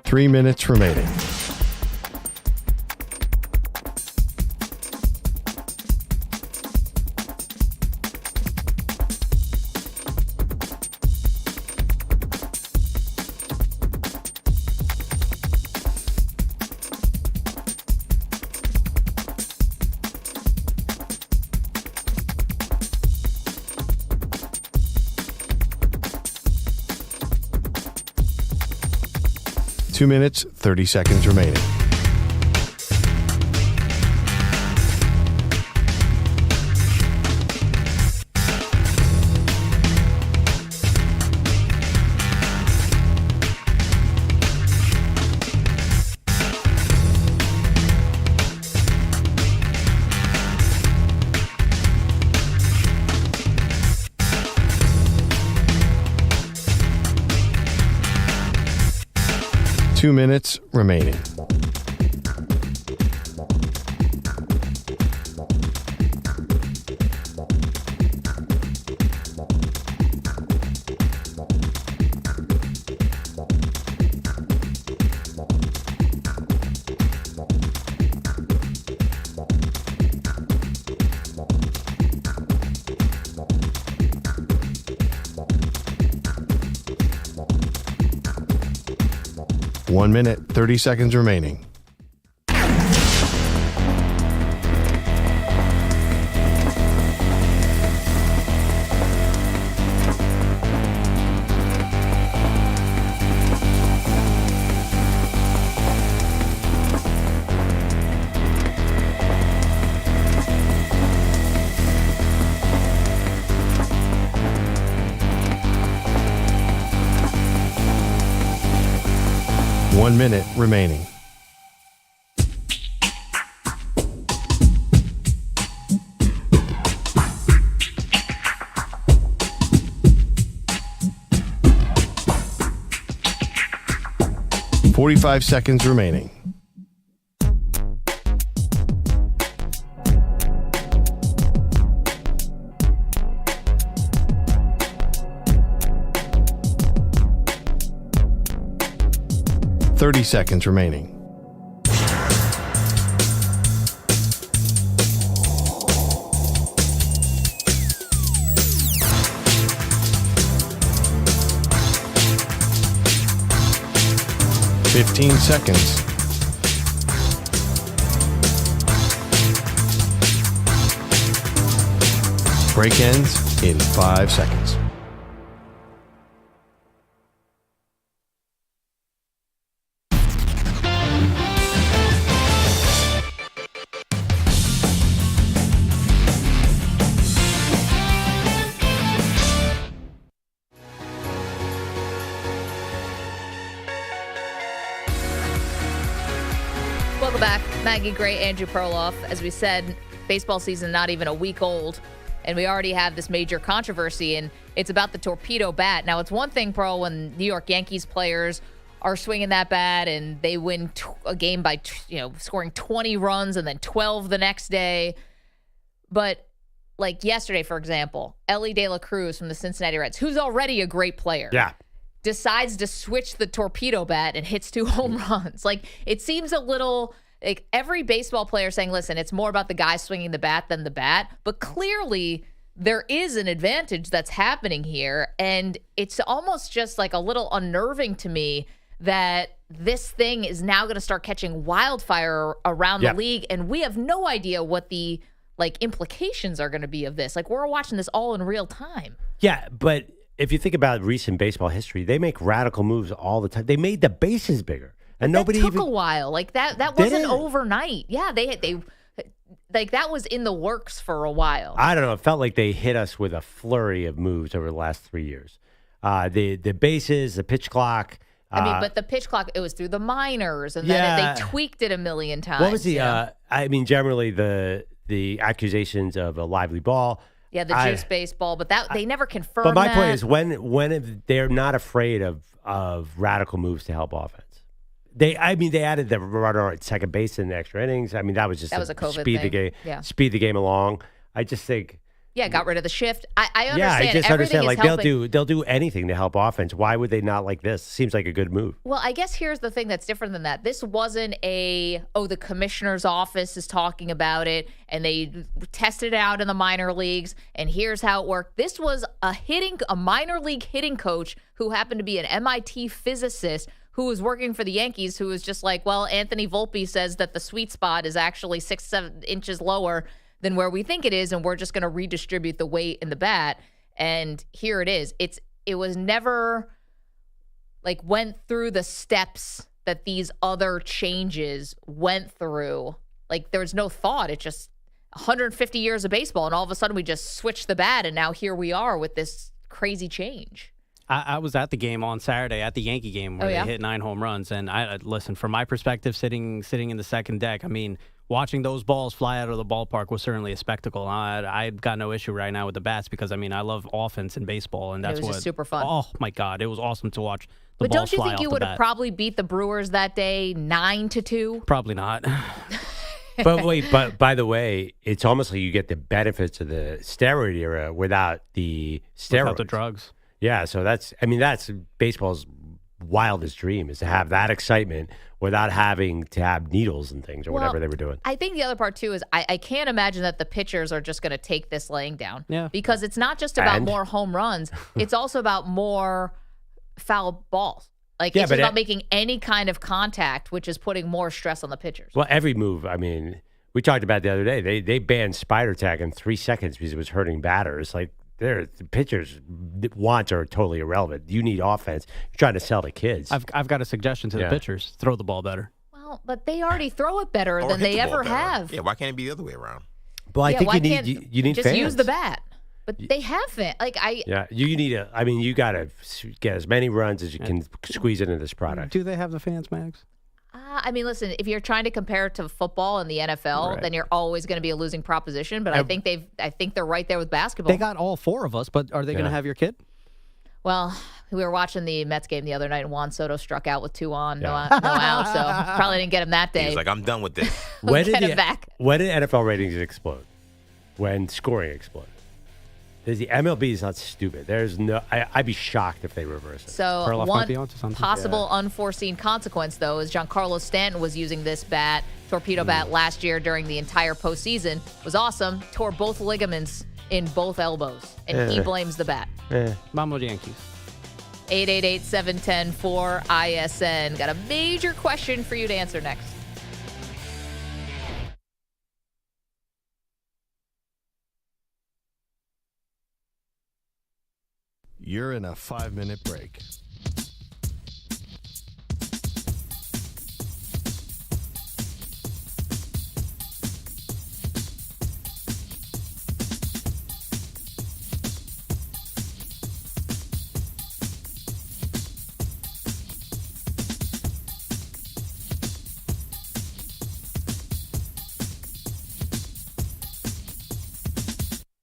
Three minutes remaining. Two minutes, 30 seconds remaining. Two minutes remaining. 1 minute, 30 seconds remaining. One minute remaining. .45 seconds remaining. .30 seconds remaining. .15 seconds. Break ends in 5 seconds. Welcome back. Maggie Gray, Andrew Perloff. As we said, baseball season not even a week old, and we already have this major controversy, and it's about the Torpedo bat. Now, it's one thing, Pearl, when New York Yankees players are swinging that bat and they win a game by scoring 20 runs and then 12 the next day. But like yesterday, for example, Ellie De La Cruz from the Cincinnati Reds, who's already a great player. Yeah. Decides to switch the torpedo bat and hits 2 home runs. Like, it seems a little like every baseball player saying, listen, it's more about the guy swinging the bat than the bat. But clearly there is an advantage that's happening here. And it's almost just like a little unnerving to me that this thing is now going to start catching wildfire around the league, and we have no idea what the implications are going to be of this. We're watching this all in real time. Yeah, but if you think about recent baseball history, they make radical moves all the time. They made the bases bigger, and nobody took a while. That wasn't overnight. Yeah, they that was in the works for a while. I don't know. It felt like they hit us with a flurry of moves over the last 3 years. The bases, the pitch clock. But the pitch clock, it was through the minors, and then they tweaked it a million times. What was the? Generally the accusations of a lively ball. Yeah, the juice baseball, but they never confirmed. But my point is, when they're not afraid of radical moves to help offense. They added the runner at second base in the extra innings. That was just a COVID speed thing. the game, Yeah. speed the game along. I just think. Yeah, got rid of the shift. I understand. Yeah, I just understand. Helping. They'll do anything to help offense. Why would they not like this? Seems like a good move. Well, I guess here's the thing that's different than that. This wasn't the commissioner's office is talking about it, and they tested it out in the minor leagues, and here's how it worked. This was a minor league hitting coach who happened to be an MIT physicist who was working for the Yankees, who was just Anthony Volpe says that the sweet spot is actually 6-7 inches lower than where we think it is, and we're just going to redistribute the weight in the bat. And here it is. It was never went through the steps that these other changes went through. There was no thought. It just 150 years of baseball, and all of a sudden we just switched the bat, and now here we are with this crazy change. I was at the game on Saturday, at the Yankee game, where they hit 9 home runs. And listen, from my perspective, sitting in the second deck, watching those balls fly out of the ballpark was certainly a spectacle. I've got no issue right now with the bats because, I love offense in baseball, and that's it was just super fun. Oh, my God. It was awesome to watch the But balls don't you fly think off you the would have bat. probably beat the Brewers that day 9-2? Probably not. But wait, but by the way, it's almost like you get the benefits of the steroid era without the steroids. Without the drugs. Yeah, so that's baseball's wildest dream is to have that excitement without having to have needles and things or whatever they were doing. I think the other part, too, is I can't imagine that the pitchers are just going to take this laying down. Yeah. Because it's not just about more home runs. It's also about more foul balls. It's about making any kind of contact, which is putting more stress on the pitchers. Well, every move, we talked about the other day. They banned spider tag in 3 seconds because it was hurting batters. The pitchers' wants are totally irrelevant. You need offense. You're trying to sell to kids. I've got a suggestion to the pitchers. Throw the ball better. Well, but they already throw it better than they ever have. Yeah, why can't it be the other way around? Well, I think you need just fans. use the bat. But they haven't. Yeah, you need you got to get as many runs as you can squeeze into this product. Do they have the fans, Mags? Listen, if you're trying to compare it to football and the NFL, then you're always going to be a losing proposition. But I think they're right there with basketball. They got all 4 of us, but are they going to have your kid? Well, we were watching the Mets game the other night, and Juan Soto struck out with 2 on, no out, so probably didn't get him that day. He was like, I'm done with this. We'll get him back. When did NFL ratings explode? When scoring exploded. The MLB is not stupid. There's no. I'd be shocked if they reverse it. So one possible unforeseen consequence, though, is Giancarlo Stanton was using this bat, torpedo bat, last year during the entire postseason. Was awesome. Tore both ligaments in both elbows, and he blames the bat. Mamo Yankees. 888-710-4ISN. Got a major question for you to answer next. You're in a 5-minute break.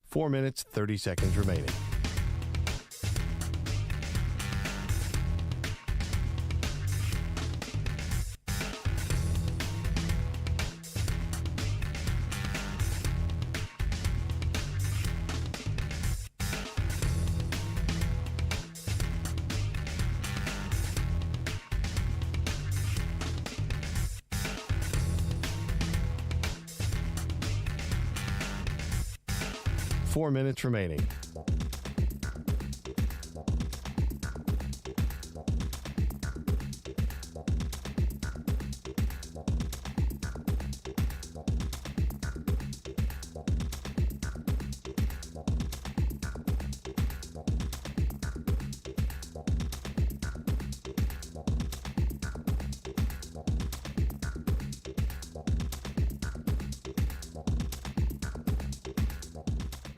Four minutes, 30 seconds remaining. Four minutes remaining.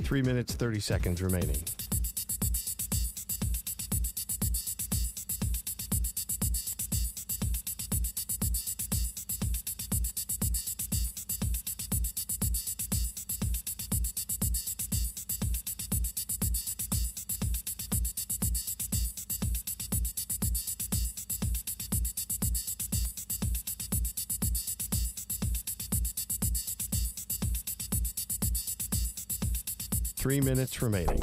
3 minutes, 30 seconds remaining. Three minutes remaining.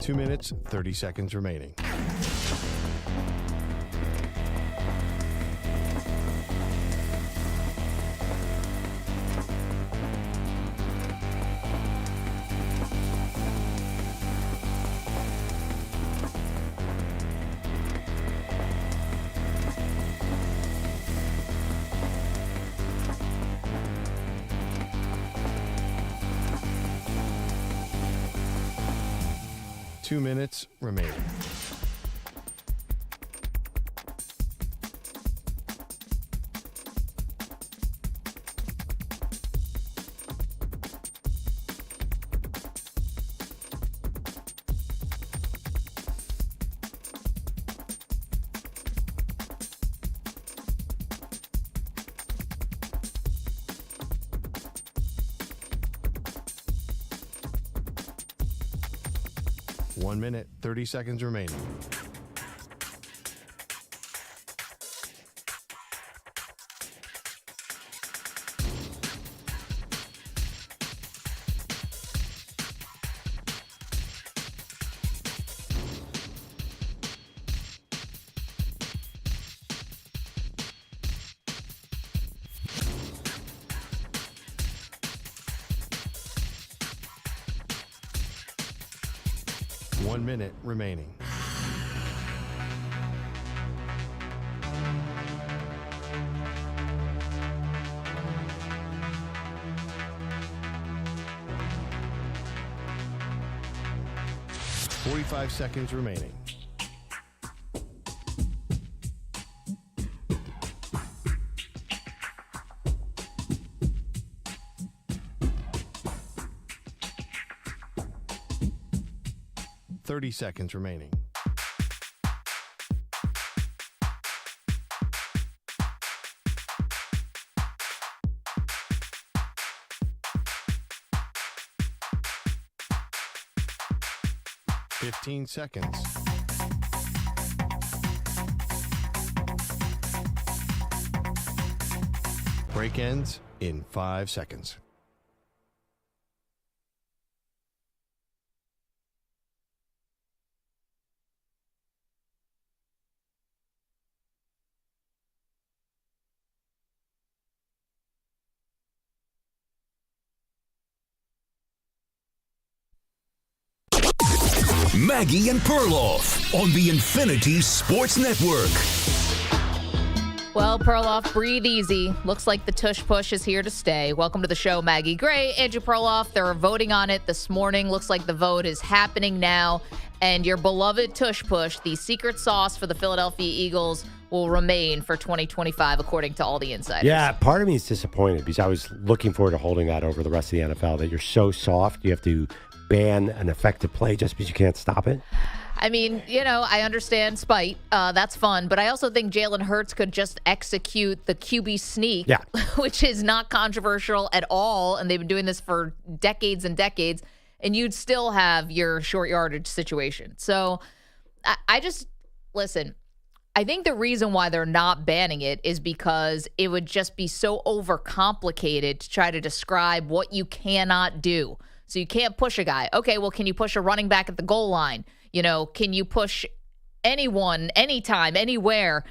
Two minutes, 30 seconds remaining. Two minutes remaining. One minute, 30 seconds remaining. One minute remaining. Forty-five seconds remaining. Seconds remaining. Fifteen seconds. Break ends in 5 seconds. Maggie and Perloff on the Infinity Sports Network. Well, Perloff, breathe easy. Looks like the Tush push is here to stay. Welcome to the show, Maggie Gray, Andrew Perloff. They're voting on it this morning. Looks like the vote is happening now. And your beloved Tush push, the secret sauce for the Philadelphia Eagles, will remain for 2025, according to all the insiders. Yeah, part of me is disappointed because I was looking forward to holding that over the rest of the NFL, that you're so soft, you have to ban an effective play just because you can't stop it. I mean, I understand spite. That's fun. But I also think Jalen Hurts could just execute the QB sneak, which is not controversial at all. And they've been doing this for decades and decades. And you'd still have your short yardage situation. So listen, I think the reason why they're not banning it is because it would just be so overcomplicated to try to describe what you cannot do. So you can't push a guy. Okay, well, can you push a running back at the goal line? Can you push anyone, anytime, anywhere?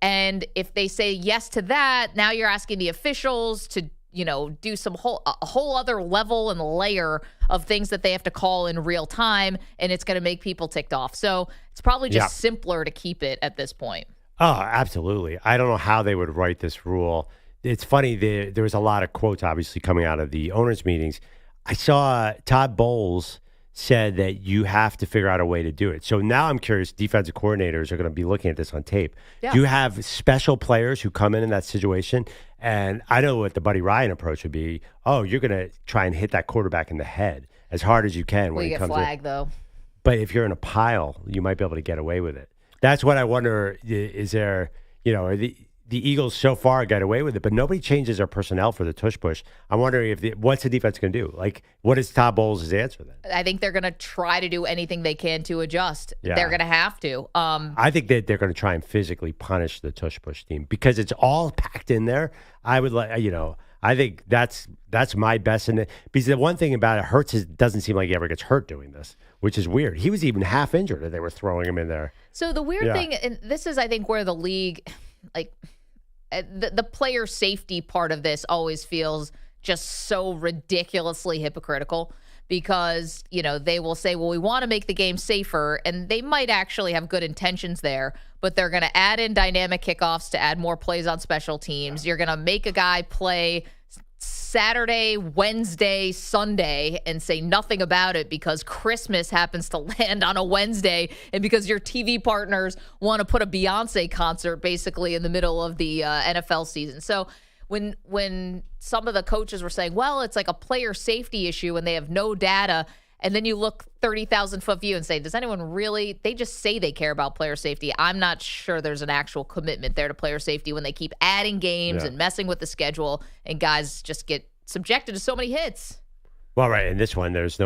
And if they say yes to that, now you're asking the officials to, do a whole other level and layer of things that they have to call in real time, and it's going to make people ticked off. So it's probably just simpler to keep it at this point. Oh, absolutely. I don't know how they would write this rule. It's funny, there was a lot of quotes obviously coming out of the owners' meetings. I saw Todd Bowles said that you have to figure out a way to do it. So now I'm curious, defensive coordinators are going to be looking at this on tape. Yeah. Do you have special players who come in that situation? And I know what the Buddy Ryan approach would be. Oh, you're going to try and hit that quarterback in the head as hard as you can when he comes in. We get flagged, though. But if you're in a pile, you might be able to get away with it. That's what I wonder, is there, are the Eagles so far got away with it, but nobody changes their personnel for the tush push. I'm wondering what's the defense going to do? Like, what is Todd Bowles' answer then? I think they're going to try to do anything they can to adjust. Yeah. They're going to have to. I think that they're going to try and physically punish the tush push team because it's all packed in there. I would I think that's my best in it. Because the one thing about it, Hurts doesn't seem like he ever gets hurt doing this, which is weird. He was even half injured and they were throwing him in there. So the weird thing, and this is, I think, where the league, the player safety part of this always feels just so ridiculously hypocritical because, they will say, well, we want to make the game safer, and they might actually have good intentions there, but they're going to add in dynamic kickoffs to add more plays on special teams. You're going to make a guy play Saturday, Wednesday, Sunday, and say nothing about it because Christmas happens to land on a Wednesday and because your TV partners want to put a Beyonce concert basically in the middle of the NFL season. So when some of the coaches were saying, well, it's like a player safety issue and they have no data, and then you look 30,000-foot view and say, does anyone really? They just say they care about player safety. I'm not sure there's an actual commitment there to player safety when they keep adding games and messing with the schedule, and guys just get subjected to so many hits. Well, right. In this one, there's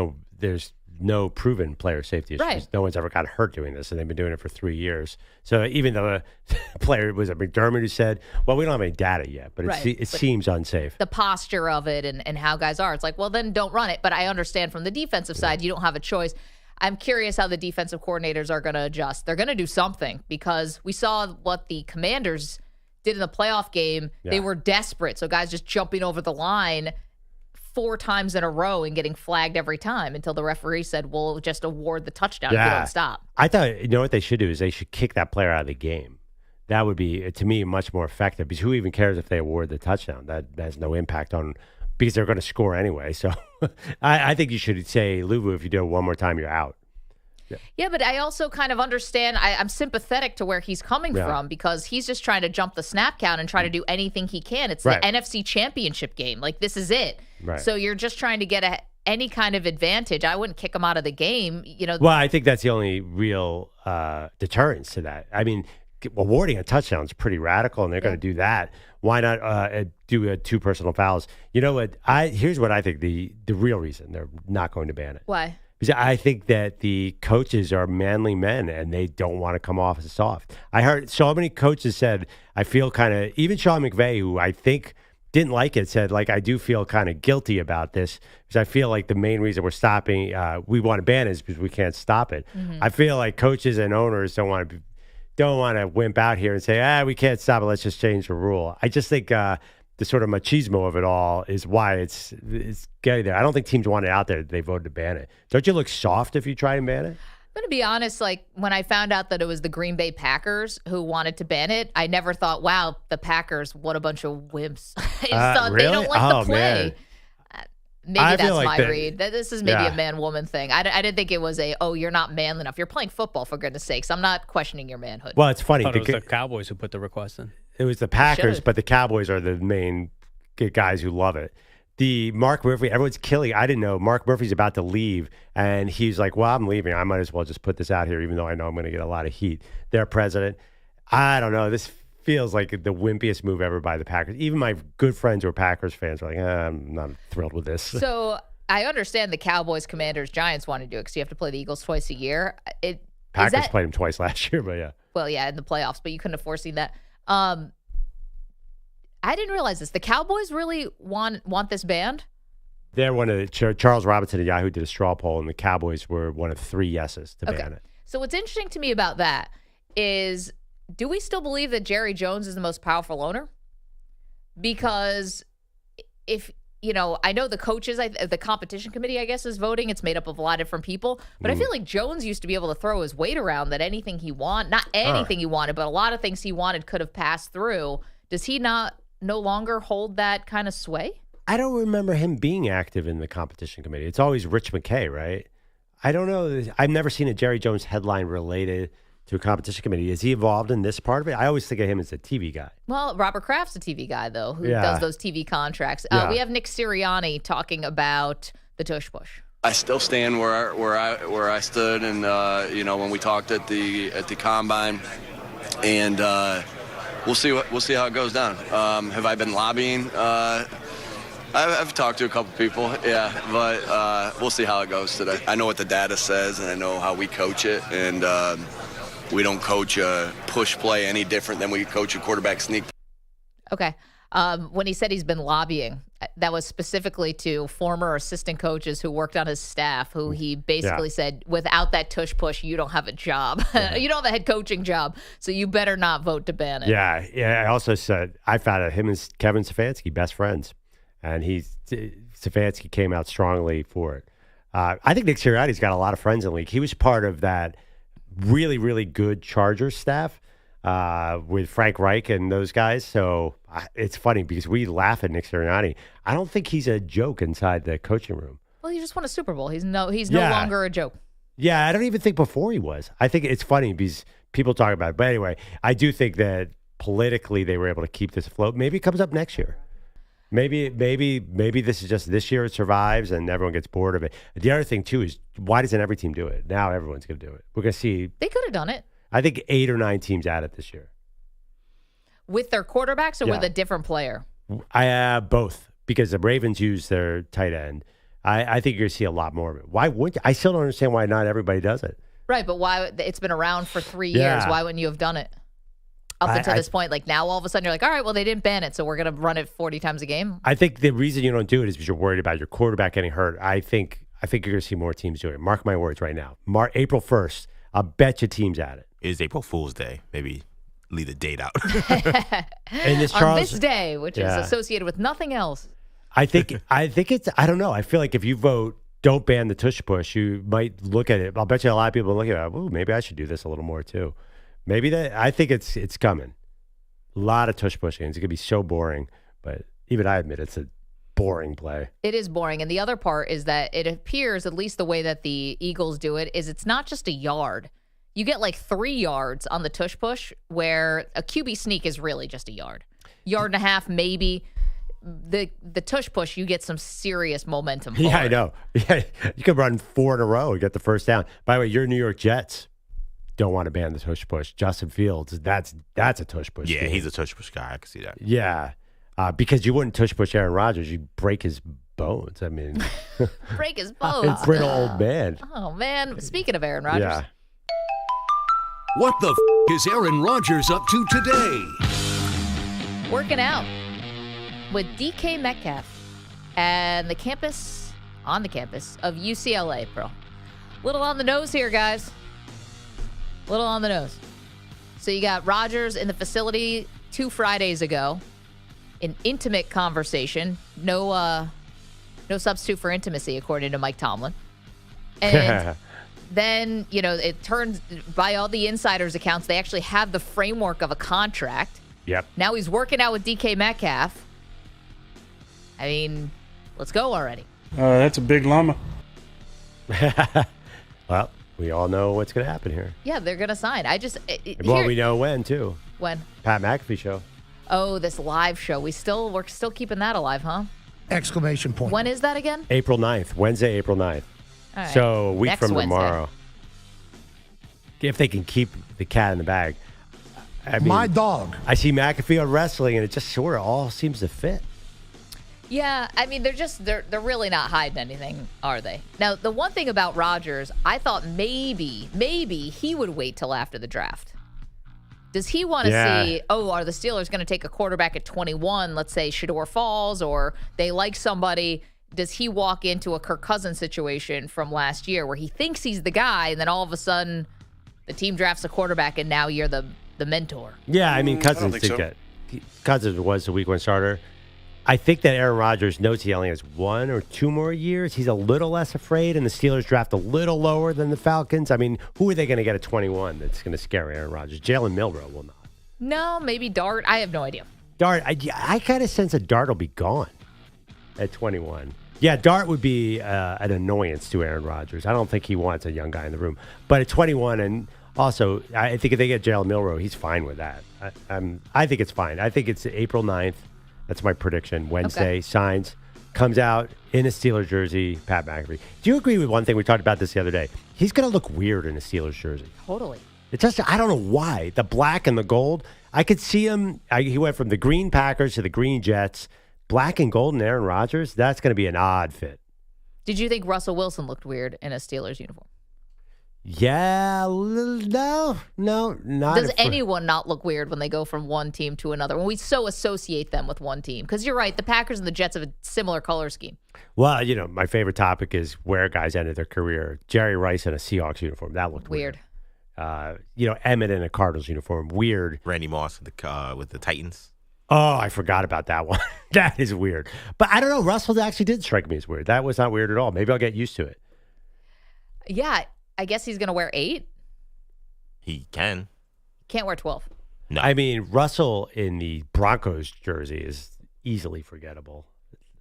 no proven player safety issues. Right. No one's ever got hurt doing this, and they've been doing it for 3 years. So even though the player was McDermott who said, well, we don't have any data yet, but it seems unsafe. The posture of it and how guys are. It's like, well, then don't run it. But I understand from the defensive side, you don't have a choice. I'm curious how the defensive coordinators are going to adjust. They're going to do something because we saw what the Commanders did in the playoff game. Yeah. They were desperate. So guys just jumping over the line 4 times in a row and getting flagged every time until the referee said, we'll just award the touchdown if you don't stop. I thought, what they should do is they should kick that player out of the game. That would be, to me, much more effective because who even cares if they award the touchdown? That has no impact on, because they're going to score anyway. So I think you should say, Luvu, if you do it one more time, you're out. Yeah, but I also kind of understand. I'm sympathetic to where he's coming from because he's just trying to jump the snap count and try to do anything he can. It's the NFC Championship game. Like, this is it. Right. So you're just trying to get any kind of advantage. I wouldn't kick him out of the game. Well, I think that's the only real deterrence to that. I mean, awarding a touchdown is pretty radical, and they're going to do that. Why not do 2 personal fouls? You know what? Here's what I think the real reason they're not going to ban it. Why? Because I think that the coaches are manly men and they don't want to come off as soft. I heard so many coaches said, I feel kind of, even Sean McVay, who I think didn't like it, said, like, I do feel kind of guilty about this because I feel like the main reason we're stopping, we want to ban it is because we can't stop it. Mm-hmm. I feel like coaches and owners don't want to wimp out here and say, we can't stop it, let's just change the rule. I just think the sort of machismo of it all is why it's getting there. I don't think teams want it out there. They voted to ban it. Don't you look soft if you try and ban it? I'm going to be honest. Like, when I found out that it was the Green Bay Packers who wanted to ban it, I never thought, wow, the Packers, what a bunch of wimps. I thought really? They don't like the play. Man. Maybe that's my read. This is maybe a man-woman thing. I didn't think it was you're not manly enough. You're playing football, for goodness sakes. I'm not questioning your manhood. Well, it's funny. I thought it was the Cowboys who put the request in. It was the Packers, but the Cowboys are the main guys who love it. The Mark Murphy, everyone's killing. I didn't know. Mark Murphy's about to leave, and he's like, well, I'm leaving. I might as well just put this out here, even though I know I'm going to get a lot of heat. Their president. I don't know. This feels like the wimpiest move ever by the Packers. Even my good friends who are Packers fans are like, I'm not thrilled with this. So I understand the Cowboys, Commanders, Giants want to do it because you have to play the Eagles twice a year. Packers played them twice last year, but yeah. Well, yeah, in the playoffs, but you couldn't have foreseen that. I didn't realize this. The Cowboys really want this banned? They're one of the Charles Robinson at Yahoo did a straw poll, and the Cowboys were one of 3 yeses to ban it. So what's interesting to me about that is, do we still believe that Jerry Jones is the most powerful owner? Because if I know the coaches, the competition committee, I guess, is voting. It's made up of a lot of different people. But I feel like Jones used to be able to throw his weight around that anything he wanted, not anything he wanted, but a lot of things he wanted could have passed through. Does he no longer hold that kind of sway? I don't remember him being active in the competition committee. It's always Rich McKay, right? I don't know. I've never seen a Jerry Jones headline related to a competition committee. Is he involved in this part of it? I always think of him as a TV guy. Well, Robert Kraft's a TV guy, though, who does those TV contracts. We have Nick Sirianni talking about the tush push. I still stand where I stood, and when we talked at the combine, and we'll see how it goes down. Have I been lobbying? I've talked to a couple people, but we'll see how it goes today. I know what the data says, and I know how we coach it, and we don't coach a push play any different than we coach a quarterback sneak. Okay. When he said he's been lobbying, that was specifically to former assistant coaches who worked on his staff, who he basically said, without that tush push, you don't have a job. You don't have a head coaching job, so you better not vote to ban it. Yeah. I also said, I found out him and Kevin Stefanski, best friends. And Stefanski came out strongly for it. I think Nick Sirianni's got a lot of friends in the league. He was part of that really, really good Chargers staff with Frank Reich and those guys. So it's funny because we laugh at Nick Sirianni. I don't think he's a joke inside the coaching room. Well, he just won a Super Bowl. He's no longer a joke. Yeah, I don't even think before he was. I think it's funny because people talk about it. But anyway, I do think that politically they were able to keep this afloat. Maybe it comes up next year. Maybe this is just this year it survives and everyone gets bored of it. The other thing, too, is why doesn't every team do it? Now everyone's going to do it. We're going to see. They could have done it. I think 8 or 9 teams at it this year. With their quarterbacks or with a different player? Both, because the Ravens use their tight end. I think you're going to see a lot more of it. Why wouldn't you? I still don't understand why not everybody does it. Right, but why? It's been around for 3 years. Why wouldn't you have done it? Up until this point, like now all of a sudden you're like, all right, well, they didn't ban it, so we're going to run it 40 times a game. I think the reason you don't do it is because you're worried about your quarterback getting hurt. I think you're going to see more teams doing it. Mark my words right now. April 1st, I'll bet you teams at it. It is April Fool's Day. Maybe leave the date out. And this on this day, which is associated with nothing else. I think it's, I don't know. I feel like if you vote, don't ban the tush push, you might look at it. I'll bet you a lot of people look at it. Ooh, maybe I should do this a little more too. Maybe I think it's coming. A lot of tush pushing. It's going to be so boring, but even I admit it's a boring play. It is boring. And the other part is that it appears, at least the way that the Eagles do it, is it's not just a yard. You get like 3 yards on the tush push, where a QB sneak is really just a yard. Yard and a half, maybe. The tush push, you get some serious momentum forward. Yeah, I know. Yeah, you could run 4 in a row and get the first down. By the way, your New York Jets don't want to ban the tush push. Justin Fields, that's a tush push. Yeah, he's a tush push guy. I can see that. Yeah, because you wouldn't tush push Aaron Rodgers. You'd break his bones. I mean, break his bones. Brittle old man. Oh, man. Speaking of Aaron Rodgers. Yeah. What the is Aaron Rodgers up to today? Working out with DK Metcalf and on the campus of UCLA, bro. Little on the nose here, guys. Little on the nose. So you got Rodgers in the facility 2 Fridays ago. An intimate conversation. No substitute for intimacy, according to Mike Tomlin. And then, it turns, by all the insiders' accounts, they actually have the framework of a contract. Yep. Now he's working out with DK Metcalf. I mean, let's go already. That's a big llama. Well, we all know what's going to happen here. Yeah, they're going to sign. We know when, too. When? Pat McAfee show. Oh, this live show. We're still keeping that alive, huh? Exclamation point. When is that again? April 9th. Wednesday, April 9th. All right. So a week Next from Wednesday. tomorrow. If they can keep the cat in the bag. I mean, my dog. I see McAfee on wrestling, and it just sort of all seems to fit. Yeah, I mean, they're really not hiding anything, are they? Now, the one thing about Rodgers, I thought maybe he would wait till after the draft. Does he want to see, are the Steelers going to take a quarterback at 21? Let's say Shedeur falls, or they like somebody. Does he walk into a Kirk Cousins situation from last year where he thinks he's the guy, and then all of a sudden the team drafts a quarterback, and now you're the mentor? Yeah, I mean, Cousins think so. Cousins was the week 1 starter. I think that Aaron Rodgers knows he only has 1 or 2 more years. He's a little less afraid, and the Steelers draft a little lower than the Falcons. I mean, who are they going to get at 21 that's going to scare Aaron Rodgers? Jalen Milroe will not. No, maybe Dart. I have no idea. Dart, I kind of sense that Dart will be gone at 21. Yeah, Dart would be an annoyance to Aaron Rodgers. I don't think he wants a young guy in the room. But at 21, and also, I think if they get Jalen Milroe, he's fine with that. I think it's fine. I think it's April 9th. That's my prediction. Wednesday, signs, comes out in a Steelers jersey, Pat McAfee. Do you agree with one thing? We talked about this the other day. He's going to look weird in a Steelers jersey. Totally. It's just, I don't know why. The black and the gold. I could see him. He went from the green Packers to the green Jets. Black and gold and Aaron Rodgers, that's going to be an odd fit. Did you think Russell Wilson looked weird in a Steelers uniform? Yeah, no, not. Does anyone not look weird when they go from one team to another? When we so associate them with one team? Because you're right, the Packers and the Jets have a similar color scheme. Well, my favorite topic is where guys ended their career. Jerry Rice in a Seahawks uniform, that looked weird. Emmett in a Cardinals uniform, weird. Randy Moss with the Titans. Oh, I forgot about that one. That is weird. But I don't know. Russell actually did strike me as weird. That was not weird at all. Maybe I'll get used to it. Yeah, I guess he's going to wear 8. He can. Can't wear 12. No. I mean, Russell in the Broncos jersey is easily forgettable.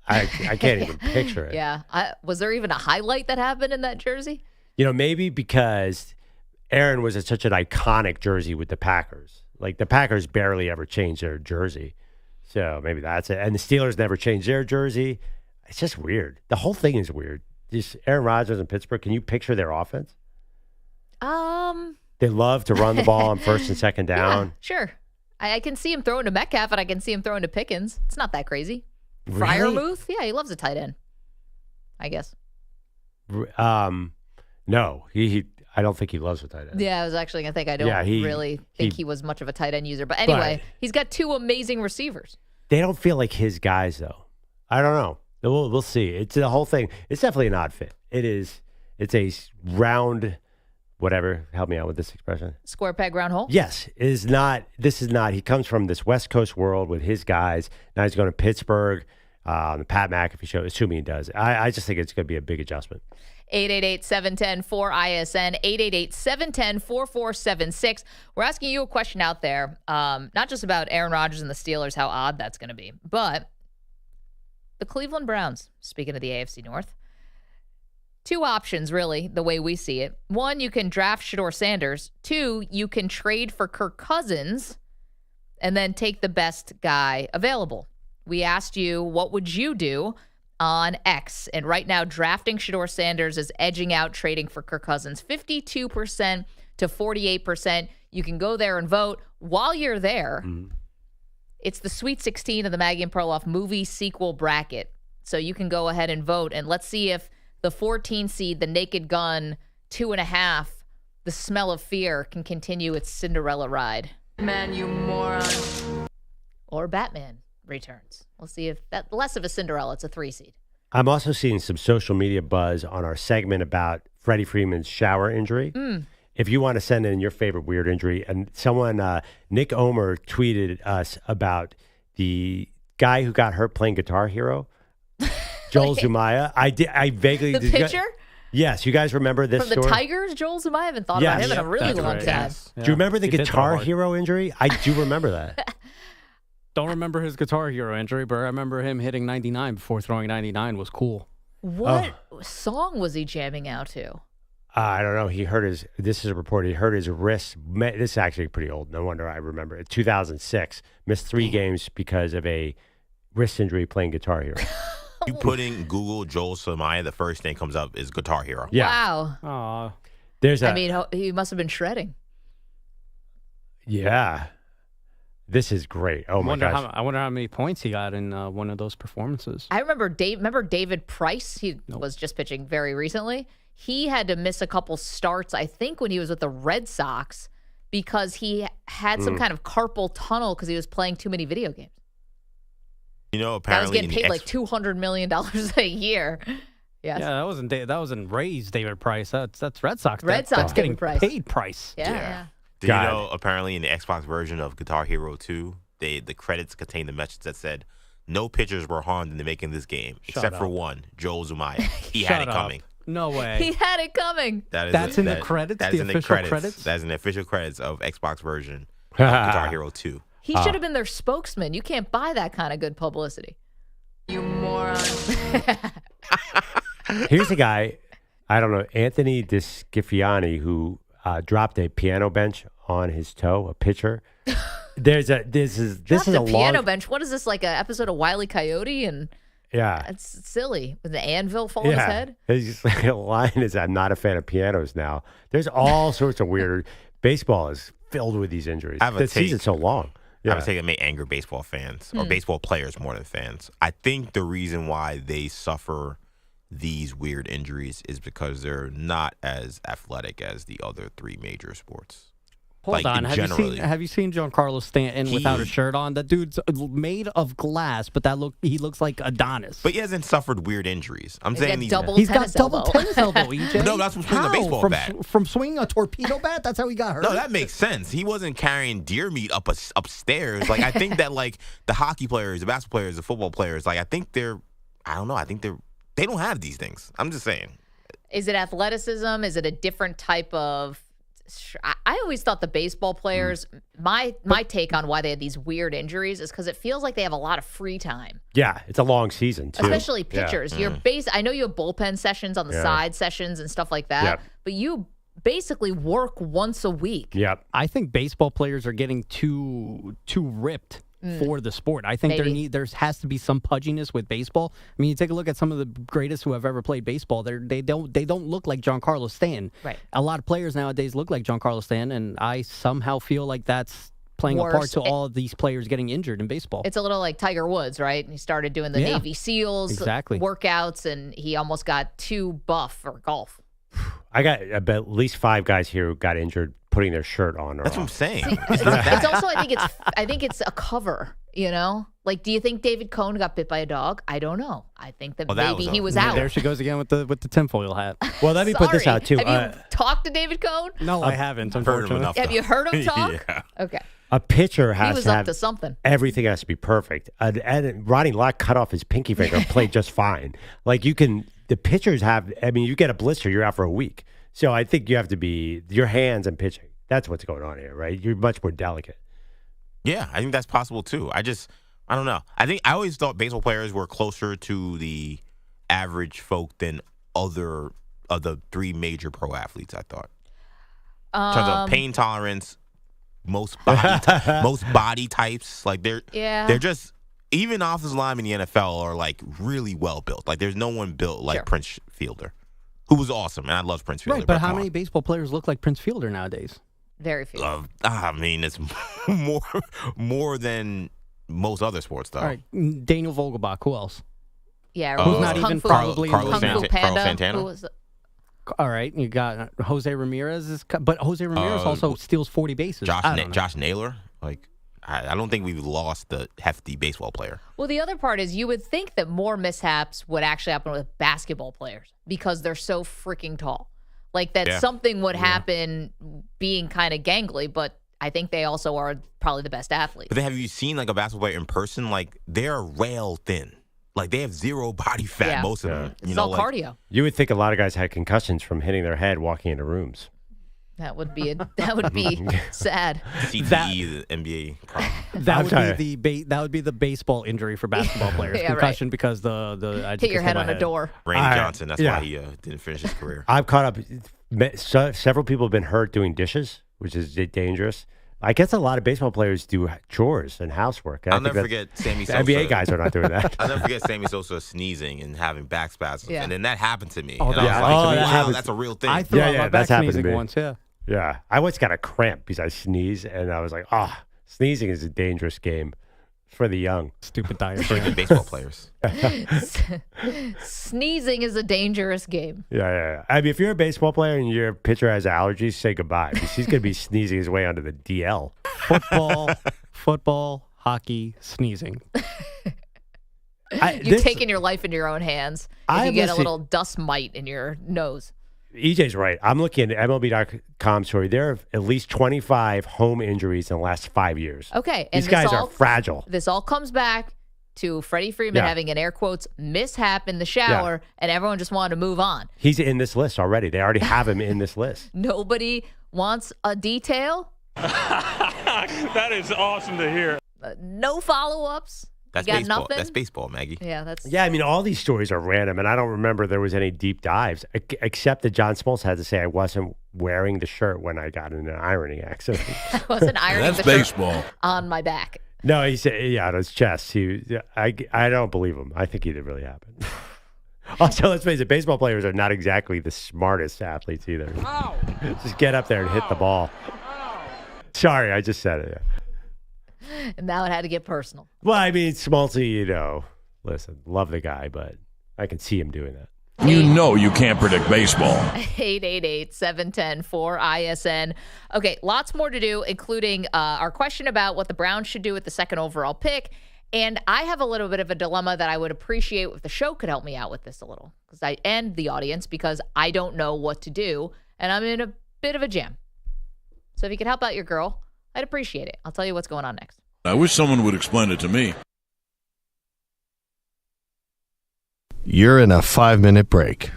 I can't even picture it. Yeah. Was there even a highlight that happened in that jersey? Maybe because Aaron was such an iconic jersey with the Packers. Like, the Packers barely ever changed their jersey. So maybe that's it. And the Steelers never changed their jersey. It's just weird. The whole thing is weird. Just Aaron Rodgers in Pittsburgh, can you picture their offense? They love to run the ball on first and second down. Yeah, sure. I can see him throwing to Metcalf, and I can see him throwing to Pickens. It's not that crazy. Freiermuth? Yeah, he loves a tight end, I guess. No, I don't think he loves a tight end. Yeah, I was actually going to think I don't really think he was much of a tight end user. But anyway, he's got 2 amazing receivers. They don't feel like his guys, though. I don't know. We'll see. It's the whole thing. It's definitely an odd fit. It is. It's a round, whatever. Help me out with this expression. Square peg, round hole? Yes. This is not. He comes from this West Coast world with his guys. Now he's going to Pittsburgh, the Pat McAfee show, assuming he does. I just think it's going to be a big adjustment. 888-710-4ISN, 888-710-4476. We're asking you a question out there, not just about Aaron Rodgers and the Steelers, how odd that's going to be, but the Cleveland Browns, speaking of the AFC North. 2 options, really, the way we see it. 1, you can draft Shedeur Sanders. 2, you can trade for Kirk Cousins and then take the best guy available. We asked you, what would you do on X? And right now, drafting Shedeur Sanders is edging out trading for Kirk Cousins, 52% to 48%. You can go there and vote. While you're there, it's the Sweet 16 of the Maggie and Perloff movie sequel bracket. So you can go ahead and vote. And let's see if the 14 seed, the Naked Gun, 2.5, The Smell of Fear, can continue its Cinderella ride. Man, you moron. Or Batman returns. We'll see if that less of a Cinderella. It's a 3 seed. I'm also seeing some social media buzz on our segment about Freddie Freeman's shower injury. If you want to send in your favorite weird injury, and someone, Nick Omer, tweeted us about the guy who got hurt playing Guitar Hero, Joel Zumaya. I vaguely the pitcher. Yes, you guys remember this from the story? Tigers? Joel Zumaya. I haven't thought about him in a really long time. Yes. Do you remember the Guitar Hero injury? I do remember that. Don't remember his Guitar Hero injury, but I remember him hitting 99 before throwing 99 was cool. What song was he jamming out to? I don't know. He hurt this is a report, he hurt his wrist. This is actually pretty old. No wonder I remember it. 2006. Missed 3 games because of a wrist injury playing Guitar Hero. You put in Google Joel Zumaya, the first thing comes up is Guitar Hero. Yeah. Wow. There's he must have been shredding. Yeah. This is great. Oh, my gosh. I wonder how many points he got in one of those performances. I remember David Price. He was just pitching very recently. He had to miss a couple starts, I think, when he was with the Red Sox because he had some kind of carpal tunnel because he was playing too many video games. Apparently that was getting paid like $200 million a year. Yes. Yeah, that wasn't Rays David Price. That's Red Sox. Red Sox getting Price. Paid Price. Yeah. Did you know, apparently in the Xbox version of Guitar Hero 2, the credits contained the message that said, no pitchers were harmed in the making of this game, except for one, Joel Zumaya. He had it coming. No way. He had it coming. That's in the credits? That The is in the official credits. credits? That's in the official credits of Xbox version of Guitar Hero 2. He should have been their spokesman. You can't buy that kind of good publicity. You moron. Here's a guy, I don't know, Anthony DeScifiani, who dropped a piano bench on his toe, a pitcher. This is a piano bench. What is this, like an episode of Wile E. Coyote? And yeah, it's silly with the anvil fall on his head. His just like a line is, "I'm not a fan of pianos now." There's all sorts of weird. Baseball is filled with these injuries. The season's so long. I would say it may anger baseball fans or baseball players more than fans. I think the reason why they suffer these weird injuries is because they're not as athletic as the other three major sports. Hold on. Have you seen Giancarlo Stanton without a shirt on? That dude's made of glass, but he looks like Adonis. But he hasn't suffered weird injuries. I'm saying he's got double tennis elbow, EJ. No, that's from swinging a baseball bat. From swinging a torpedo bat? That's how he got hurt? No, that makes sense. He wasn't carrying deer meat upstairs. Like, I think that, like, the hockey players, the basketball players, the football players, like, I think they don't have these things. I'm just saying. Is it athleticism? Is it a different type of... I always thought the baseball players, my take on why they had these weird injuries is because it feels like they have a lot of free time. Yeah, it's a long season, too. Especially pitchers. Yeah. I know you have bullpen sessions on the side sessions and stuff like that, but you basically work once a week. Yep. I think baseball players are getting too ripped for the sport. I think there has to be some pudginess with baseball. I mean, you take a look at some of the greatest who have ever played baseball. They don't look like Giancarlo Stanton. Right. A lot of players nowadays look like Giancarlo Stanton, and I somehow feel like that's playing a part to all of these players getting injured in baseball. It's a little like Tiger Woods, right? He started doing the Navy SEALs workouts, and he almost got too buff for golf. I got at least 5 guys here who got injured putting their shirt on. That's what I'm saying. It's also I think it's a cover. You know, like, do you think David Cohn got bit by a dog? I don't know. I think that maybe he was out. There she goes again with the tinfoil hat. Well, let me put this out too. Have you talked to David Cohn? No, I haven't. Unfortunately, have you heard him talk? Yeah. Okay. A pitcher has to up have to something. Everything has to be perfect. And Ronnie Lott cut off his pinky finger and played just fine. Like, the pitchers have. I mean, you get a blister, you're out for a week. So I think you have to be your hands and pitching. That's what's going on here, right? You're much more delicate. Yeah, I think that's possible too. I don't know. I always thought baseball players were closer to the average folk than other of the 3 major pro athletes, I thought. In terms of pain tolerance, most body types, like they're just, even offensive linemen in the NFL are like really well built. Like, there's no one built like Prince Fielder, who was awesome, and I love Prince Fielder. Right, but how many baseball players look like Prince Fielder nowadays? Very few. I mean, it's more than most other sports, though. All right, Daniel Vogelbach. Who else? Yeah, who's not even probably Carlos Santana. Who was all right, you got Jose Ramirez, but Jose Ramirez also steals 40 bases. Josh Naylor, like, I don't think we've lost the hefty baseball player. Well, the other part is you would think that more mishaps would actually happen with basketball players because they're so freaking tall. Like, that something would happen being kind of gangly, but I think they also are probably the best athletes. But then have you seen, like, a basketball player in person? Like, they're rail thin. Like, they have zero body fat, most of them. It's all cardio. You would think a lot of guys had concussions from hitting their head walking into rooms. That would be sad. CTE, the NBA problem. That would be the baseball injury for basketball players. Concussion because I hit your head on a door. Randy Johnson. That's why he didn't finish his career. I've caught up. Several people have been hurt doing dishes, which is dangerous. I guess a lot of baseball players do chores and housework. I'll never forget Sammy Sosa. NBA guys are not doing that. I'll never forget Sammy Sosa sneezing and having back spasms. Yeah. And then that happened to me. Oh, and I was like, wow, that that's a real thing. I threw out my back sneezing once, Yeah. I once got a cramp because I sneezed, and I was like, sneezing is a dangerous game for the young. Stupid diet. For the baseball players. Sneezing is a dangerous game. Yeah. I mean, if you're a baseball player and your pitcher has allergies, say goodbye, because he's going to be sneezing his way onto the DL. Football, hockey, sneezing. You've taken your life into your own hands. If you get a little dust mite in your nose. EJ's right. I'm looking at MLB.com story. There are at least 25 home injuries in the last 5 years. Okay. And These guys are fragile. This all comes back to Freddie Freeman having an air quotes mishap in the shower, and everyone just wanted to move on. He's in this list already. They already have him in this list. Nobody wants a detail. That is awesome to hear. No follow-ups. That's got baseball. nothing? That's baseball, Maggie. Yeah, I mean, all these stories are random, and I don't remember there was any deep dives, except that John Smoltz had to say I wasn't wearing the shirt when I got in an ironing accident. I wasn't ironing the shirt on my back. No, he said, on his chest. I don't believe him. I think it really happened. Also, let's face it, baseball players are not exactly the smartest athletes either. Just get up there and hit the ball. Sorry, I just said it. And now it had to get personal. Well, I mean, Smoltzy, listen, love the guy, but I can see him doing that. You know you can't predict baseball. 888-710-4ISN. Okay, lots more to do, including our question about what the Browns should do with the second overall pick. And I have a little bit of a dilemma that I would appreciate if the show could help me out with this a little, and the audience, because I don't know what to do, and I'm in a bit of a jam. So if you could help out your girl, I'd appreciate it. I'll tell you what's going on next. I wish someone would explain it to me. You're in a 5-minute break.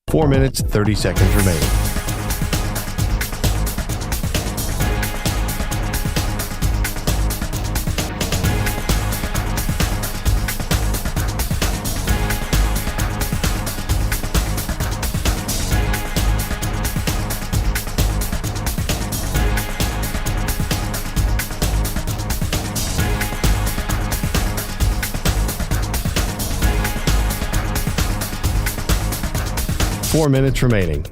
Four minutes, 30 seconds remaining. Four minutes remaining.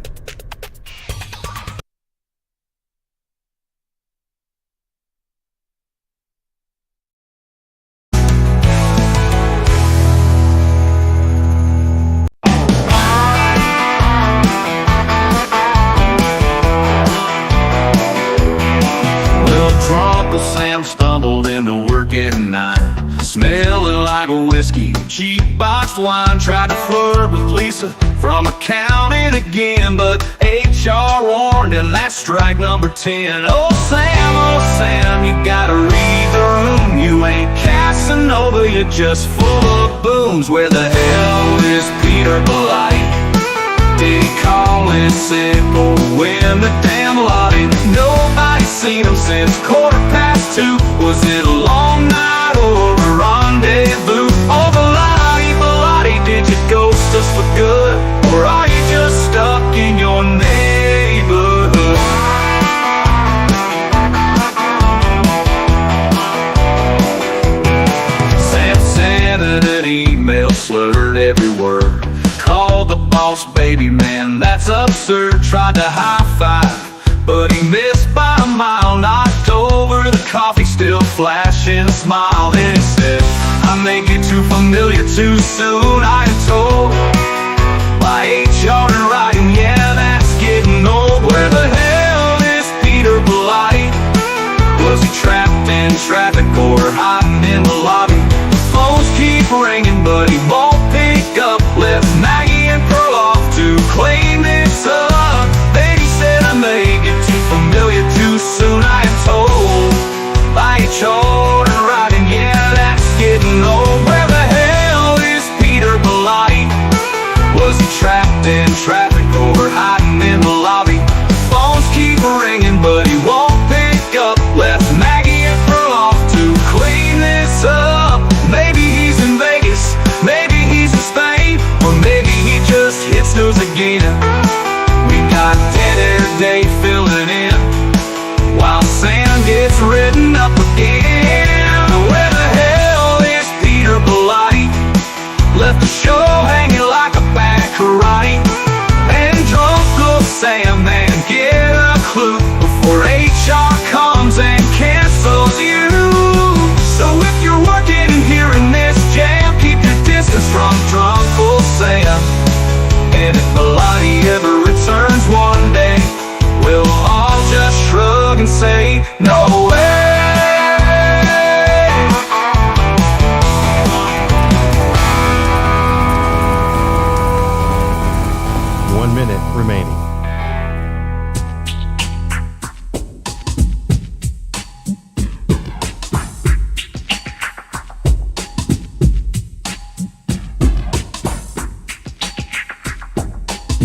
Uncle Sam stumbled into work at night, smelling like a whiskey, cheap boxed wine. Tried to flirt with Lisa from accounting again, but HR warned him that's strike number 10. Oh Sam, you gotta read the room. You ain't Casanova, you're just full of booms. Where the hell is Peter Blight? Did he call in sick or win the damn lottery? Nobody's seen him since 2:15. Was it a long night or a rendezvous? Oh, Bellotti, did you ghost us for good? Or are you just stuck in your neighborhood? Sam sent an email, slurred every word. Called the boss, baby man, that's absurd. Tried to high-five, but he missed by a mile. Knocked over the coffee, still flashing a smile. Then he said, I may get too familiar too soon. I am told by HR and writing, yeah, that's getting old. Where the hell is Peter Blight? Was he trapped in traffic or hiding in the lobby? The phones keep ringing, but he won't pick up. Left Maggie and Perloff to clean this up. Baby said I may get too familiar too soon. I am told by HR and writing, yeah, that's getting old. Where the hell is Peter Blight? Was he trapped in traffic or hiding in the lobby? Phones keep ringing, but he won't pick up. Left Maggie and Perloff to clean this up. Maybe he's in Vegas, maybe he's in Spain, or maybe he just hit snooze again. We got Dead Air Day filling in while Sam gets written up again. Where the hell is Peter Blight? Left the show hanging like a bad karate. And drunk old Sam, man, get a clue before HR comes and cancels you. So if you're working and hearing this jam, keep your distance from drunk old Sam. And if Bellotti ever No way. 1 minute remaining.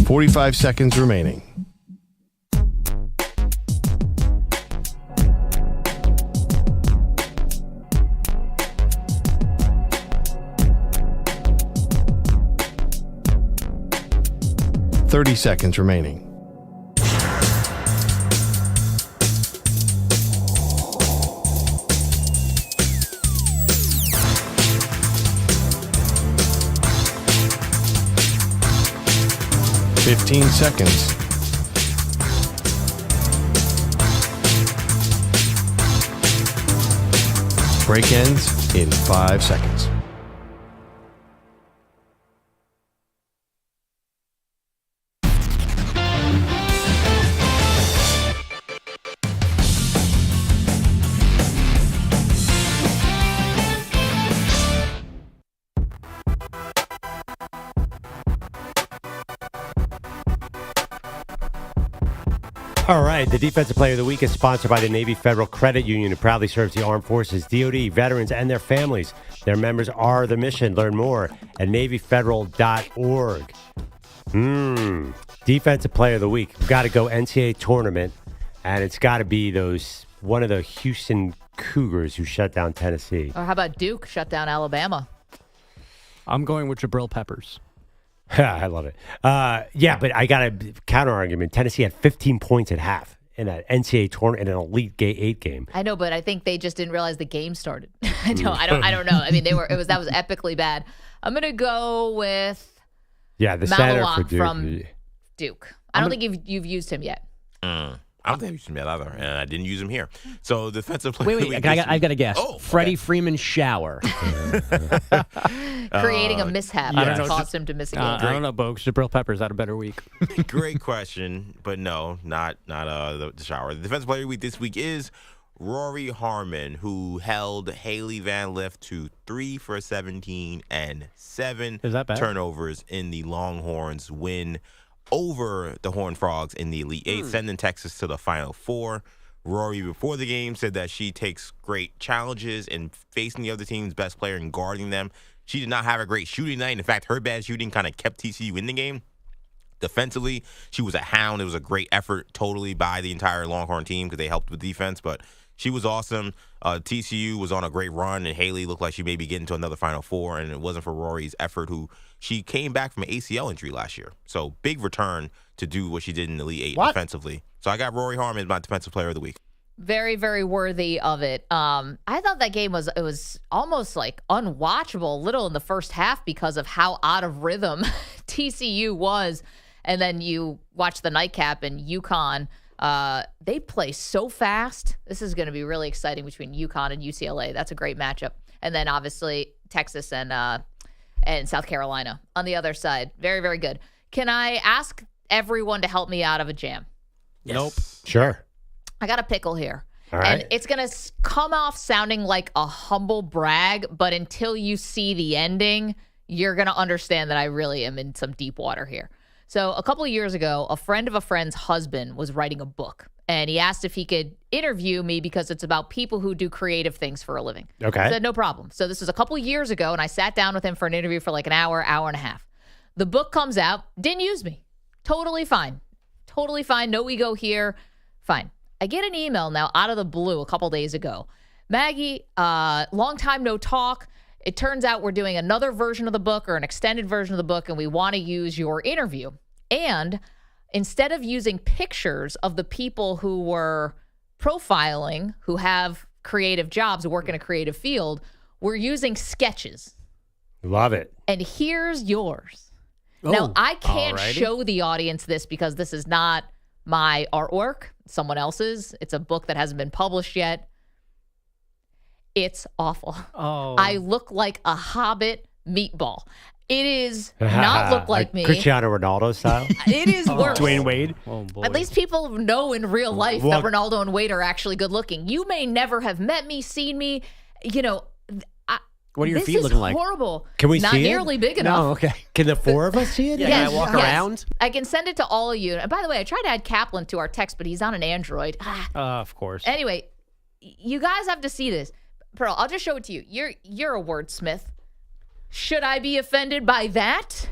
"45 seconds remaining. "30 seconds remaining. "15 seconds. Break ends in 5 seconds. All right, the Defensive Player of the Week is sponsored by the Navy Federal Credit Union. It proudly serves the armed forces, DoD, veterans, and their families. Their members are the mission. Learn more at NavyFederal.org. Defensive Player of the Week. We've got to go NCAA tournament, and it's got to be one of the Houston Cougars who shut down Tennessee. Or how about Duke shut down Alabama? I'm going with Jabril Peppers. I love it. Yeah, but I got a counter argument. Was 15 points at half in that NCAA tournament in an Elite 8 game. I know, but I think they just didn't realize the game started. I don't know. I mean, that was epically bad. I'm gonna go with the center for Duke. From Duke. I don't think you've used him yet. I don't think I used him yet either, and I didn't use him here. So defensive player. Wait, I've got a guess. Oh, Freddie Freeman shower. Creating a mishap that cost him to miss a game. I don't know, Bogusch. Jabril Peppers had a better week. Great question, but no, not the shower. The defensive player of the week this week is Rory Harmon, who held Haley Van Lith to 3 for 17 and 7 turnovers in the Longhorns win over the Horned Frogs in the Elite 8, sending Texas to the Final Four. Rory, before the game, said that she takes great challenges in facing the other team's best player and guarding them. She did not have a great shooting night. In fact, her bad shooting kind of kept TCU in the game. Defensively, she was a hound. It was a great effort totally by the entire Longhorn team because they helped with defense, but she was awesome. TCU was on a great run, and Haley looked like she may be getting to another Final Four, and it wasn't for Rory's effort, she came back from an ACL injury last year. So big return to do what she did in the Elite 8 defensively. So I got Rory Harmon as my defensive player of the week. Very, very worthy of it. I thought that game was almost like unwatchable a little in the first half because of how out of rhythm TCU was. And then you watch the nightcap and UConn. They play so fast. This is going to be really exciting between UConn and UCLA. That's a great matchup. And then obviously Texas and South Carolina on the other side. Very, very good. Can I ask everyone to help me out of a jam? Yes. Nope. Sure. I got a pickle here. All right. And it's going to come off sounding like a humble brag, but until you see the ending, you're going to understand that I really am in some deep water here. So a couple of years ago, a friend of a friend's husband was writing a book, and he asked if he could interview me because it's about people who do creative things for a living. Okay. I said, no problem. So this was a couple of years ago, and I sat down with him for an interview for like an hour and a half. The book comes out, didn't use me. Totally fine. Totally fine. No ego here. Fine. I get an email now out of the blue a couple days ago. Maggie, long time no talk. It turns out we're doing another version of the book or an extended version of the book, and we want to use your interview. And instead of using pictures of the people who were profiling, who have creative jobs, who work in a creative field, we're using sketches. Love it. And here's yours. Now, I can't show the audience this because this is not my artwork, someone else's. It's a book that hasn't been published yet. It's awful. I look like a Hobbit meatball. It is not look like me. Cristiano Ronaldo style. It is worse. Dwayne Wade. Oh, boy. At least people know in real life that Ronaldo and Wade are actually good looking. You may never have met me, seen me. You know, what are your feet looking like? This is horrible. Can we Not see it? nearly big enough. No, okay. Can the four of us see it? Yeah, can I walk around? I can send it to all of you. And by the way, I tried to add Kaplan to our text, but he's on an Android. Of course. Anyway, you guys have to see this. Pearl, I'll just show it to you. You're a wordsmith. Should I be offended by that?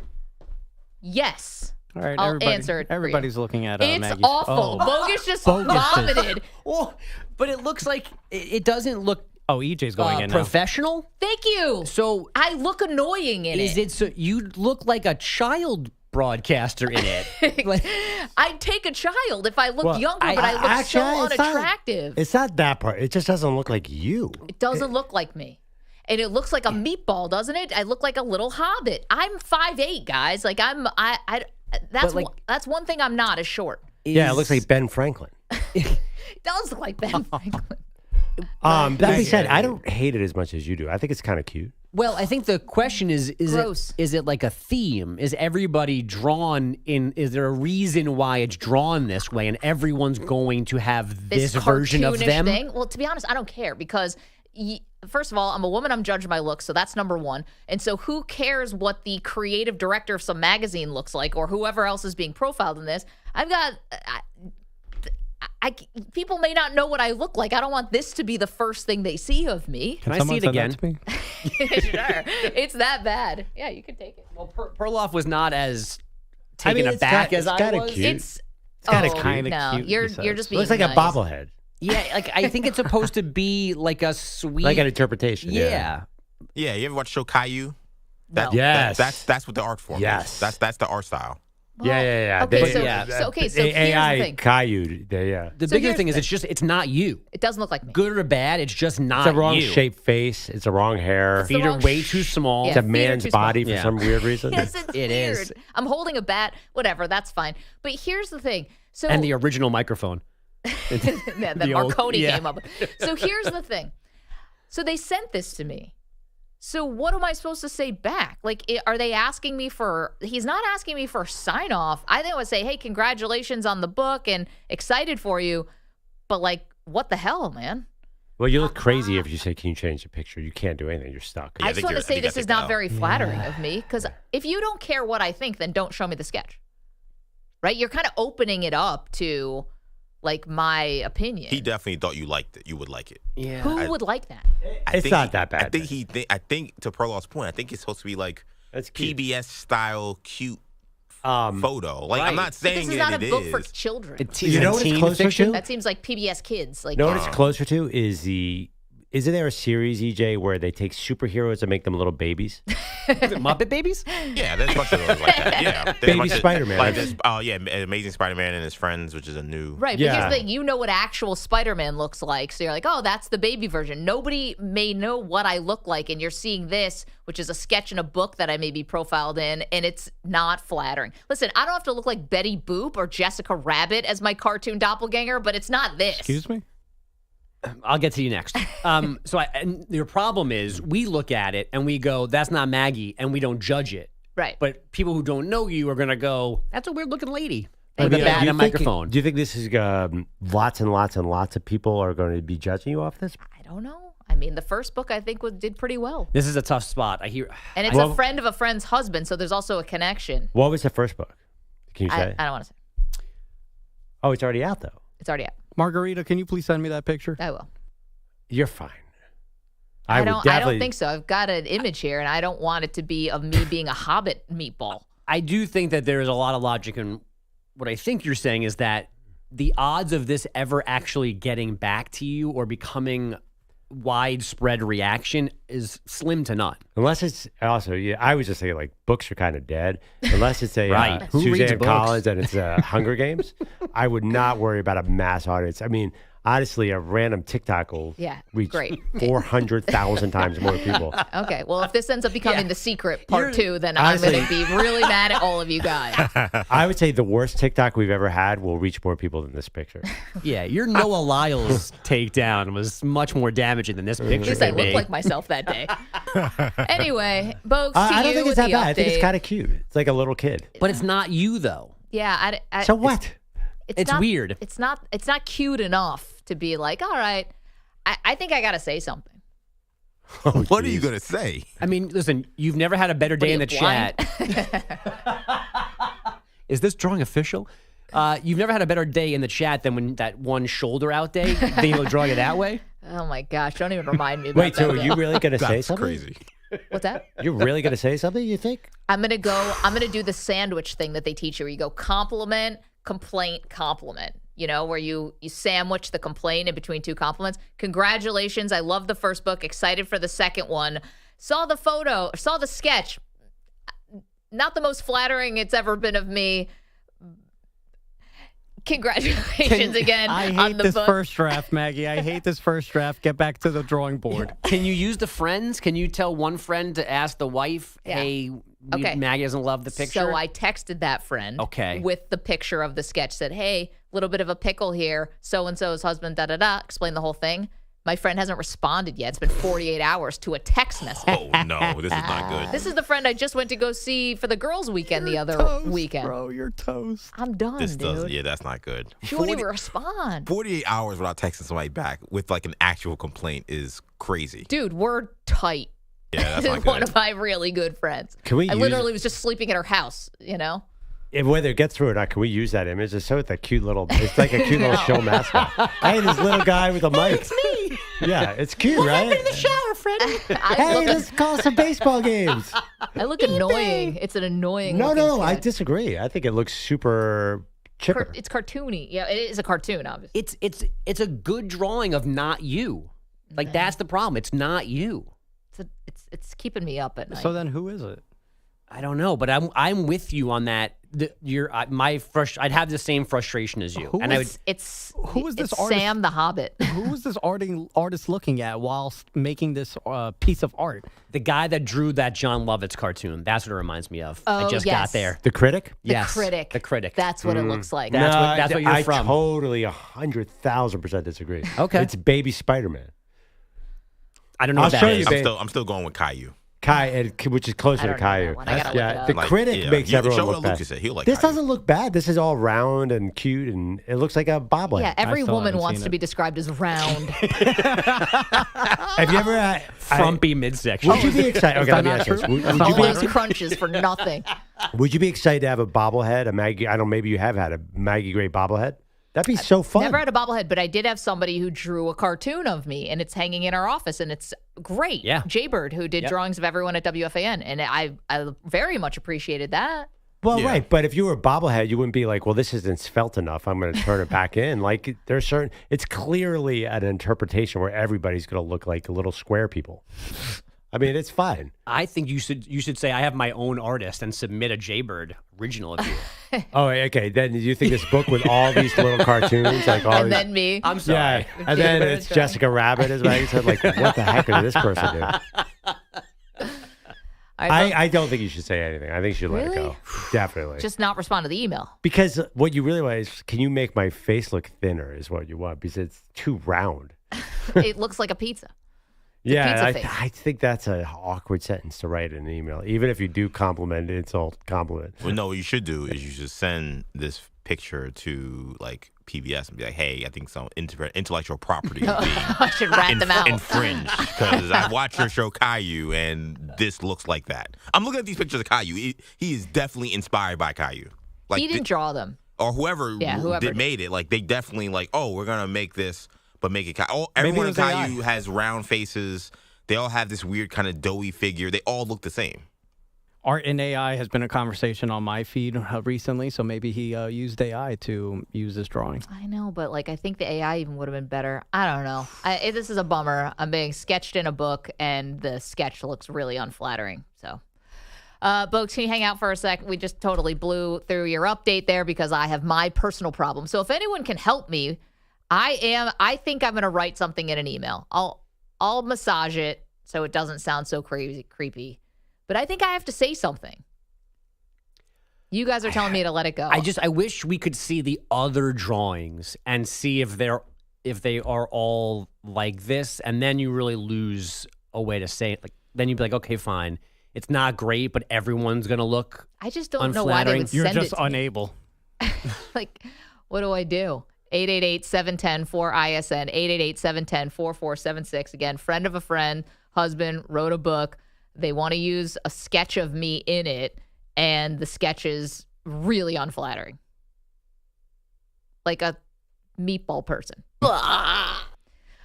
Yes. All right, I'll answer it. Everybody's looking at It's Maggie's. awful. Bogusch just vomited. Oh, but it looks like it doesn't look. Oh, EJ's going in now. Professional. Thank you. So I look annoying in is it? So you look like a child broadcaster in it. I'd take a child if I look younger, but I look so unattractive. It's not that part. It just doesn't look like you. It doesn't look like me. And it looks like a meatball, doesn't it? I look like a little hobbit. I'm 5'8", guys. Like that's one thing I'm not is short. Yeah, it looks like Ben Franklin. It does look like Ben Franklin. That being said, I don't hate it as much as you do. I think it's kind of cute. Well, I think the question is it like a theme? Is everybody drawn in? Is there a reason why it's drawn this way, and everyone's going to have this version of cartoonish them? Thing? Well, to be honest, I don't care because. First of all, I'm a woman. I'm judged by looks, so that's number one. And so who cares what the creative director of some magazine looks like or whoever else is being profiled in this? I've got... people may not know what I look like. I don't want this to be the first thing they see of me. Can I see it again? Sure. It's that bad. Yeah, you can take it. Well, Perloff was not as taken aback as I was. Cute. It's kind of cute. You're just being looks like nice. a bobblehead. Yeah, like I think it's supposed to be like a sweet, like an interpretation. Yeah. Yeah, you ever watch the show Caillou? Yes. That's what the art form yes. is. That's the art style. Well, yeah. Okay, so here's AI the thing. Caillou. Yeah. The bigger thing is it's not you. It doesn't look like me. Good or bad, it's just not It's a wrong you. shaped face. It's the wrong hair. Feet are way too small. It's a man's body for some weird reason. Yes, it's weird. I'm holding a bat. Whatever, that's fine. But here's the thing. So and the original microphone. that Marconi came up with. So here's the thing. So they sent this to me. So what am I supposed to say back? Like, are they asking me for... He's not asking me for a sign-off. I think I would say, hey, congratulations on the book and excited for you. But, like, what the hell, man? Well, you look crazy if you say, can you change the picture? You can't do anything. You're stuck. I just want to say this is not very flattering of me. Because if you don't care what I think, then don't show me the sketch. Right? You're kind of opening it up to... like my opinion. He definitely thought you liked it. You would like it. Yeah. Who would like that? It's not that bad. I think to Perloff's point, I think it's supposed to be like PBS style cute photo. Like I'm not saying this is not a book for children. You know what it's closer to? That seems like PBS Kids. Like, you know what it's closer to is isn't there a series, EJ, where they take superheroes and make them little babies? Muppet Babies? Yeah, there's a bunch of those like that. Yeah, Baby Spider-Man. Like this, Amazing Spider-Man and His Friends, which is a new. Right, but here's the thing. You know what actual Spider-Man looks like, so you're like, oh, that's the baby version. Nobody may know what I look like, and you're seeing this, which is a sketch in a book that I may be profiled in, and it's not flattering. Listen, I don't have to look like Betty Boop or Jessica Rabbit as my cartoon doppelganger, but it's not this. Excuse me? I'll get to you next. And your problem is we look at it and we go, that's not Maggie, and we don't judge it. Right. But people who don't know you are going to go, that's a weird looking lady with a a bat and a microphone. Do you think this is lots and lots and lots of people are going to be judging you off this? I don't know. I mean, the first book I think did pretty well. This is a tough spot. I hear, and it's a friend of a friend's husband, so there's also a connection. What was the first book? Can you say? I don't want to say. Oh, it's already out though. It's already out. Margarita, can you please send me that picture? I will. You're fine. I don't think so. I've got an image here, and I don't want it to be of me being a Hobbit meatball. I do think that there is a lot of logic in what I think you're saying is that the odds of this ever actually getting back to you or becoming widespread reaction is slim to none. Unless it's also, I was just saying, like, books are kind of dead. Unless it's a right. Who reads Suzanne books? Collins and it's Hunger Games, I would not worry about a mass audience. I mean, honestly, a random TikTok will reach great. 400,000 times more people. Okay, well, if this ends up becoming the secret part 2, then honestly, I'm going to be really mad at all of you guys. I would say the worst TikTok we've ever had will reach more people than this picture. Yeah, your Noah Lyles takedown was much more damaging than this picture. At least I looked like myself that day. Anyway, Bogusch, to I don't you think it's with that the bad. I think it's update. kind of cute. It's like a little kid. But it's not you, though. Yeah. So what? It's not, weird. It's not cute enough to be like, all right, I think I got to say something. What are you going to say? I mean, listen, you've never had a better day in the chat. Is this drawing official? You've never had a better day in the chat than when that one shoulder out day. Think you'll drawing it that way? Oh my gosh! Don't even remind me. About Wait, so that are you really going to say That's something? crazy. What's that? You're really going to say something, you think? I'm gonna do the sandwich thing that they teach you, where you go compliment, complaint, compliment. You know, where you sandwich the complaint in between 2 compliments. Congratulations! I love the first book. Excited for the second one. Saw the sketch. Not the most flattering it's ever been of me. Congratulations again I hate on the this book. first draft, Maggie. I hate this first draft. Get back to the drawing board. Can you use the friends? Can you tell one friend to ask the wife, hey, Maggie doesn't love the picture? So I texted that friend with the picture of the sketch, said, hey, little bit of a pickle here, so-and-so's husband, da-da-da, explain the whole thing. My friend hasn't responded yet. It's been 48 hours to a text message. Oh, no, this is not good. This is the friend I just went to go see for the girls' weekend the other weekend. Bro, you're toast. I'm done, This doesn't. dude. Yeah, that's not good. She wouldn't even respond. 48 hours without texting somebody back with like an actual complaint is crazy. Dude, we're tight. Yeah, that's not One good. of my really good friends. Can we I use literally was just sleeping at her house, you know? Whether it gets through or not, can we use that image? It's so it's cute little. It's like a cute little show mascot. Hey, this little guy with a mic. It's me. Yeah, it's cute, right? In the shower, Freddie. Hey, let's call some baseball games. I look annoying. It's an annoying. No, I disagree. I think it looks super chipper. It's cartoony. Yeah, it is a cartoon, obviously. It's a good drawing of not you. Like that's the problem. It's not you. It's keeping me up at night. So then, who is it? I don't know, but I'm with you on that. I'd have the same frustration as you. Who is this artist? Sam the Hobbit. Who is this artist looking at whilst making this piece of art? The guy that drew that John Lovitz cartoon. That's what it reminds me of. Oh, I just yes. got there. The critic? Yes. The critic. That's what it looks like. That's what you're from. I totally 100,000% disagree. Okay. It's Baby Spider-Man. I don't know what that is. I'm still going with Caillou. Which is closer to Caillou. The Like, critic makes everyone show look what bad. Lucas said. He'll like This Caillou. doesn't look bad. This is all round and cute, and it looks like a bobblehead. Yeah, every woman wants to be described as round. Have you ever frumpy midsection? Would you be excited? Okay, let me ask you this. Would All you be those crunches for nothing. Would you be excited to have a bobblehead, a Maggie? I don't know. Maybe you have had a Maggie Gray bobblehead. That'd be so fun. Never had a bobblehead, but I did have somebody who drew a cartoon of me, and it's hanging in our office, and it's great. Yeah. Jaybird, who did drawings of everyone at WFAN, and I very much appreciated that. Well, right, but if you were a bobblehead, you wouldn't be like, well, this isn't svelte enough. I'm going to turn it back in. Like, there's certain. It's clearly an interpretation where everybody's going to look like little square people. I mean, it's fine. I think you should say I have my own artist and submit a Jaybird original of you. Oh, okay. Then you think this book with all these little cartoons, like all And these, then me. I'm sorry. yeah, and then it's Jessica Rabbit, is right. So like, what the heck did this person do? I don't think you should say anything. I think you should let it Really? go. Definitely. Just not respond to the email. Because what you really want is, can you make my face look thinner? Is what you want because it's too round. It looks like a pizza. Yeah, pizza face. I think that's an awkward sentence to write in an email. Even if you do compliment, insult, compliment. Well, no, what you should do is you should send this picture to like PBS and be like, hey, I think some intellectual property is being I should rat them out. infringed because I watched your show Caillou and this looks like that. I'm looking at these pictures of Caillou. He is definitely inspired by Caillou. Like He didn't draw them. or whoever did. made it. Like they definitely like, oh, we're gonna make this, but make it. Everyone in Caillou has round faces. They all have this weird kind of doughy figure. They all look the same. Art in AI has been a conversation on my feed recently, so maybe he used AI to use this drawing. I know, but like I think the AI even would have been better. I don't know. This is a bummer. I'm being sketched in a book, and the sketch looks really unflattering. So, Bogusch, can you hang out for a sec? We just totally blew through your update there because I have my personal problem. So if anyone can help me, I think I'm going to write something in an email. I'll massage it so it doesn't sound so creepy. But I think I have to say something. You guys are telling me to let it go. I wish we could see the other drawings and see if they are all like this, and then you really lose a way to say it. Like then you'd be like, okay, fine. It's not great, but everyone's going to look I just don't know why they would send it to You're just unable. Like, what do I do? 888-710-4ISN, 888-710-4476. Again, friend of a friend, husband, wrote a book. They want to use a sketch of me in it, and the sketch is really unflattering. Like a meatball person. All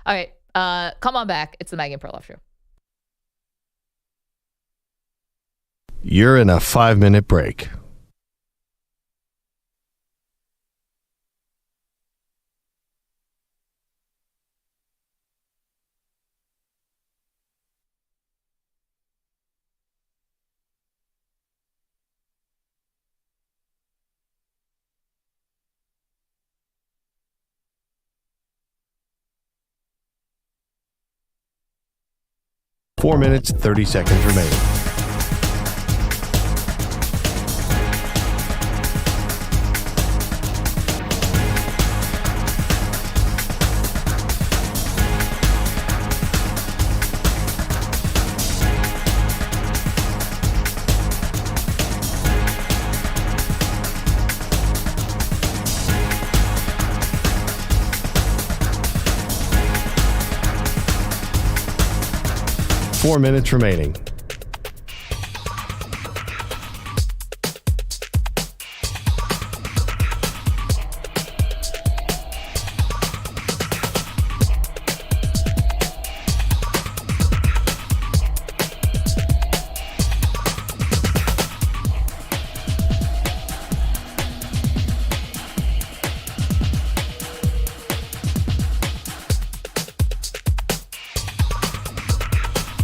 right, come on back. It's the Maggie Perloff Show. You're in a 5-minute break. Four minutes, 30 seconds remaining. Four minutes remaining.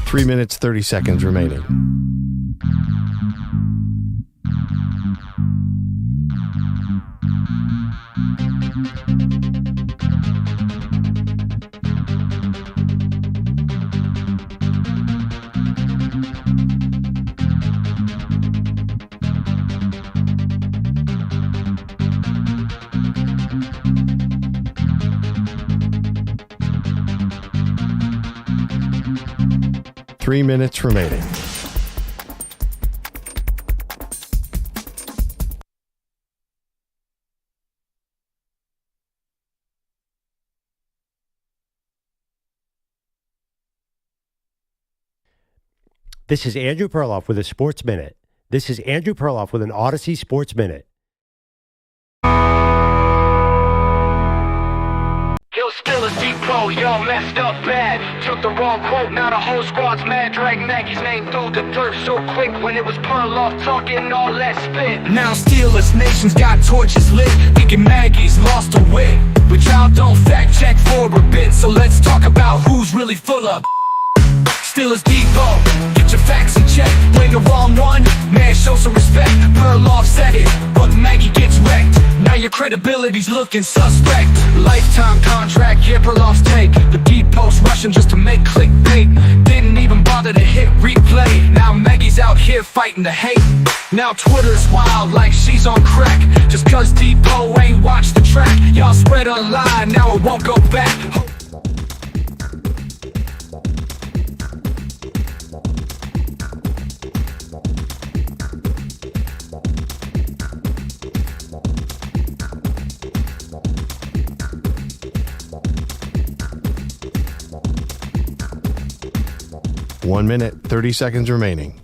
Three minutes, 30 seconds remaining. Three minutes remaining. This is Andrew Perloff with a Sports Minute. This is Andrew Perloff with an Odyssey Sports Minute. Yo, still a depot, yo, messed up bad. Took the wrong quote, now the whole squad's mad. Drag Maggie's name through the dirt so quick when it was Perloff talking all that spit. Now Steelers Nation's got torches lit, thinking Maggie's lost her wit. But y'all don't fact check for a bit, so let's talk about who's really full of Steelers Depot, get your facts in check. Blame the wrong one, man, show some respect. Perloff said it, but Maggie gets wrecked. Now your credibility's looking suspect. Lifetime contract, yeah, Perloff's take. The Depot's rushing just to make clickbait. Didn't even bother to hit replay. Now Maggie's out here fighting the hate. Now Twitter's wild like she's on crack. Just cause Depot ain't watched the track. Y'all spread a lie, now it won't go back. 1 minute, 30 seconds remaining.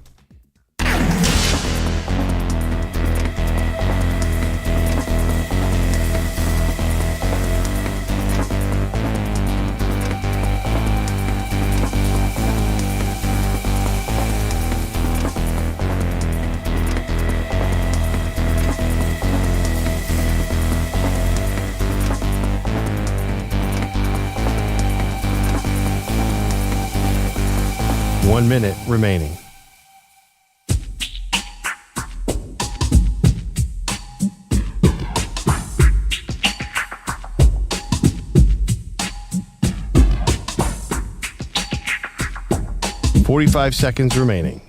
One minute remaining. 45 seconds remaining.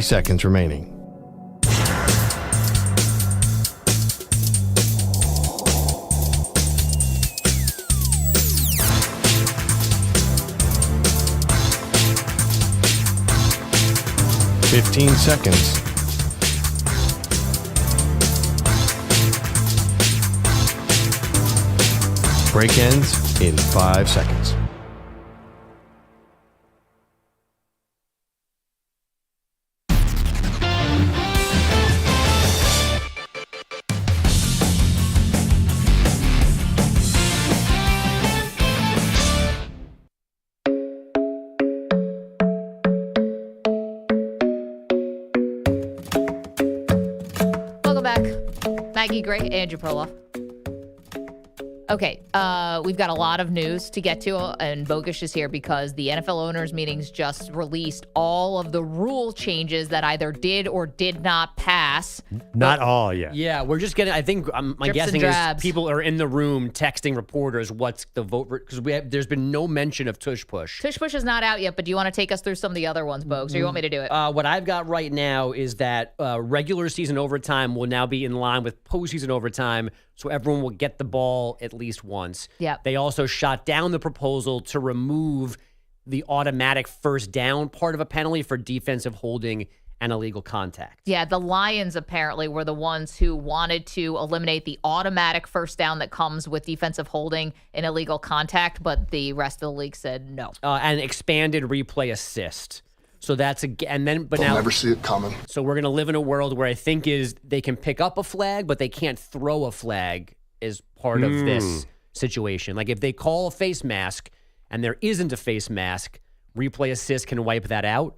Seconds remaining. Seconds. Break ends in 5 seconds. Maggie Gray, Andrew Perloff. Okay, we've got a lot of news to get to, and Bogusch is here because the NFL owners' meetings just released all of the rule changes that either did or did not pass. Not all yet. Yeah, we're just getting, I think, my guessing is people are in the room texting reporters what's the vote, because there's been no mention of Tush Push. Tush Push is not out yet, but do you want to take us through some of the other ones, Bogusch, or you want me to do it? What I've got right now is that regular season overtime will now be in line with postseason overtime, so everyone will get the ball at least once. Yep. They also shot down the proposal to remove the automatic first down part of a penalty for defensive holding and illegal contact. Yeah, the Lions apparently were the ones who wanted to eliminate the automatic first down that comes with defensive holding and illegal contact, but the rest of the league said no. And expanded replay assist. So that's and then, but They'll now never see it coming. So we're going to live in a world where I think is they can pick up a flag, but they can't throw a flag as part of this situation. Like if they call a face mask and there isn't a face mask, replay assist can wipe that out.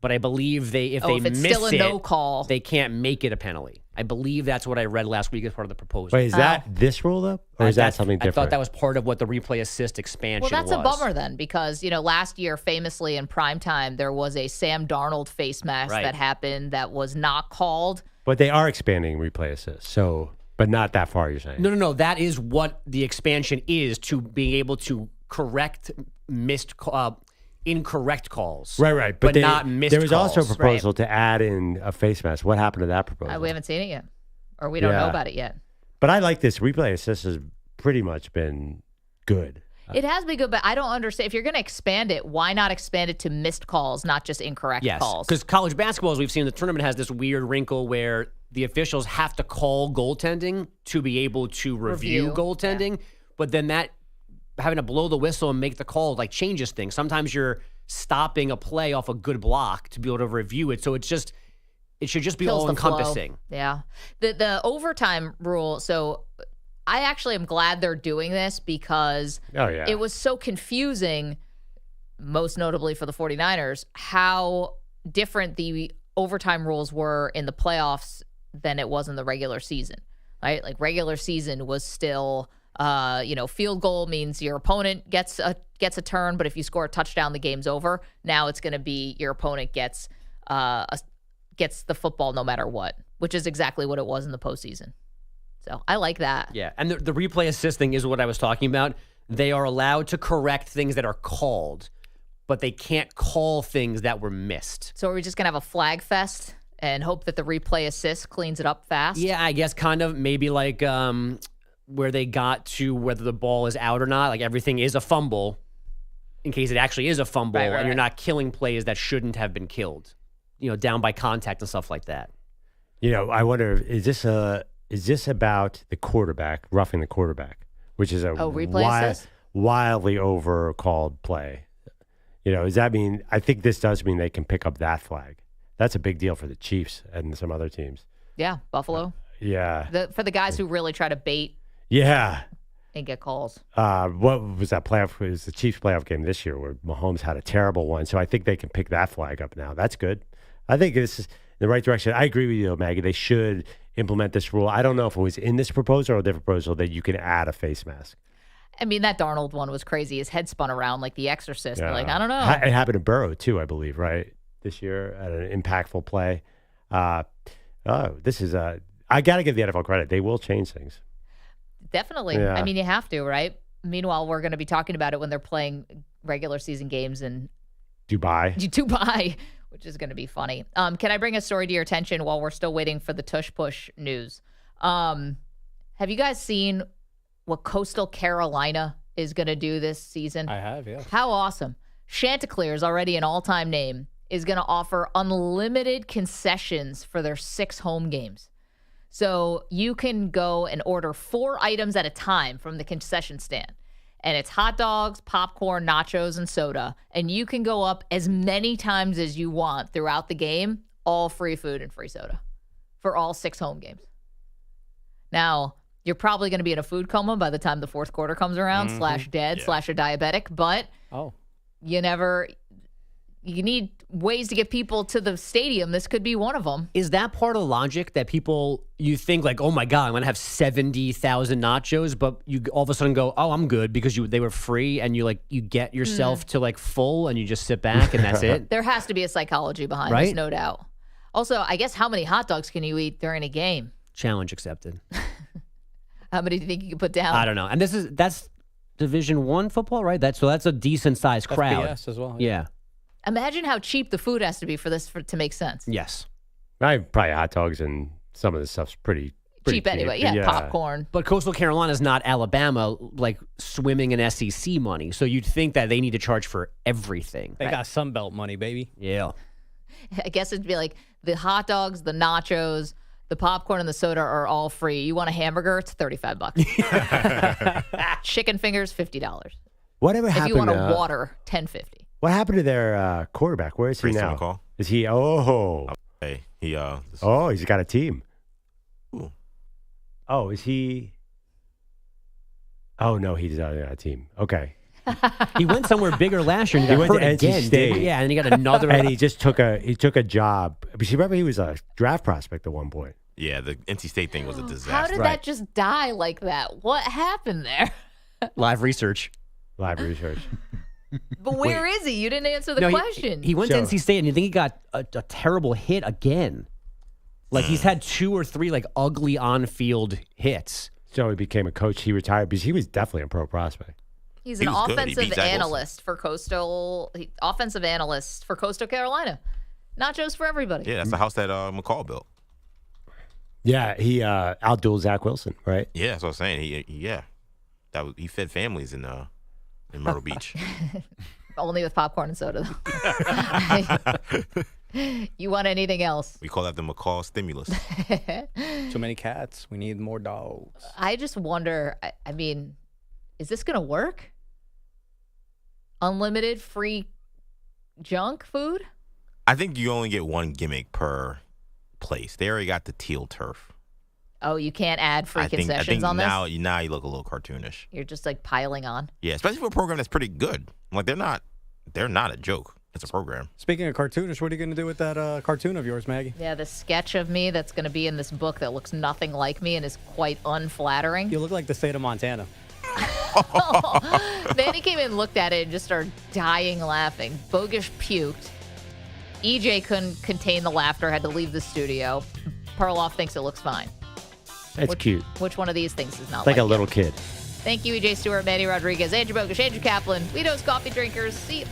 But I believe if they it's miss still a no call, they can't make it a penalty. I believe that's what I read last week as part of the proposal. Wait, is that this rule though, or is that something different? I thought that was part of what the replay assist expansion was. Well, that's a bummer then, because last year famously in primetime there was a Sam Darnold face mask that happened that was not called. But they are expanding replay assist, so but not that far. You're saying? No. That is what the expansion is, to being able to correct incorrect calls. Right. But not missed There was calls. also a proposal to add in a face mask. What happened to that proposal? We haven't seen it yet, or we don't know about it yet. But I like this. Replay assist has pretty much been good. It has been good, but I don't understand. If you're going to expand it, why not expand it to missed calls, not just incorrect calls? Because college basketball, as we've seen in the tournament, has this weird wrinkle where the officials have to call goaltending to be able to review goaltending. Yeah. But then that having to blow the whistle and make the call changes things. Sometimes you're stopping a play off a good block to be able to review it. So it should just be all encompassing. Yeah. The overtime rule. So I actually am glad they're doing this because it was so confusing, most notably for the 49ers, how different the overtime rules were in the playoffs than it was in the regular season, right? Like regular season was still, field goal means your opponent gets a turn, but if you score a touchdown, the game's over. Now it's going to be your opponent gets the football no matter what, which is exactly what it was in the postseason. So I like that. Yeah, and the replay assist thing is what I was talking about. They are allowed to correct things that are called, but they can't call things that were missed. So are we just going to have a flag fest and hope that the replay assist cleans it up fast? Yeah, I guess kind of maybe like where they got to whether the ball is out or not. Like everything is a fumble in case it actually is a fumble, and you're not killing plays that shouldn't have been killed, down by contact and stuff like that. I wonder, is this about the quarterback, roughing the quarterback, which is a wildly over-called play? Does that mean, I think this does mean they can pick up that flag. That's a big deal for the Chiefs and some other teams. Yeah, Buffalo. Yeah. For the guys who really try to bait. Yeah. And get calls. What was that playoff? It was the Chiefs playoff game this year where Mahomes had a terrible one. So I think they can pick that flag up now. That's good. I think this is in the right direction. I agree with you, Maggie. They should implement this rule. I don't know if it was in this proposal or a different proposal that you can add a face mask. I mean, that Darnold one was crazy. His head spun around like The Exorcist. Yeah. Like, I don't know. It happened to Burrow, too, I believe, right? this year at an impactful play. This is I got to give the NFL credit. They will change things. Definitely. Yeah. I mean, you have to, right? Meanwhile, we're going to be talking about it when they're playing regular season games in Dubai, which is going to be funny. Can I bring a story to your attention while we're still waiting for the Tush Push news? Have you guys seen what Coastal Carolina is going to do this season? I have, yeah. How awesome. Chanticleer is already an all-time name, is going to offer unlimited concessions for their 6 home games. So you can go and order 4 items at a time from the concession stand. And it's hot dogs, popcorn, nachos, and soda. And you can go up as many times as you want throughout the game, all free food and free soda for all 6 home games. Now, you're probably going to be in a food coma by the time the fourth quarter comes around, / dead, / a diabetic. But you need ways to get people to the stadium. This could be one of them. Is that part of the logic that you think like, oh my God, I'm going to have 70,000 nachos, but you all of a sudden go, oh, I'm good because they were free, and you get yourself to full and you just sit back and that's it? There has to be a psychology behind this, no doubt. Also, I guess how many hot dogs can you eat during a game? Challenge accepted. How many do you think you can put down? I don't know. And that's Division I football, right? That's a decent sized crowd. FBS as well. Yeah. Imagine how cheap the food has to be for this to make sense. Yes. Probably hot dogs and some of this stuff's pretty cheap anyway. Yeah, popcorn. But Coastal Carolina is not Alabama, swimming in SEC money. So you'd think that they need to charge for everything. They got Sunbelt money, baby. Yeah. I guess it'd be the hot dogs, the nachos, the popcorn, and the soda are all free. You want a hamburger? It's $35. Chicken fingers, $50. Whatever happened? If you want a water, $10.50. What happened to their quarterback? Where is he now? McCall. Is he? Hey, he's got a team. Ooh. Oh, is he? Oh no, he's not on a team. Okay. He went somewhere bigger last year. And he went to NC State. Yeah, and he got another. And he just took a job. But you remember he was a draft prospect at one point. Yeah, the NC State thing was a disaster. How did that just die like that? What happened there? Live research. But where is he? You didn't answer the question. He went to NC State, and you think he got a terrible hit again. He's had 2 or 3 ugly on-field hits. So he became a coach. He retired because he was definitely a pro prospect. He's an offensive analyst for Coastal Carolina. Not for everybody. Yeah, that's the house that McCall built. Yeah, he outdueled Zach Wilson, right? Yeah, that's what I'm saying. He fed families in Myrtle Beach. Only with popcorn and soda, though. You want anything else? We call that the McCall stimulus. Too many cats. We need more dogs. I just wonder, I mean, is this going to work? Unlimited free junk food? I think you only get one gimmick per place. They already got the teal turf. Oh, you can't add free concessions on this? Now you look a little cartoonish. You're just piling on? Yeah, especially for a program that's pretty good. They're not a joke. It's a program. Speaking of cartoonish, what are you going to do with that cartoon of yours, Maggie? Yeah, the sketch of me that's going to be in this book that looks nothing like me and is quite unflattering. You look like the state of Montana. Manny came in, looked at it, and just started dying laughing. Bogusch puked. EJ couldn't contain the laughter, had to leave the studio. Perloff thinks it looks fine. That's cute. Which one of these things is not like a you? little kid? Thank you, EJ Stewart, Manny Rodriguez, Andrew Bogusch, Andrew Kaplan, Lido's Coffee Drinkers. See you.